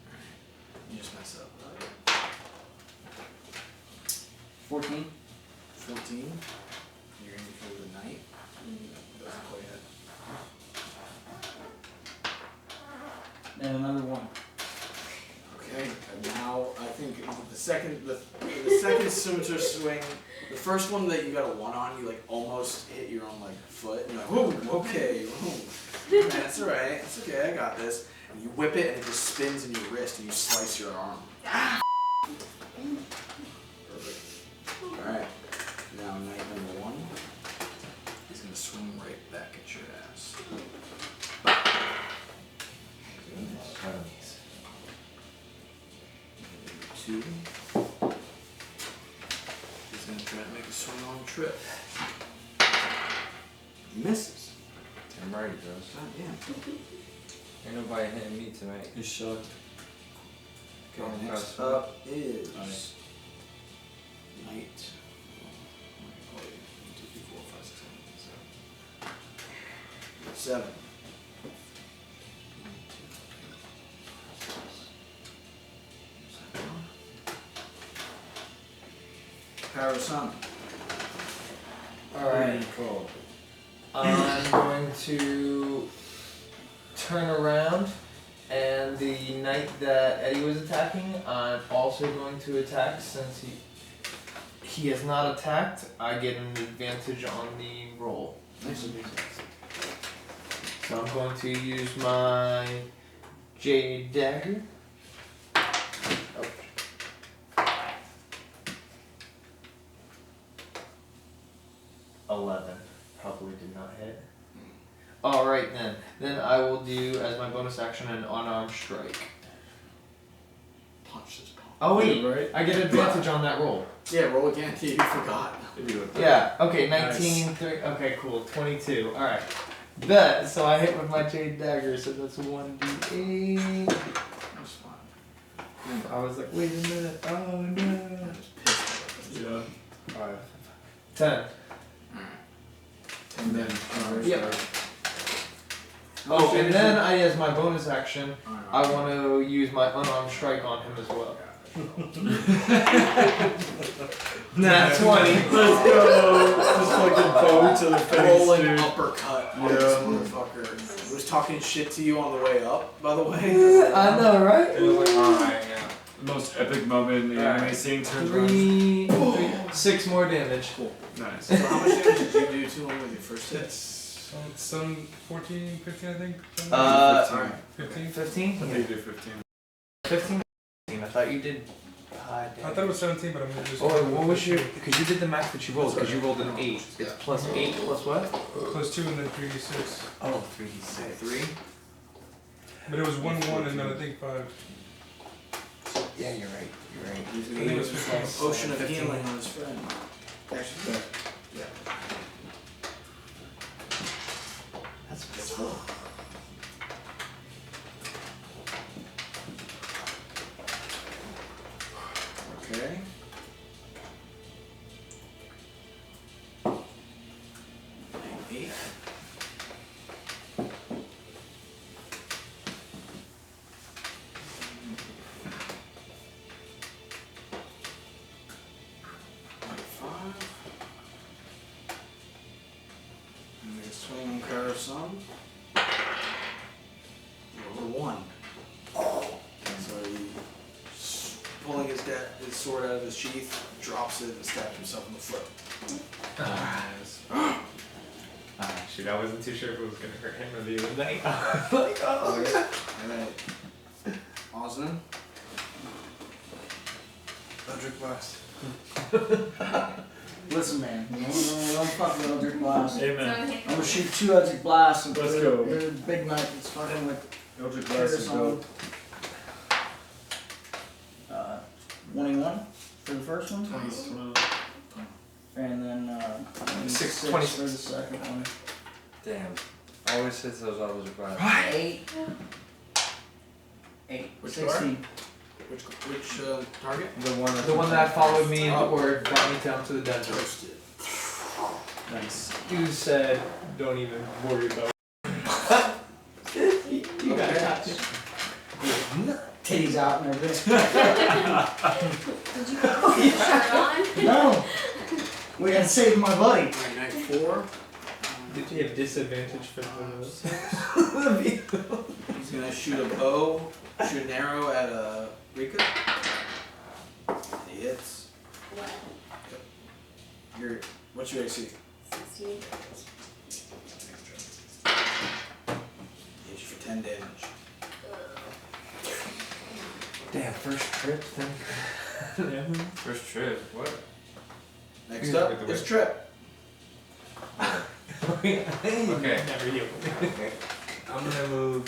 Alright. You just mess up. 14. 14. You're aiming for the knight. Doesn't quite hit. And another 1. Okay, and now I think the second scimitar swing, the first one that you got a 1 on, you like almost hit your own like foot, and you're like, whoa, okay, whoa. Man, it's alright, it's okay, I got this. And you whip it and it just spins in your wrist and you slice your arm. Perfect. Alright, now knight number 1. He's gonna swing right back at your ass. Two. He's gonna try to make a swing on trip. He misses. I'm ready, bros. God damn. Ain't nobody hitting me tonight. He's shocked. Okay, Oh, next God. up is Nice. knight. 7. Kyro-Sun. Alright. I'm going to turn around, and the knight that Eddie was attacking, I'm also going to attack since he has not attacked. I get an advantage on the roll. Nice. So I'm going to use my Jade Dagger. Oh. 11. Probably did not hit. Alright then. Then I will do, as my bonus action, an unarmed strike. Punch this punk. Oh wait, Right? I get advantage on that roll. Yeah, roll again. You forgot. Yeah, okay, 19, 3, okay, cool, 22. Alright. Bet, so I hit with my Jade Dagger, so that's 1d8. That's fine. I was like, wait a minute, oh no. I'm just pissed. Yeah. 5. 10. Alright. And then, Yep. Oh, and then as my bonus action, I want to use my unarmed strike on him as well. Nah, 20. Let's go! Just fucking bow to the face, Rolling dude. uppercut on Yeah. this motherfucker. He was talking shit to you on the way up, by the way. I know, right? It was like, alright, yeah. The most epic moment in the anime scene turns around. 3, 6 more damage. Nice. So how much damage did you do to him with your first hit? Some 14, 15, I think. Alright. 15. 15? I think you did 15. 15? I thought you did high damage. I thought it was 17, but I'm gonna just. Oh, what was your? Because you did the max that you rolled. Because you rolled an 8. It's plus 8 plus what? Plus 2 and then 3d6. Oh, 3d6. 3? But it was 1, 1, and then I think 5. Yeah, you're right. You're right. He's I gonna think it use was a 15. potion of 15. healing on his friend. Actually, yeah. That's full. Kyro-Sun. Roll a 1. So he, pulling his sword out of his sheath, drops it and stabs himself in the foot. Shoot, I wasn't too sure if it was gonna hurt him or the other night. Like, oh. Alright. Osnin. Eldritch Blast. Listen, man. Don't fuck with Eldritch Blast. Hey So man, hit I'm gonna shoot 2 Eldritch Blasts and Let's put go. your big knife that's fucking with Eldritch Blast is Kyro-Sun. dope. 21 for the first one. 20. And then 6, 26 for the second one. Damn. Always hits those autos required. 8. 8. Which 16. Which target? The one The one that followed me Oh. or brought me down to the dungeon. Roasted. Nice. You said, don't even worry about it. You got Okay. it. Titties out and everything. Did you put your shirt on? No! We gotta save my buddy. Alright, night 4. Did you have disadvantage for the He's gonna shoot a bow, shoot an arrow at a Rika. He hits. What? What's your AC? 16. Hits you for 10 damage. Damn, first trip then. First trip. What? Next up is Trip. Okay. Never you. I'm gonna move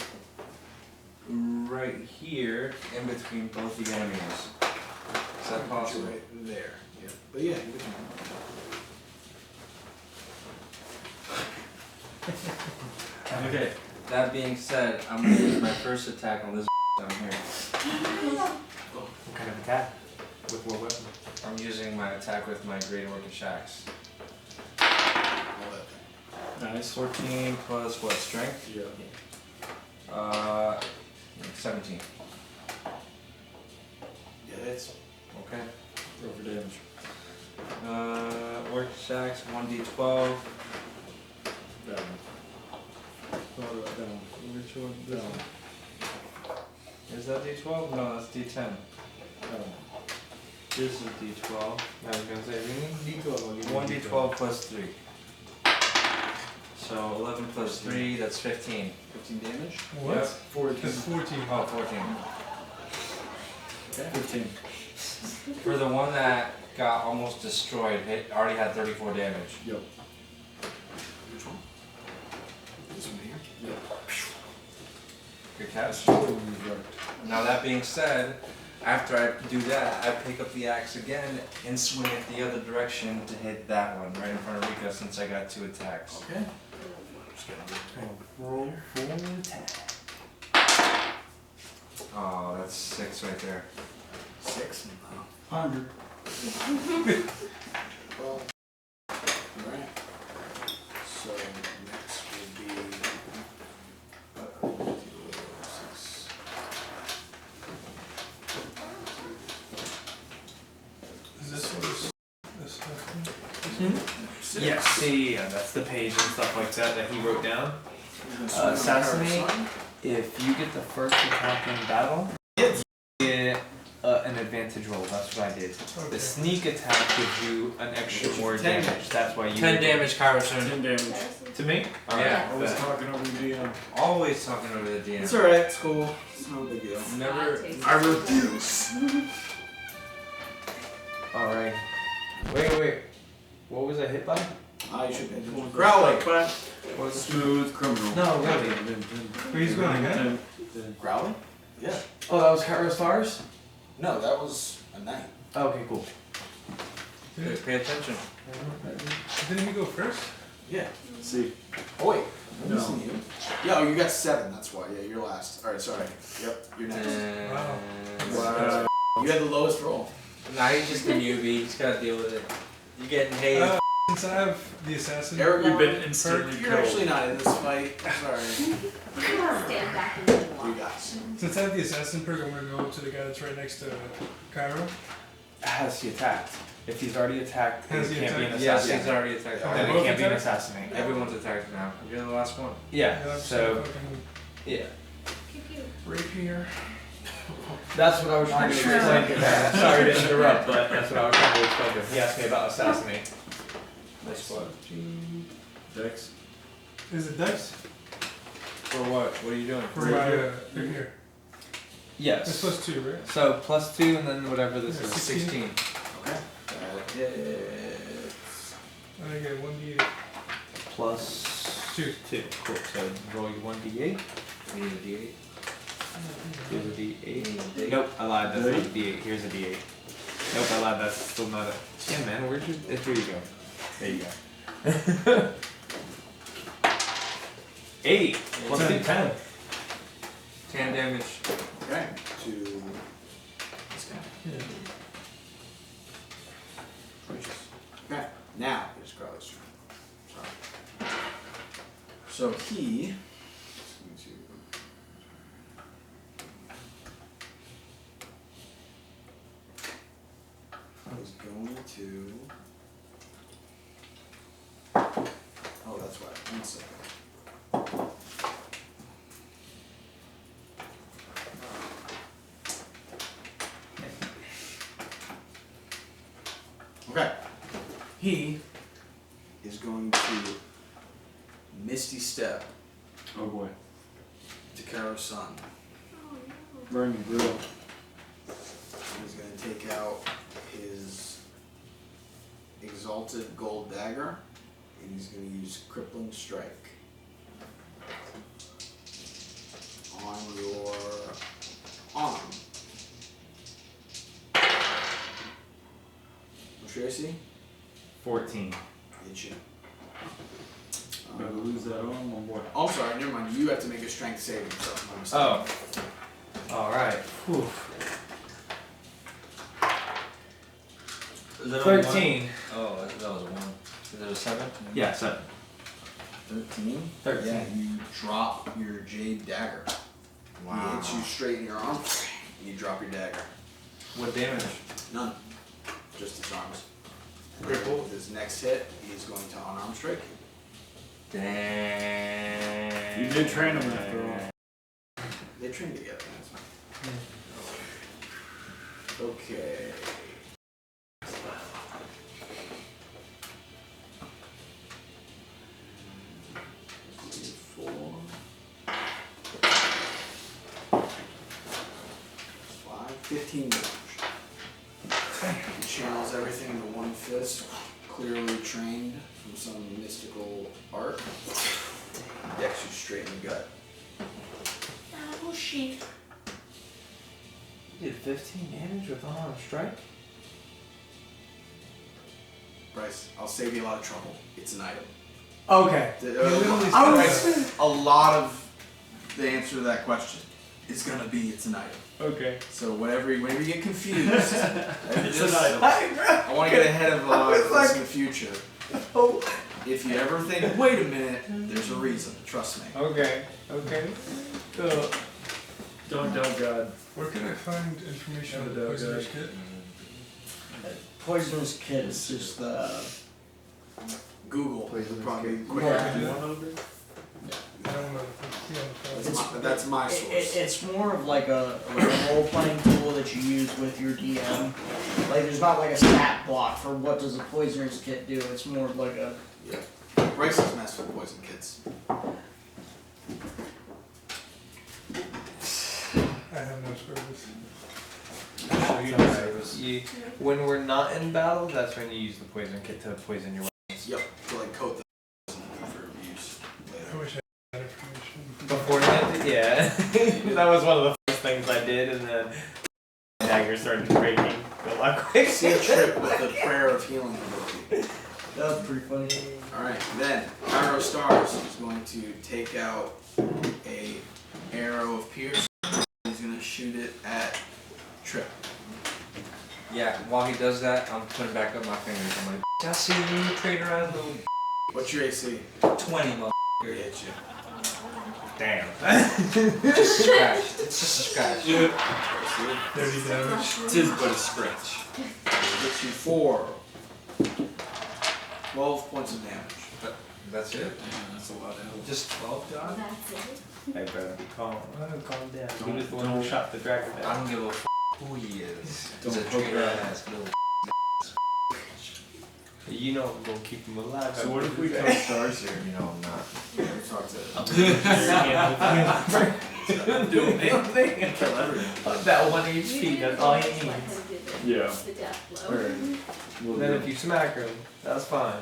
right here in between both the enemies. Is that possible? Right there. Yeah. But yeah, you can. Okay. That being said, I'm gonna use my first attack on this down here. What kind of attack? With what weapon? I'm using my attack with my Great Orchid Shax. All that thing. Nice. 14 plus what? Strength? Yeah. 17. Yeah, it's Okay. Roll for damage. Orchid Shax, 1d12. Down. Down. Which one? Down. Is that d12? No, that's d10. Down. This is d12. I was gonna say, really? D12. 1d12 plus 3. So 11 plus 3, that's 15. 15 damage. What? Yep. 14. That's 14. Oh, 14. Okay. 15. For the one that got almost destroyed, it already had 34 damage. Yep. Which one? This one here. Yep. Good catch. Right. Now that being said, after I do that, I pick up the axe again and swing it the other direction to hit that one right in front of Rika since I got 2 attacks. Okay. Just gonna Roll full attack. Oh, that's 6 right there. 6. 100. Well. Alright. So next will be 6. Is this what this stuff? Yes. Yeah, that's the page and stuff like that he wrote down. Assassinate. If you get the first attack in battle, you get an advantage roll. That's what I did. The sneak attack gives you an extra more 10. damage. That's why you 10 damage, Kyro-Sun. 10 damage. to me. Yeah. Always talking over the DM. Always talking over the DM. It's alright, it's cool. It's no big deal. Never. I refuse. All right. Wait. What was I hit by? You should be. Crowley. Smooth criminal. No, really. Where's going again? Crowley? Yeah. Oh, that was Kyro's Fires? No, that was a 9. Okay, cool. Pay attention. Didn't he go first? Yeah. See. Oh wait. I'm No. missing you. Yeah, oh, you got 7. That's why. Yeah, you're last. All right, sorry. Yep, you're next. Wow. You had the lowest roll. Nah, he's just a newbie. He's gotta deal with it. You're getting hazed. Since I have the assassin. Eragon, You've been instantly you're killed. actually not in this fight. Sorry. Stand back and do You guys. Since I have the assassin perk, I'm gonna go to the guy that's right next to Kyro. Has he attacked? If he's already attacked, Has it he can't be an attacked? Yes, assassin. he's already attacked. Then it Both can't be an attacked? assassinate. Everyone's attacked now. You're the last one. Yeah. that's So fucking yeah. Pew pew. rapier. That's what I was trying to Sure. explain. Sorry to interrupt, but that's what I was trying to explain to him. He asked me about assassinate. Nice one. Dex. Is it Dex? For what? What are you doing? For my rapier. It's Yes. +2, right? So +2 and then whatever this Yeah, is. 16. Okay. That hits. And I get 1d8. +2. Cool. So roll your 1d8. You need a D8. Here's a d8. Nope, I lied. That's not a d8. Here's a d8. Nope, I lied. That's still not a. Yeah, man. Where'd you? Here you go. There you go. 8 plus 10. 10 damage. Okay. To this guy. Yeah. Okay. Now here's Crowley's turn. Sorry. So he. is going to. Oh, that's right. 1 second. Okay. He is going to Misty Step Oh boy. to Kyro-Sun. Oh no. Burn your grill. He's going to take out his Exalted Gold Dagger, and he's going to use Crippling Strike on your arm. What's your AC? 14. Hit you. Better lose that arm, oh boy. Oh, I'm sorry, never mind. You have to make a strength saving throw. My mistake. Oh. Alright. 13. Oh, that was a 1. Is it a 7? Yeah, 7. 13? 13. Yeah, you drop your Jade Dagger. He hits you straight in your arm, and you drop your dagger. What damage? None. Just his arms. Cripple with his next hit, he's going to unarmed strike. Damn. You did train him after all. They train together, that's fine. Okay. Four. 5, 15 damage. He channels everything into one fist, clearly trained from some mystical art. Decks you straight in the gut. Oh shit. You did 15 damage with unarmed strike? Bryce, I'll save you a lot of trouble. It's an item. Okay. A lot of the answer to that question is gonna be it's an item. Okay. So whenever you get confused, It's an item. I want to get ahead of this in the future. Oh. If you ever think, wait a minute, there's a reason. Trust me. Okay. Cool. Don't doubt God. Where can I find information on the Yeah, poisoner's okay. kit? Poisoner's kit is just Google Poisonous probably kid. quicker. Yeah. I don't know. If it's on the phone. That's my source. It's more of like a role-playing tool that you use with your DM. Like there's not like a stat block for what does a poisoner's kit do. It's more of like a Yeah. Bryce has messed with poison kits. I have no service. When we're not in battle, that's when you use the poison kit to poison your weapons. Yep. To like coat the for use I later. wish I had that information. Beforehand, yeah. That was one of the first things I did, and then the dagger started breaking a lot quicker. See a trip with the prayer of healing ability. that was pretty funny. Alright, then Kyro Stars is going to take out a arrow of pierce. He's gonna shoot it at Trip. Yeah, while he does that, I'm putting back up my fingers. I'm like, I see you, traitor ass little What's your AC? 20, mother. He hits you. Damn. Just a scratch. It's just a scratch. 30 damage. Tis but a scratch. Gets you 4. 12 points of damage. That's it? That's a lot of health. Just 12, John? That's it. I better be calm. Calm down. He Don't- was the one don't- who shot the dragon I down. don't give a who he is. Don't He's a poke traitor that. ass little. You know I'm gonna keep him alive. So what if we kill stars here? You know I'm not. Yeah, we talked to doing anything? kill everyone. That 1 HP, that's all he Let him needs. do Yeah. the death blow. Alright. We'll Then do if you smack him, that's fine.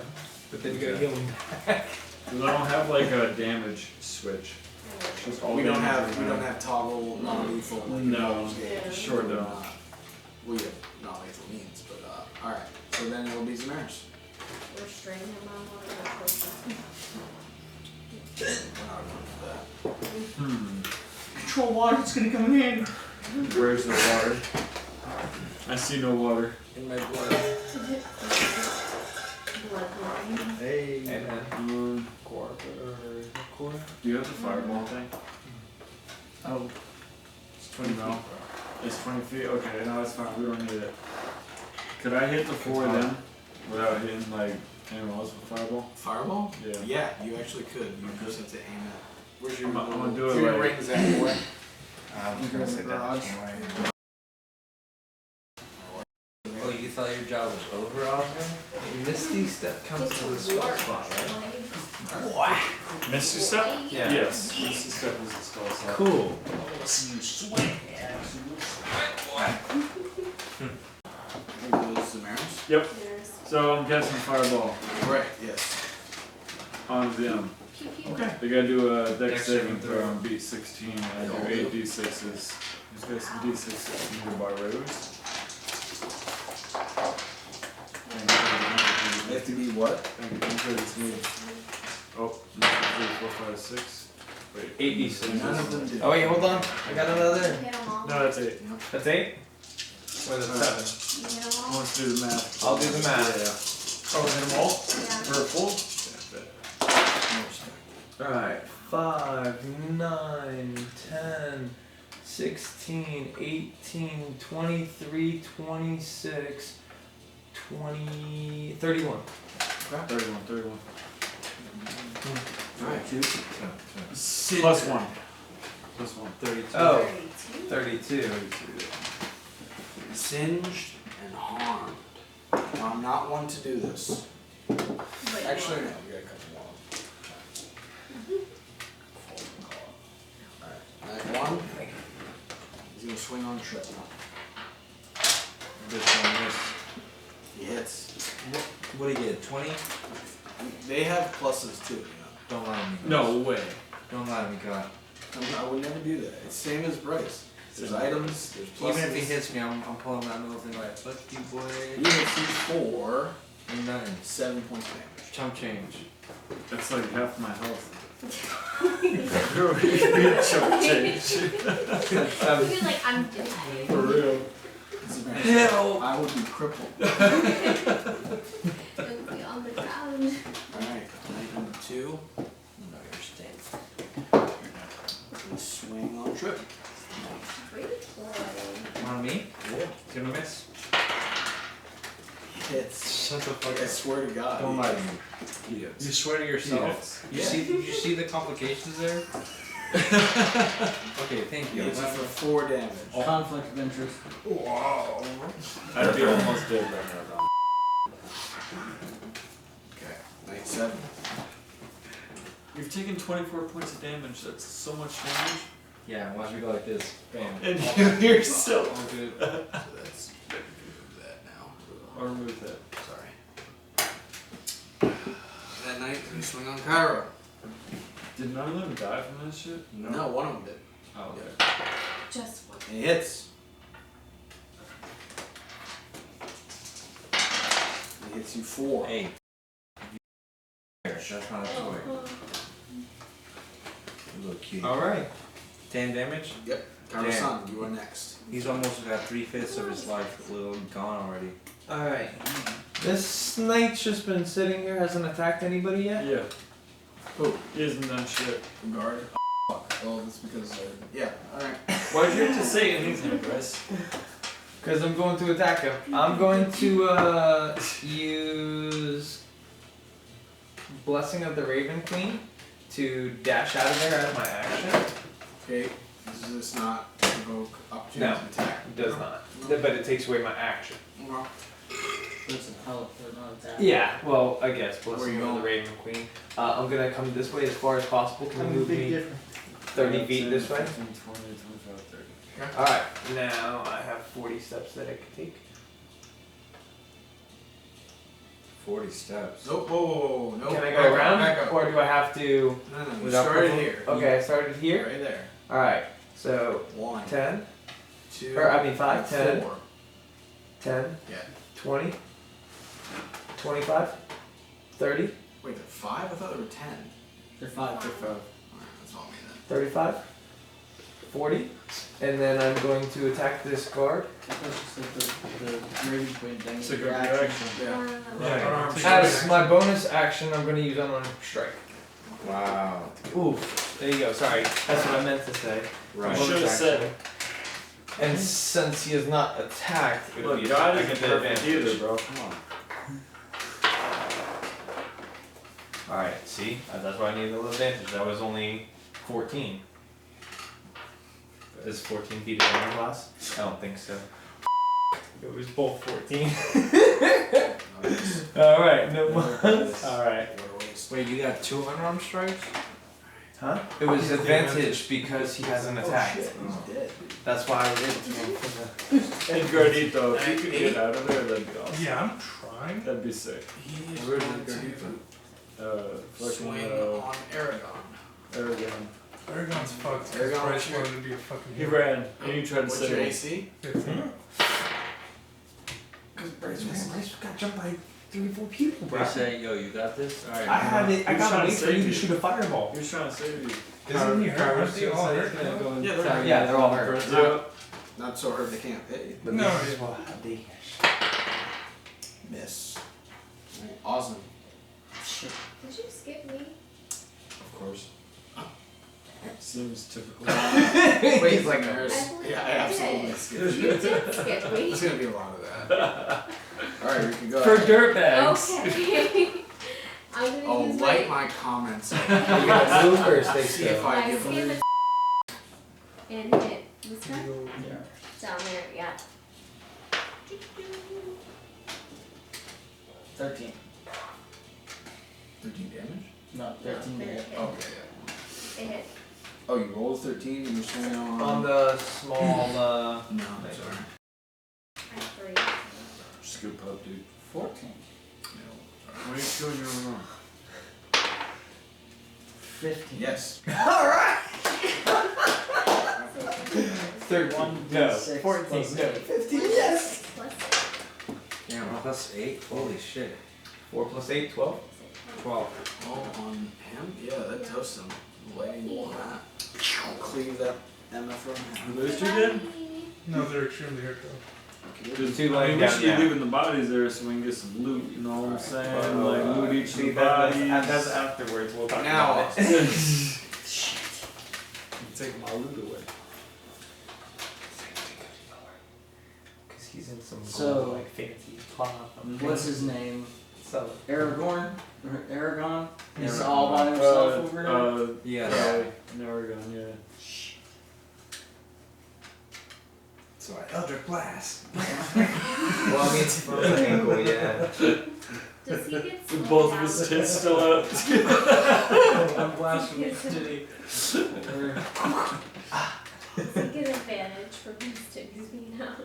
But then you gotta Okay. heal him back. We don't have like a damage switch. Just all We don't damage have we toggle non-lethal. Like No, those games. sure don't. We have non-lethal means, but all right. So then it will be Zamaris. We're straining him on one of the process. We're not going for that. Control water, it's gonna come in handy. Where's the water? I see no water. In my blood. Bloodline. Hey. And then core. Do you have the fireball thing? Oh, It's 20 mil. It's 20 feet? Okay, no, it's fine. We don't need it. Could I hit the 4 of them without hitting like anyone else with fireball? Fireball? Yeah. Yeah, you actually could. You just have to aim it. Where's your I'm gonna do it where your like- rings at, boy? I was gonna say that Garage. anyway. Oh, you thought your job was over, Osnin? Misty step comes to the spot spot, right? Misty Step? Yeah. Yes. Misty Step is the spell slot. Cool. Zamaris? Yep. There's So I'm casting fireball Right, yes. on them. pew pew. Okay. They gotta do a dex Dex saving saving throw throw. on beat 16 and I do 8 d6s. Just got some d6s needed by Rose. They have to be what? Thank you for this move. Oh, 1, 2, 3, 4, 5, 6. Wait. 8d6. None of them do. Oh wait, hold on. I got another. Hit 'em all. No, that's 8. That's 8? Or is it 7? You hit 'em all. Let's do the math. I'll do the math. Yeah. oh, hit them all? Yeah. For a full? Alright. 5, 9, 10, 16, 18, 23, 26, 20, 31. 31. Alright. Plus 1. Plus 1. 32. Oh, 32. 32. Singed and harmed. Now, I'm not one to do this. But Actually, no, we gotta cut them off. Alright, night 1. He's gonna swing on trip. This one, this. He hits. What do you get? 20? They have pluses too, you Don't lie to me. No way. Don't lie to me, God. know. I would never do that. It's same as Bryce. There's items, there's pluses. Even if he hits me, I'm pulling that middle thing like, fuck you, boy. He hits you for I'm nothing. 7 points of damage. Chump change. That's like half my health. I feel like I'm dead. For real. Help! I would be crippled. It would be on the ground. Alright, night number 2. No, you're staying. We swing on trip. Great boy. On me? Yeah. Gonna miss? Hits. Shut the fuck I up. swear to God. Don't lie to me. He You hits. swear to yourself? Yeah. Did you see the complications there? Okay, thank He you. hits you for 4 damage. Conflict of interest. Wow. I'd be almost dead right now. Okay, night 7. You've taken 24 points of damage. That's so much damage. Yeah, watch me go like this. Bam. And you yourself. All good. So that's remove that now. Or remove that. Sorry. That night we swing on Kyro. Did none of them die from this shit? No, one of them did. Oh, okay. Just one. And he hits. He hits you 4. Hey. That's not a toy. You look cute. Alright. 10 damage? Yep. Kyro-Sun, you are next. He's almost got 3/5 of his life gone already. Alright. This knight's just been sitting here, hasn't attacked anybody yet? Yeah. Who? He hasn't done shit. Guard. Oh, fuck. Oh, that's because yeah. All right. Why'd you have to say anything, Bryce? Because I'm going to attack him. I'm going to use Blessing of the Raven Queen to dash out of there as my action. Okay. Does this not provoke opportunity attack? It does not. But it takes away my action. Well, There's a teleport, not attack. Yeah, well, I guess. Where Blessing you of the going? Raven Queen. I'm going to come this way as far as possible. Can you move me 30 feet this way? 15, 20, 25, 30. Alright, now I have 40 steps that I can take. 40 steps. Nope. Whoa. No. Can I go around? Back up. Or do I have to... No. You without started purple? here. Okay, I started here. Right there. Alright, so 1, 10, 2, or I mean 5, 10, 4. 10, Yeah. 20, 25, 30, Wait, they're 5? I thought there were 10. They're 5. Alright, that's all me then. 35, 40, and then I'm going to attack this guard. That's just like the Raven Queen thing. It's a your good action. Yeah. Yeah. As my bonus action, I'm going to use Unarmed Strike. Wow. Oof, there you go, sorry. That's what I meant to say. You should have said. And since he is not attacked, it would Look, be God I isn't get the perfect advantage. either, bro. Come on. Alright, see? That's why I needed a little advantage. That was only 14. Is 14 feet of armor class? I don't think so. It was both 14. Alright, no more. Alright. Wait, you got 2 unarmed strikes? Huh? It was advantage because he hasn't attacked. He's dead. That's why I was able to go for And Gardito, if you could get out of there, that'd be awesome. Yeah, I'm trying. That'd be sick. He is Where's going the to Fucking, swing on Eragon. Eragon. Aragon's fucked. Aragon Bryce was here. wanted to be a fucking He hero. ran, and you tried to What's your say AC? 15. Because Bryce got jumped by 3-4 people, bro. They say, yo, you got this? Alright. I had it. I He was got trying to to wait for save you to you. shoot a fireball. he was trying to save you. Isn't he hurt? Aren't they all hurt? Yeah, they're Yeah, they're all hurt. Yeah. Not so hard they can't pay. But No, this is yeah. what they Miss. Awesome. Did you skip me? Of course. Seems typical. Wait, He's like, there's. Yeah, I absolutely skipped. You did skip me. There's gonna be a lot of that. Alright, we can go. For ahead. dirtbags. Okay. I'm gonna Oh, use like my my comments. You gotta move first, they See if still. I my give skip them. and hit this guy Yeah. down there. Yeah. 13. 13 damage? No, 13 to hit. It Okay, yeah. hit. Oh, you rolled 13 and you're swinging on. On the small, No, I'm sorry. I have 3. Scoop up, dude. 14. No, What are you showing your arm? 15. yes. Alright! 13. 1 No. D6 14. plus No. 8. 15. Yes! Plus Damn. Plus 8? Holy shit. 4 plus 8, 12. 12. Oh, on him? Yeah, that toasts him. Lightning bolt on that. I'll cleave that MF Those two did? No, they're extremely hurt though. Just, Two I lying mean, we down should be now. leaving the bodies there so we can get some loot, you know what I'm saying? Like, loot each of See, the bodies. that's afterwards. We'll talk Now, about it. Take my loot away. Because he's in some So- gold, like fancy club. What's his name? So, Aragorn? Or Eragon? He's Eragon. all by himself over there? Yeah. Eragon, yeah. so I Eldritch Blast. Well, I mean, it's from an angle, yeah. Does he get With both of slowed his down? tits still out. I'm blasting his titty. Does he get advantage from his titties being out?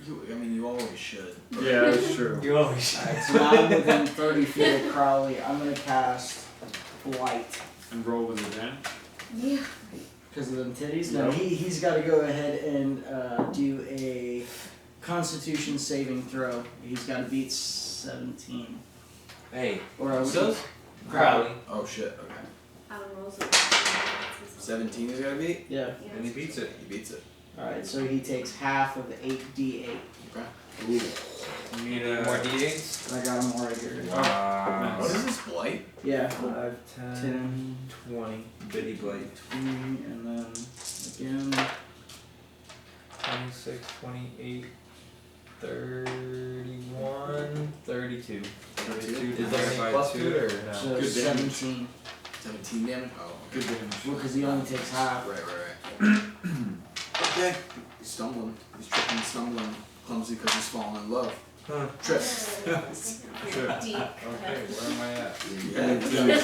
you always should. Yeah, that's true. You always Alright, so now I'm within 30 feet of Crowley. I'm gonna cast Blight. And roll with advantage. Yeah. Because of them titties? No, Nope. he's got to go ahead and do a Constitution saving throw. He's got to beat 17. Hey. Or else Who does? Crowley. Oh shit, okay. Alan rolls 17 is gonna beat? Yeah. And he beats it. He beats it. Alright, so he takes half of the 8d8. Okay. Ooh. You need More D8s? I got them all right here. Wow. What is this, blight? Yeah. 5, 10, 20. Bitty blade. 20, and then again. 26, 28, 31, 32. 32. Is there any plus to it or no? So Good 17. 17 damage? Oh, Good damage. Well, because he only takes half. Right. Okay. He's stumbling. He's tripping and stumbling. Clumsy because he's falling in love. Huh. Trip. Deep. Okay, where am I at? Yeah.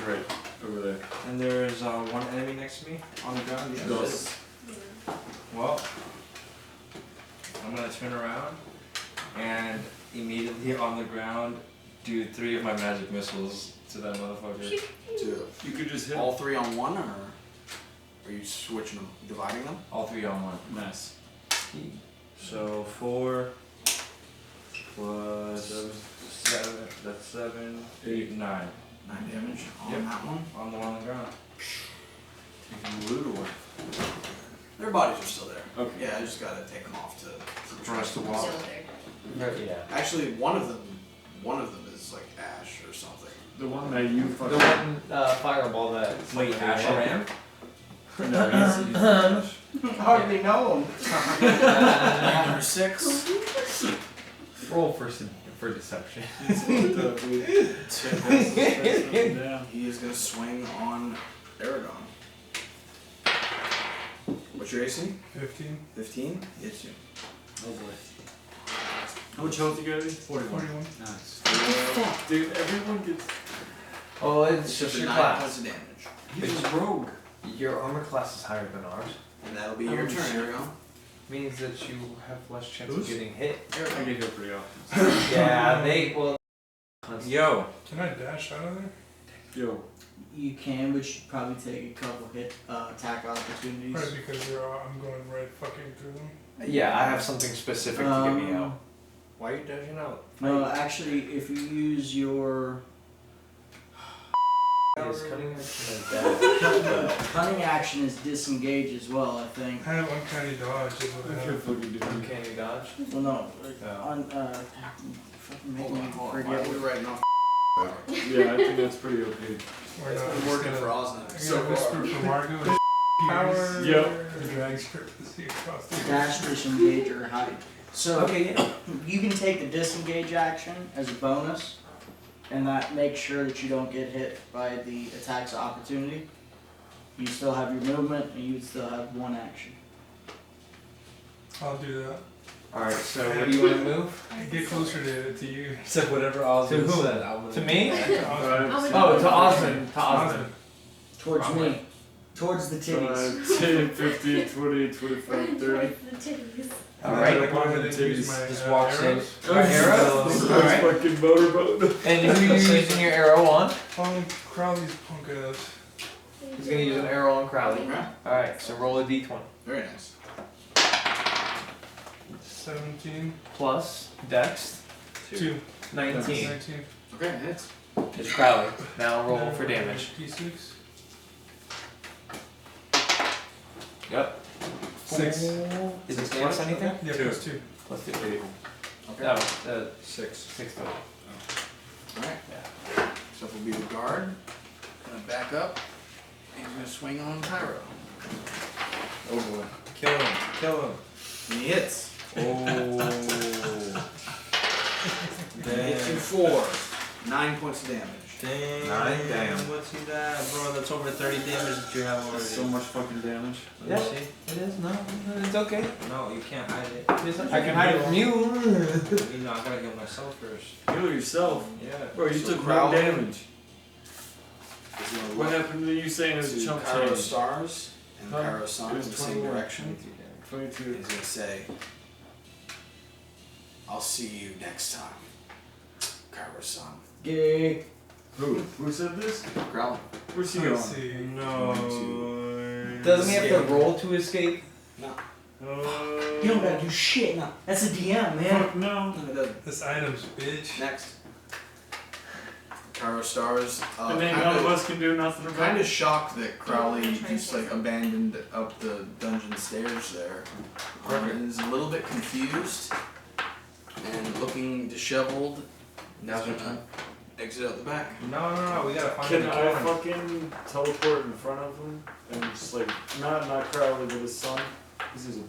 Right over there. And there's one enemy next to me on the ground. Yeah. Dos. Well, I'm gonna turn around and immediately on the ground do 3 of my magic missiles to that motherfucker. Two. You could just hit All 3 on one, or are you switching them, dividing them? All 3 on one. Nice. So 4 plus 7. That's 7, 8, 9. 9 damage on Yep. that one. On the one on the ground. Taking loot away. Their bodies are still there. Okay. Yeah, I just gotta take them off to Across the wall. Yeah. Actually, one of them is like ash or something. The one that you The fucking. one fireball that. Wait, Ash Ram? No, Hardly know him. Number 6. Roll for deception. Yeah. He is gonna swing on Eragon. What's your AC? 15. 15? Hits you. Oh boy. How much health you got? 41. Nice. Dude, everyone gets. Oh, it's just for your 9 class. points of damage. He's a rogue. Your armor class is higher than ours. And that'll be your turn, Eragon. Means that you have less chance Who's? of getting hit. I get hit pretty often. Yeah, well. Yo. Can I dash out of there? Yo. You can, but you probably take a couple hit attack opportunities. Probably because I'm going right fucking through them. Yeah, I have something specific to get me out. Why are you dashing out? No, actually, if you use your Is cutting action like that? cunning action is disengage as well, I think. I have uncanny dodge. Is what I I feel have. fucking doing. Uncanny dodge. Well, no, Oh. on fucking make me Hold on. Why forget. are we writing off? Yeah, I think that's pretty OP. Or It's not, been I'm working just for gonna- Osnin. I So got a whisper far. from Margo and Power. Yep. the drag strip to see across the Dash, disengage, or hide. So Okay, yeah. you can take the disengage action as a bonus, and that makes sure that you don't get hit by the attacks of opportunity. You still have your movement, and you still have one action. I'll do that. Alright, so where do you want to move? Get closer to you. So whatever Oswald To who? said, I'm gonna To do me? that. Oh, to Osnin. To Osnin. Towards Wrong me. way. Towards the titties. 5, 10, 15, 20, 25, 30. The titties. Alright. Like, go ahead and Titties. use my Just walks in. arrows. Arrows? Alright. Fucking motorboat. And who are you using your arrow on? Crowley's punk ass. He's gonna use an arrow on Crowley. Okay. Alright, so roll a d20. Very nice. 17. Plus Dex. 2. 19. 19. Okay, it hits. It's Crowley. Now roll for damage. D6. Yep. 6. Is it plus anything? Yeah, plus 2. Plus 2. Okay. No, 6. 6 total. Alright. So will be the guard. Gonna back up. He's gonna swing on Kyro. Oh boy. Kill him. Kill him. And he hits. Oh. He hits you 4. 9 points of damage. Damn. 9 damn. What's he that? Bro, that's over 30 damage that you have already. That's so much fucking damage. Let me see. It is. No, it's okay. No, you can't hide it. I can hide it from you. You know, I gotta get myself first. Heal yourself. Yeah. Bro, you So took no Crowley- damage. He's gonna What look happened to you saying it was a to chump Kyro change? stars and Huh? Kyro-Sun It in was the same 21. direction. 22. He's gonna say, I'll see you next time, Kyro-Sun. Gay. Who? Who said this? Crowley. Where's he Let's going? see. No. Doesn't he have to roll to escape? No. You don't gotta do shit. No. That's a DM, man. Fuck no. No, it doesn't. This item's bitch. Next. Kyro stars. And then none of us can do nothing about Kind it. of shocked that Crowley I'm gonna try just like something. abandoned up the dungeon stairs there. And is a little bit confused and looking disheveled. Now's your turn. Exit out the back. No, we gotta find Can the I corn. fucking teleport in front of him and just like not Crowley but his son? This is a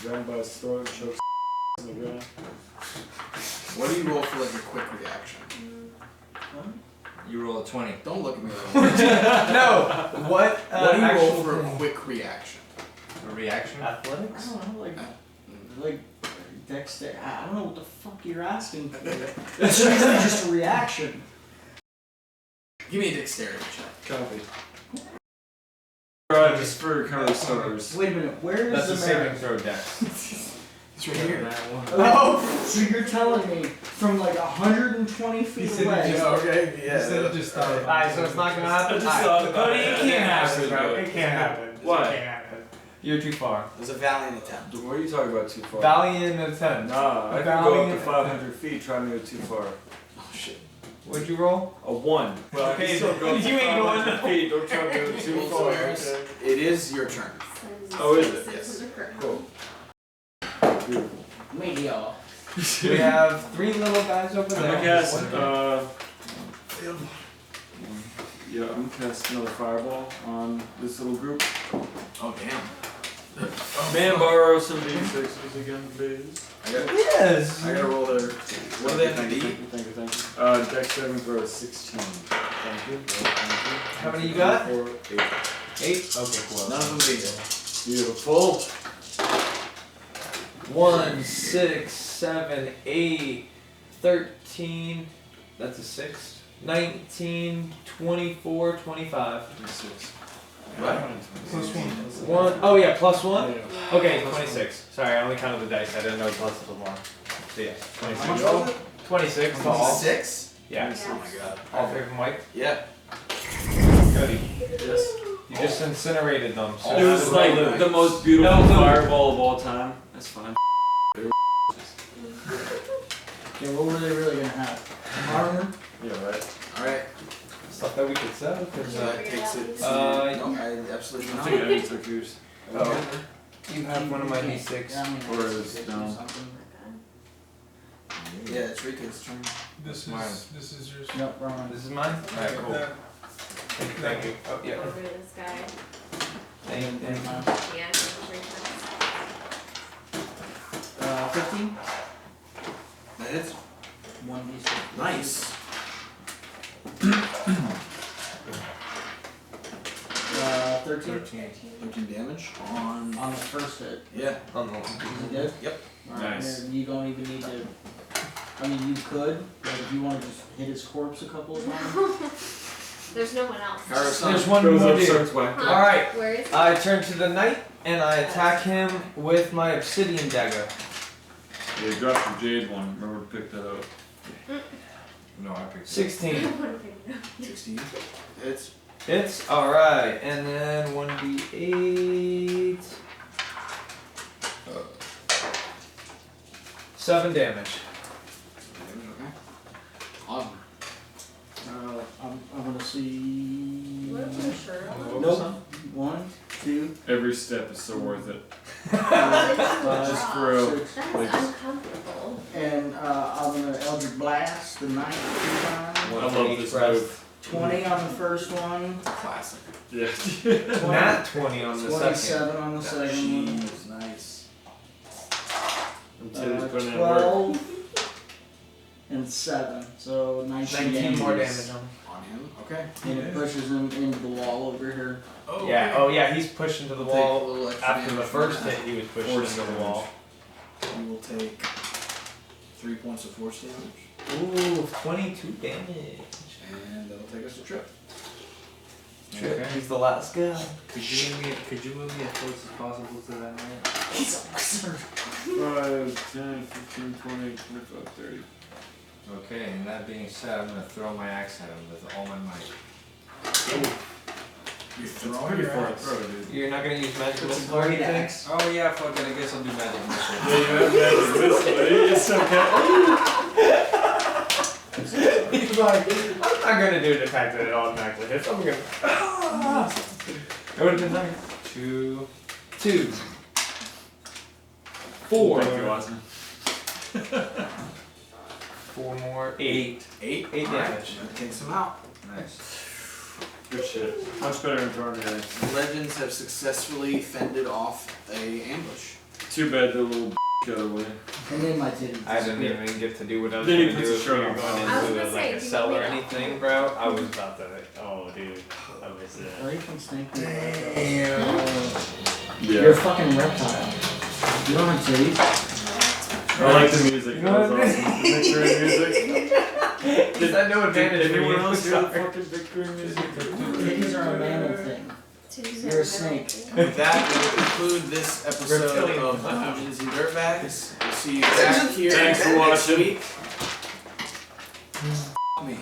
grab him by his throat, chokes in the ground. What do you roll for like a quick reaction? You roll a 20. Don't look at me. No. What? What do you roll actual for a thing? quick reaction? A reaction? I Athletics. don't know, like dexterity. I don't know what the fuck you're asking for. It's usually just a reaction. Give me a dexterity check. Copy. Just for kind of stars. Wait a minute, where is That's the a saving marriage? throw dex. It's right here. Oh, so you're telling me from like 120 feet said away? you Okay, You said it just started. Alright, so it's not gonna happen? I just thought about Buddy, it can't happen, bro. it. It can't happen. Why? It can't happen. You're too far. It was a valiant attempt. What are you talking about too far? Valiant attempt. Nah, I can Valiant go up to attempt. 500 feet trying to go too far. Oh shit. What'd you roll? A 1. Well, I Okay, can still go up to you ain't going 500 feet. Don't try to go too Full far. squares. Okay. It is your turn. Oh, is it? Yes. Cool. Beautiful. Meteor. We have 3 little guys over I'm there. gonna cast, One guy. yeah, I'm gonna cast another fireball on this little group. Oh damn. Man, borrow some D6s again, please. I got. Yes. I gotta roll their. What do they have to be? Thank you. Dex saving throw is 16. Thank you. How many you got? 4, 8. 8. Okay, cool. None of them beat it. Beautiful. 1, 6, 7, 8, 13. That's a 6. 19, 24, 25. 26. What? Plus 1. 1. Oh yeah, plus 1. Yeah. Okay, 26. Sorry, I only counted the dice. I didn't know plus was more. So yeah, How much 26. was it? 26 to all. 6? Yeah. Oh my god. All 3 of them white. Yeah. Goody. Yes. You just incinerated them. So It was like the most beautiful fireball of all time. That's fine. Yeah, what were they really gonna have? Armor? Yeah, right. Alright. stuff that we could sell. Cause, So that takes it to. Uh, no, I absolutely I not. think I took yours. oh, you have one of my D6. Yeah, I mean, Or I is guess down. or something. Yeah, it's Rika's turn. This Mine. this is yours. Nope, wrong one. This is mine? Alright, cool. That- Thank you. Oh, yeah. Over this guy. Thank you. Yeah, 3 times. 15? That hits. 1d6. Nice. 13? 13 damage on. On the first hit. Yeah. On the Is he dead? Yep. Alright, Nice. then you don't even need to. I mean, you could, but if you want to just hit his corpse a couple of times. There's no one else. Kyro-Sun. There's one Goes more up, dude. starts whacking. Huh? Alright. Where is he? I turn to the knight and I attack him with my obsidian dagger. Yeah, you dropped your jade one. Remember to pick that up. No, I picked it. 16. 16. Hits. Hits. Alright. And then 1d8. 7 damage. Okay. Awesome. I'm gonna see. What if I'm sure? Nope. 1, 2, Every step is so worth it. Just for real. 6. That's Like- uncomfortable. And I'm gonna Eldritch Blast the knight 2 times. I love this move. 20 on the first one. Classic. Yeah. 20, Nat 20 on the second. 27 on the second one. Jeez, nice. I'm titties putting in work. 12 and 7. So 19 19 more damage. damage on him. On him. Okay. And it pushes him into the wall over here. Oh, Yeah, oh yeah, he's pushed into the We'll take a wall. little extra After the damage first from hit, he was pushed Force into the damage. wall. that. You will take 3 points of force damage, Ooh, 22 damage. and that'll take us to Trip. Trip, Okay. he's the last guy. Could you move me as close as possible to that knight? 5, 10, 15, 20, 25, 30. Okay, and that being said, I'm gonna throw my axe at him with all my might. You're Pretty throwing your fast. Throw it, dude. You're not gonna use magic It's a missile or great anything? axe. Oh yeah, fuck it, I guess I'll do magic missile. Yeah, you have magic missile. It's okay. He's like, I'm not gonna do an attack that it automatically hits. I'm gonna. It would have been nice. 2, 4. Thank you, Osnin. 4 more, 8. 8 8 Alright, damage. that takes him out. Nice. Good shit. Much better than throwing guys. The legends have successfully fended off a ambush. Too bad the little got away. And then my titties. I didn't even get to do what I was Then he going to puts do his if we shirt were on. going I was into gonna like say, a do you cell want or me to- anything, bro. I was about to. Oh, dude. I missed it. Oh, you can snake me. Yeah. You're a fucking reptile. You don't have titties. I like the music. You That know was what I mean? awesome. The victory music. Is that no advantage Did for anyone you? else hear the fucking victory music? Titties are a mammal thing. You're a snake. With that, we'll conclude this episode Reptilian. of Dungeons and Dirtbags. We'll see you back here Thanks for next watching. week. Me.